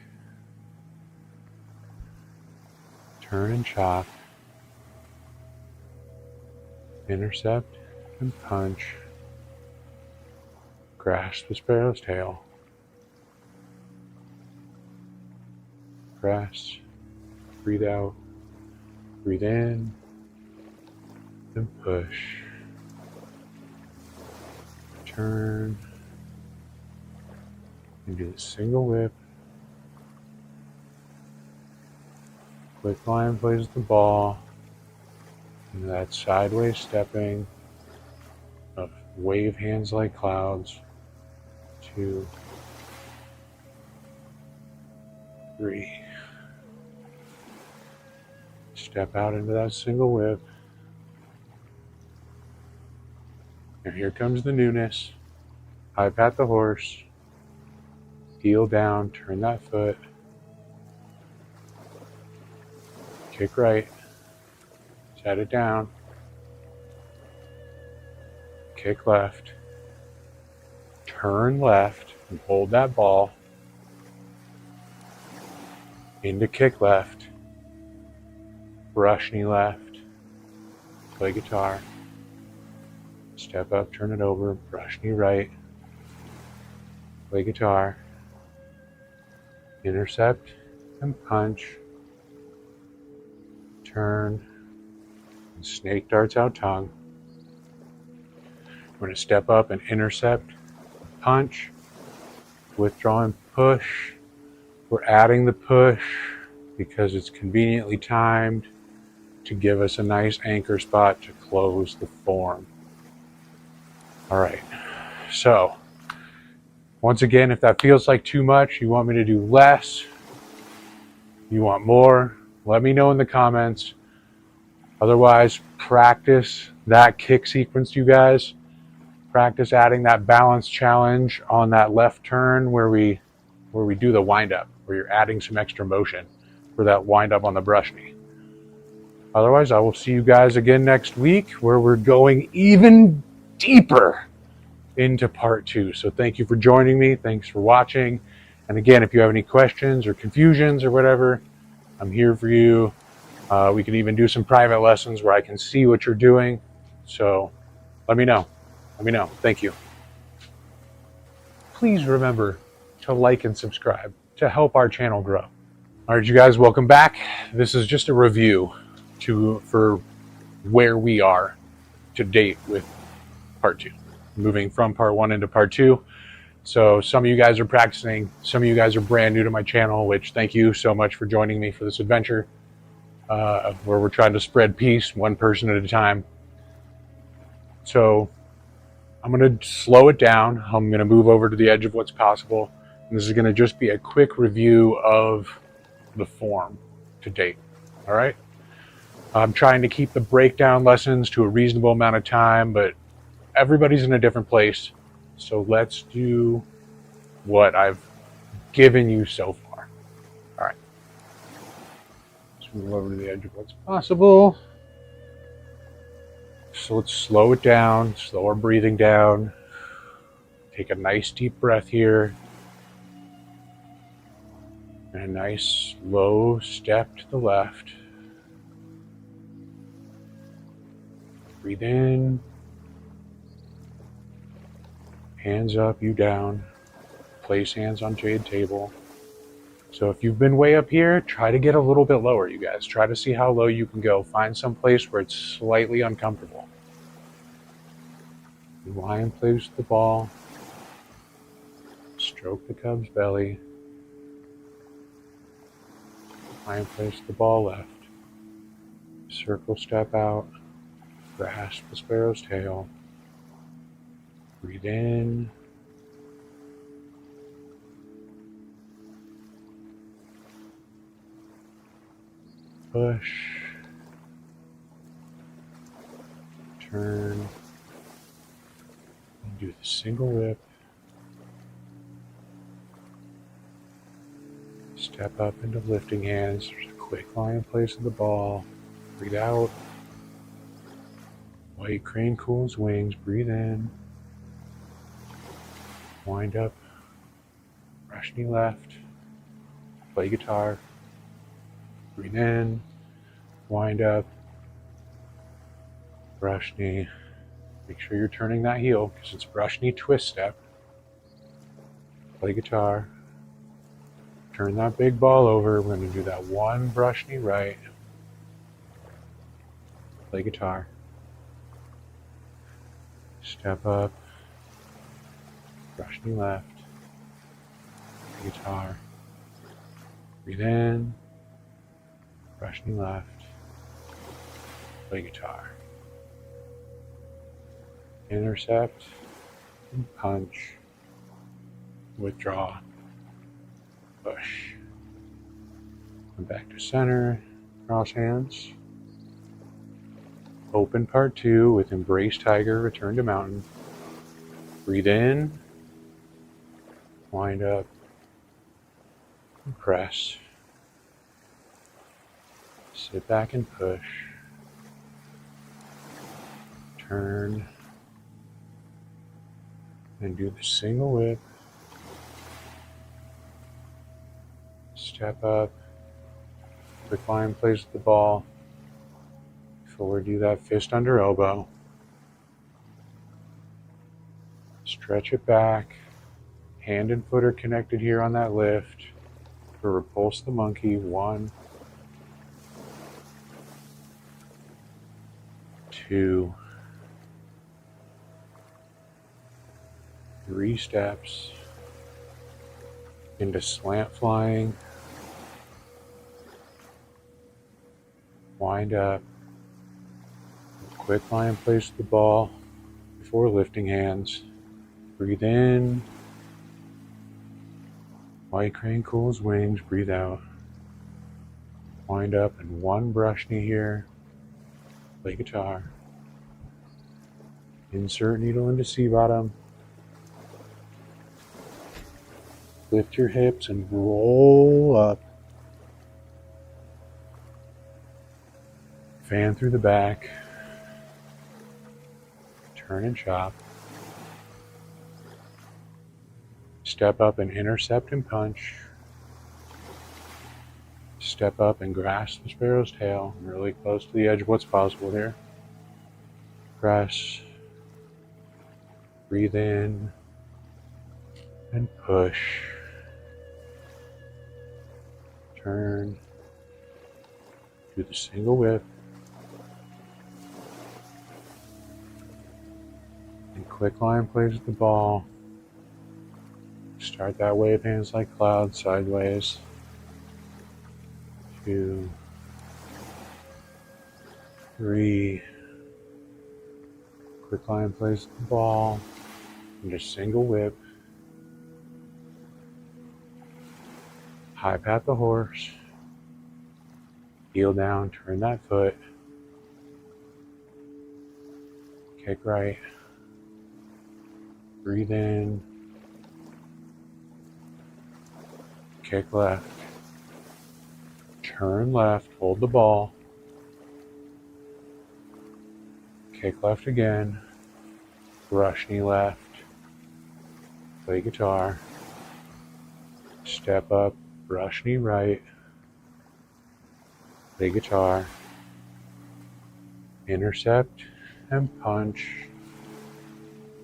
Turn and chop. Intercept and punch. Grasp the sparrow's tail. Press. Breathe out. Breathe in. And push. Turn. And do the single whip. Quick lie in place with the ball. And that sideways stepping of wave hands like clouds. 2, 3. Step out into that single whip. And here comes the newness. High pat the horse. Heel down, turn that foot. Kick right. Set it down. Kick left. Turn left and hold that ball. Into kick left. Brush knee left. Play guitar. Step up, turn it over. Brush knee right. Play guitar. Intercept and punch. Turn. And snake darts out tongue. We're going to step up and intercept, punch, withdraw and push. We're adding the push because it's conveniently timed to give us a nice anchor spot to close the form. All right, so once again, if that feels like too much, you want me to do less, you want more, let me know in the comments. Otherwise, practice that kick sequence, you guys. Practice adding that balance challenge on that left turn where we do the wind up, where you're adding some extra motion for that wind up on the brush knee. Otherwise, I will see you guys again next week where we're going even deeper into part 2. So thank you for joining me. Thanks for watching. And again, if you have any questions or confusions or whatever, I'm here for you. We can even do some private lessons where I can see what you're doing. So let me know. Let me know. Thank you. Please remember to like and subscribe to help our channel grow. All right, you guys, welcome back. This is just a review for where we are to date with part 2. Moving from part 1 into part 2. So some of you guys are practicing. Some of you guys are brand new to my channel, which thank you so much for joining me for this adventure where we're trying to spread peace one person at a time. So I'm going to slow it down. I'm going to move over to the edge of what's possible. And this is going to just be a quick review of the form to date. All right. I'm trying to keep the breakdown lessons to a reasonable amount of time, but everybody's in a different place. So let's do what I've given you so far. All right. Move over to the edge of what's possible. So let's slow it down, slow our breathing down. Take a nice deep breath here. And a nice slow step to the left. Breathe in. Hands up, you down. Place hands on jade table. So if you've been way up here, try to get a little bit lower, you guys. Try to see how low you can go. Find some place where it's slightly uncomfortable. You lie in place with the ball. Stroke the cub's belly. Lie in place with the ball left. Circle step out. Grasp the sparrow's tail. Breathe in. Push. Turn. And do the single whip. Step up into lifting hands. There's a quick lie in place of the ball. Breathe out. White crane cools wings. Breathe in. Wind up. Brush knee left. Play guitar. Breathe in. Wind up. Brush knee. Make sure you're turning that heel because it's brush knee twist step. Play guitar. Turn that big ball over. We're going to do that one brush knee right. Play guitar. Step up. Brush knee left. Play guitar. Breathe in. Brush knee left. Play guitar. Intercept. And punch. Withdraw. Push. Come back to center. Cross hands. Open part 2 with embrace tiger, return to mountain. Breathe in. Wind up. And press. Sit back and push. Turn. And do the single whip. Step up. Quick lie in place with the ball. Forward, do that fist under elbow. Stretch it back. Hand and foot are connected here on that lift. For repulse the monkey. 1, 2, 3 steps into slant flying. Wind up. Quick lie in place with the ball before lifting hands. Breathe in. White crane cools wings. Breathe out. Wind up and 1 brush knee here. Play guitar. Insert needle into C bottom. Lift your hips and roll up. Fan through the back. Turn and chop. Step up and intercept and punch. Step up and grasp the sparrow's tail. Really close to the edge of what's possible here. Press. Breathe in. And push. Turn. Do the single whip. And quick line plays with the ball. Start that wave hands like clouds sideways. 2, 3. Quick line plays with the ball. And just single whip. High pat the horse. Heel down, turn that foot. Kick right. Breathe in. Kick left. turn left, hold the ball, kick left again, brush knee left, play guitar, step up, brush knee right, play guitar, intercept and punch,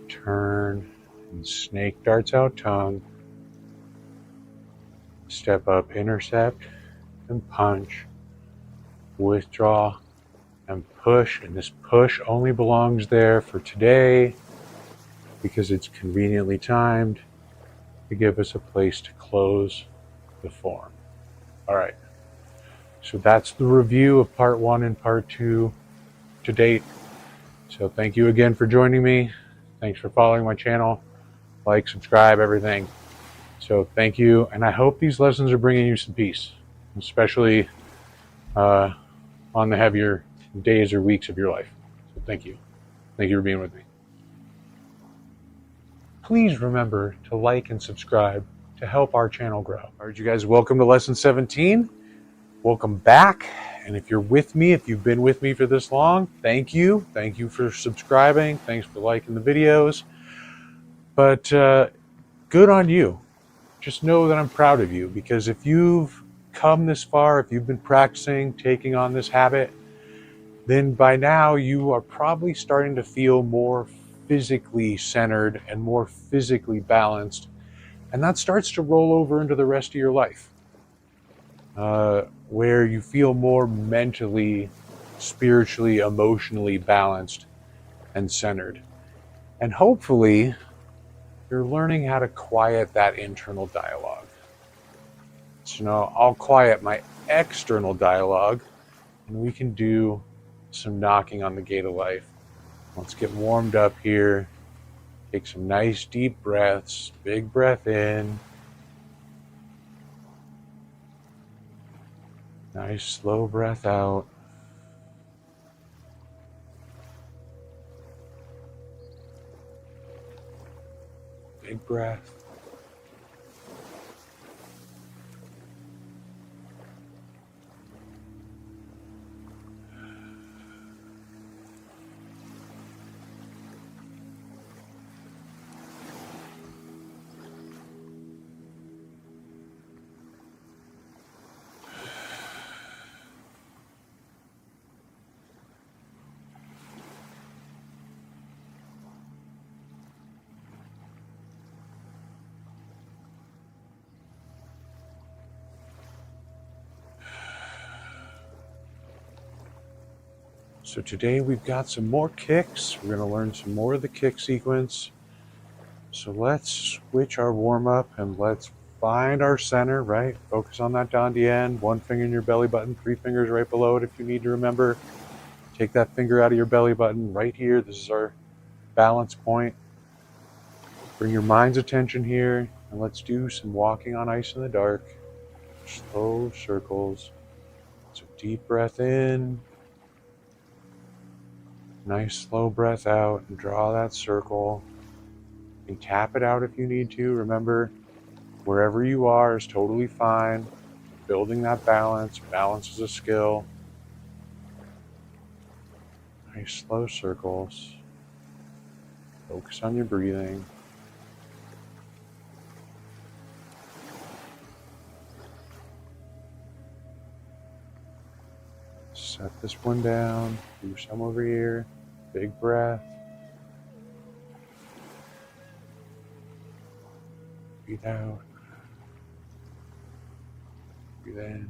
turn and snake darts out tongue, step up, intercept and punch, withdraw and push. And this push only belongs there for today because it's conveniently timed to give us a place to close the form. All right, so that's the review of part 1 and part 2 to date. So thank you again for joining me. Thanks for following my channel. Like, subscribe, everything. So thank you, and I hope these lessons are bringing you some peace, especially on the heavier days or weeks of your life. So thank you. Thank you for being with me. Please remember to like and subscribe to help our channel grow. All right, you guys, welcome to lesson 17. Welcome back. And if you're with me, if you've been with me for this long, thank you. Thank you for subscribing. Thanks for liking the videos. But good on you. Just know that I'm proud of you, because if you've come this far, if you've been practicing, taking on this habit, then by now you are probably starting to feel more physically centered and more physically balanced. And that starts to roll over into the rest of your life, where you feel more mentally, spiritually, emotionally balanced and centered. And hopefully you're learning how to quiet that internal dialogue. So I'll quiet my external dialogue and we can do some knocking on the gate of life. Let's get warmed up here. Take some nice deep breaths. Big breath in. Nice slow breath out. Big breath. So today we've got some more kicks. We're going to learn some more of the kick sequence. So let's switch our warm-up and let's find our center, right? Focus on that dantian. 1 finger in your belly button, 3 fingers right below it if you need to remember. Take that finger out of your belly button right here. This is our balance point. Bring your mind's attention here, and let's do some walking on ice in the dark. Slow circles. So deep breath in. Nice slow breath out and draw that circle. And tap it out if you need to. Remember, wherever you are is totally fine. Building that balance. Balance is a skill. Nice slow circles. Focus on your breathing. Set this one down. Do some over here. Big breath. Breathe out. Breathe in.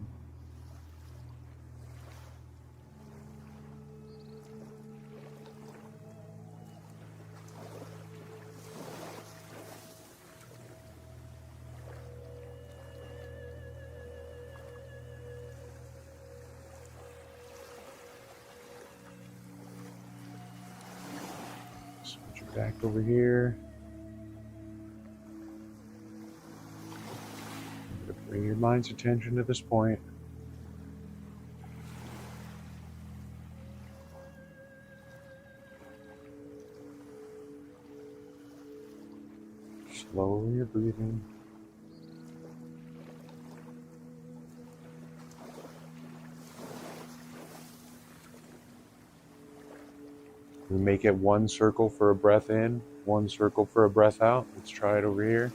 Switch it back over here. Bring your mind's attention to this point. Slowly your breathing. We make it one circle for a breath in, one circle for a breath out. Let's try it over here.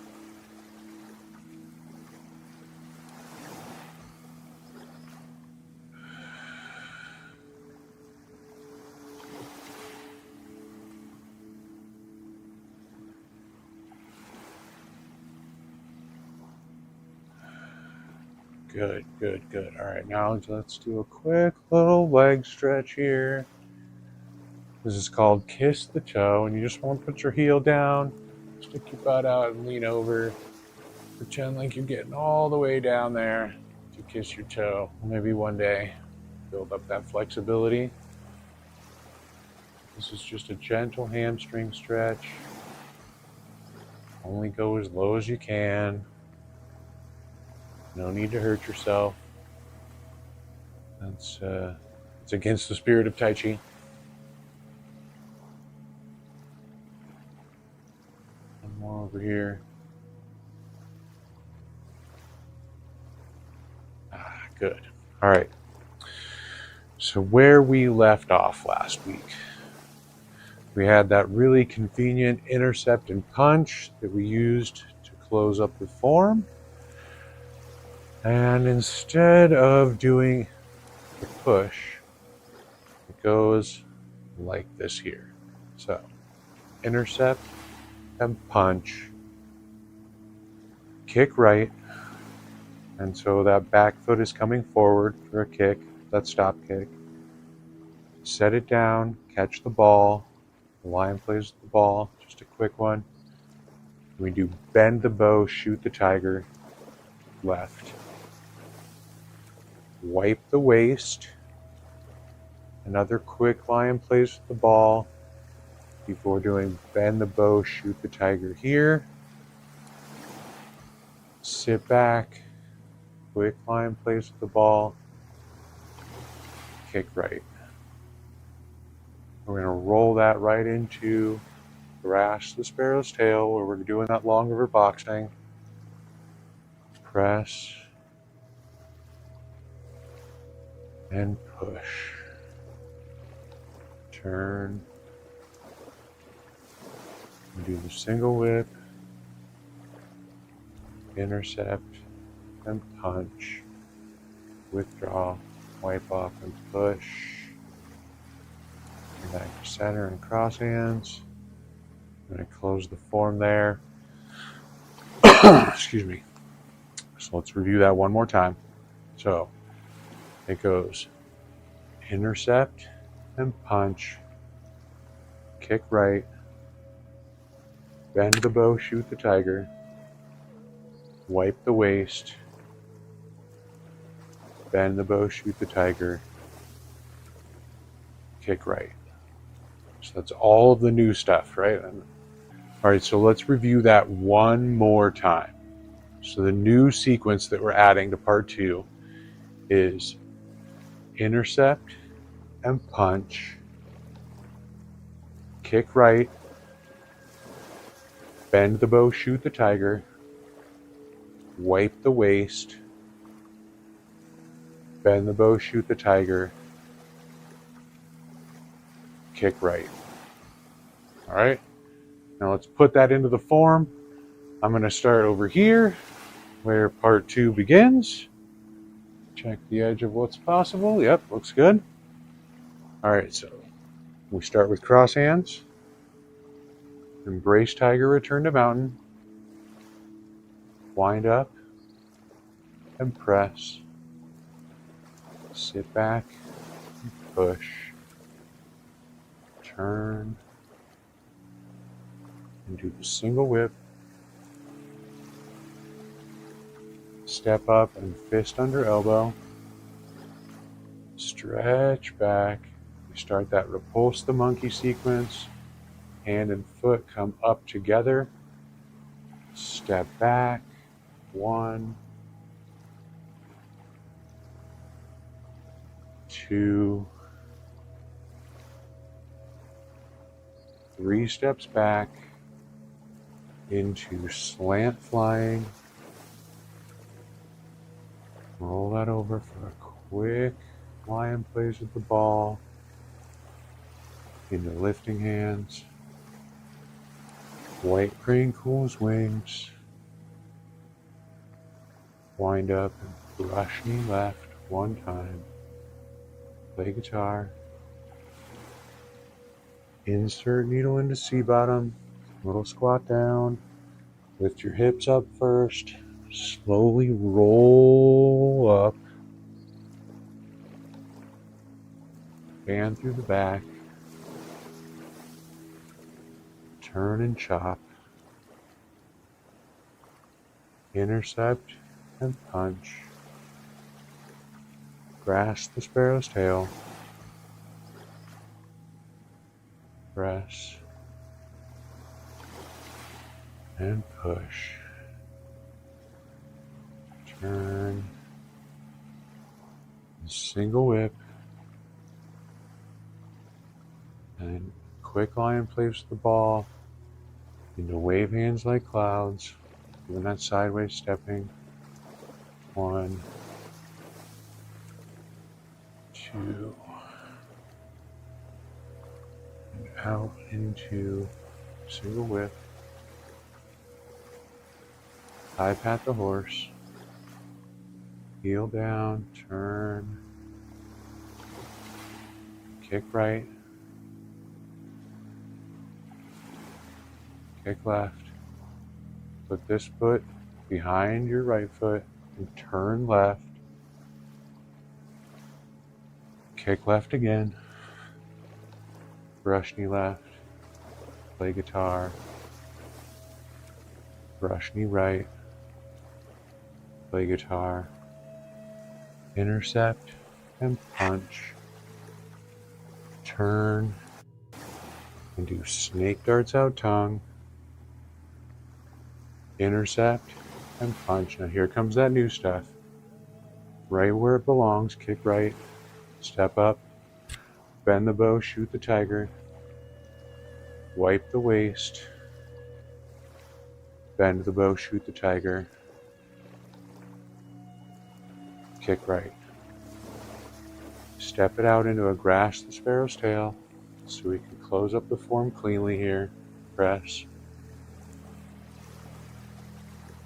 Good, good, good. All right, now let's do a quick little leg stretch here. This is called kiss the toe, and you just want to put your heel down, stick your butt out and lean over. Pretend like you're getting all the way down there to kiss your toe. Maybe one day build up that flexibility. This is just a gentle hamstring stretch. Only go as low as you can. No need to hurt yourself. It's against the spirit of Tai Chi. One more over here. Good. All right. So where we left off last week, we had that really convenient intercept and punch that we used to close up the form. And instead of doing the push, it goes like this here. So intercept and punch, kick right. And so that back foot is coming forward for a kick, that stop kick. Set it down, catch the ball. The lion plays the ball, just a quick one. We do bend the bow, shoot the tiger, left. Wipe the waist. Another quick lion plays with the ball before doing bend the bow, shoot the tiger here. Sit back. Quick lion plays with the ball. Kick right. We're going to roll that right into Thrash the Sparrow's Tail, where we're doing that long river boxing. Press and push. Turn. And do the single whip. Intercept and punch. Withdraw. Wipe off and push. Back to center and cross hands. I'm going to close the form there. Excuse me. So let's review that one more time. So it goes intercept and punch, kick right, bend the bow, shoot the tiger, wipe the waist, bend the bow, shoot the tiger, kick right. So that's all of the new stuff, right? All right, so let's review that one more time. So the new sequence that we're adding to part 2 is intercept and punch, kick right, bend the bow, shoot the tiger, wipe the waist, bend the bow, shoot the tiger, kick right. All right, now let's put that into the form. I'm going to start over here where part 2 begins. Check the edge of what's possible. Yep, looks good. All right, so we start with cross hands. Embrace tiger, return to mountain. Wind up and press. Sit back and push. Turn and do the single whip. Step up and fist under elbow. Stretch back. We start that repulse the monkey sequence. Hand and foot come up together. Step back. 1, 2, 3 steps back into slant flying. Roll that over for a quick lion plays with the ball. into lifting hands. White crane cool's wings. Wind up and brush knee left one time. Play guitar. Insert needle into C bottom. Little squat down. Lift your hips up first. Slowly roll up. Band through the back. Turn and chop. Intercept and punch. Grasp the sparrow's tail. Press. And push. Turn. Single whip. And quick line place the ball into wave hands like clouds. Doing that sideways stepping. 1, 2, and out into single whip. High pat the horse. Heel down, turn. Kick right. Kick left. Put this foot behind your right foot and turn left. Kick left again. Brush knee left. Play guitar. Brush knee right. Play guitar. Intercept and punch. Turn and do snake darts out tongue. Intercept and punch. Now here comes that new stuff. Right where it belongs. Kick right. Step up. Bend the bow. Shoot the tiger. Wipe the waist. Bend the bow. Shoot the tiger. Kick right. Step it out into a grasp the sparrow's tail so we can close up the form cleanly here. Press.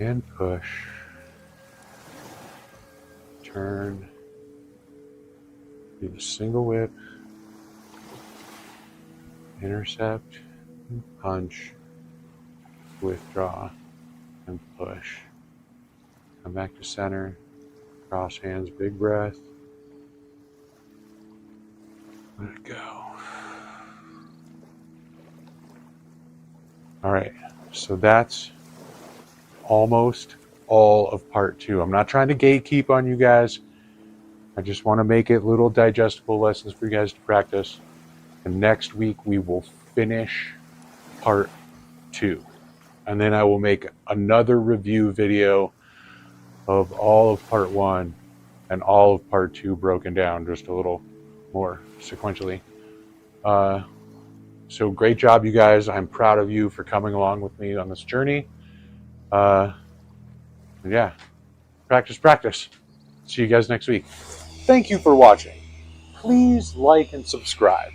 And push. Turn. Do the single whip. Intercept and punch. Withdraw and push. Come back to center. Cross hands, big breath. Let it go. All right, so that's almost all of part 2. I'm not trying to gatekeep on you guys. I just want to make it little digestible lessons for you guys to practice. And next week we will finish part 2. And then I will make another review video of all of part 1 and all of part 2 broken down just a little more sequentially. So great job, you guys. I'm proud of you for coming along with me on this journey. Yeah, practice. See you guys next week. Thank you for watching. Please like and subscribe.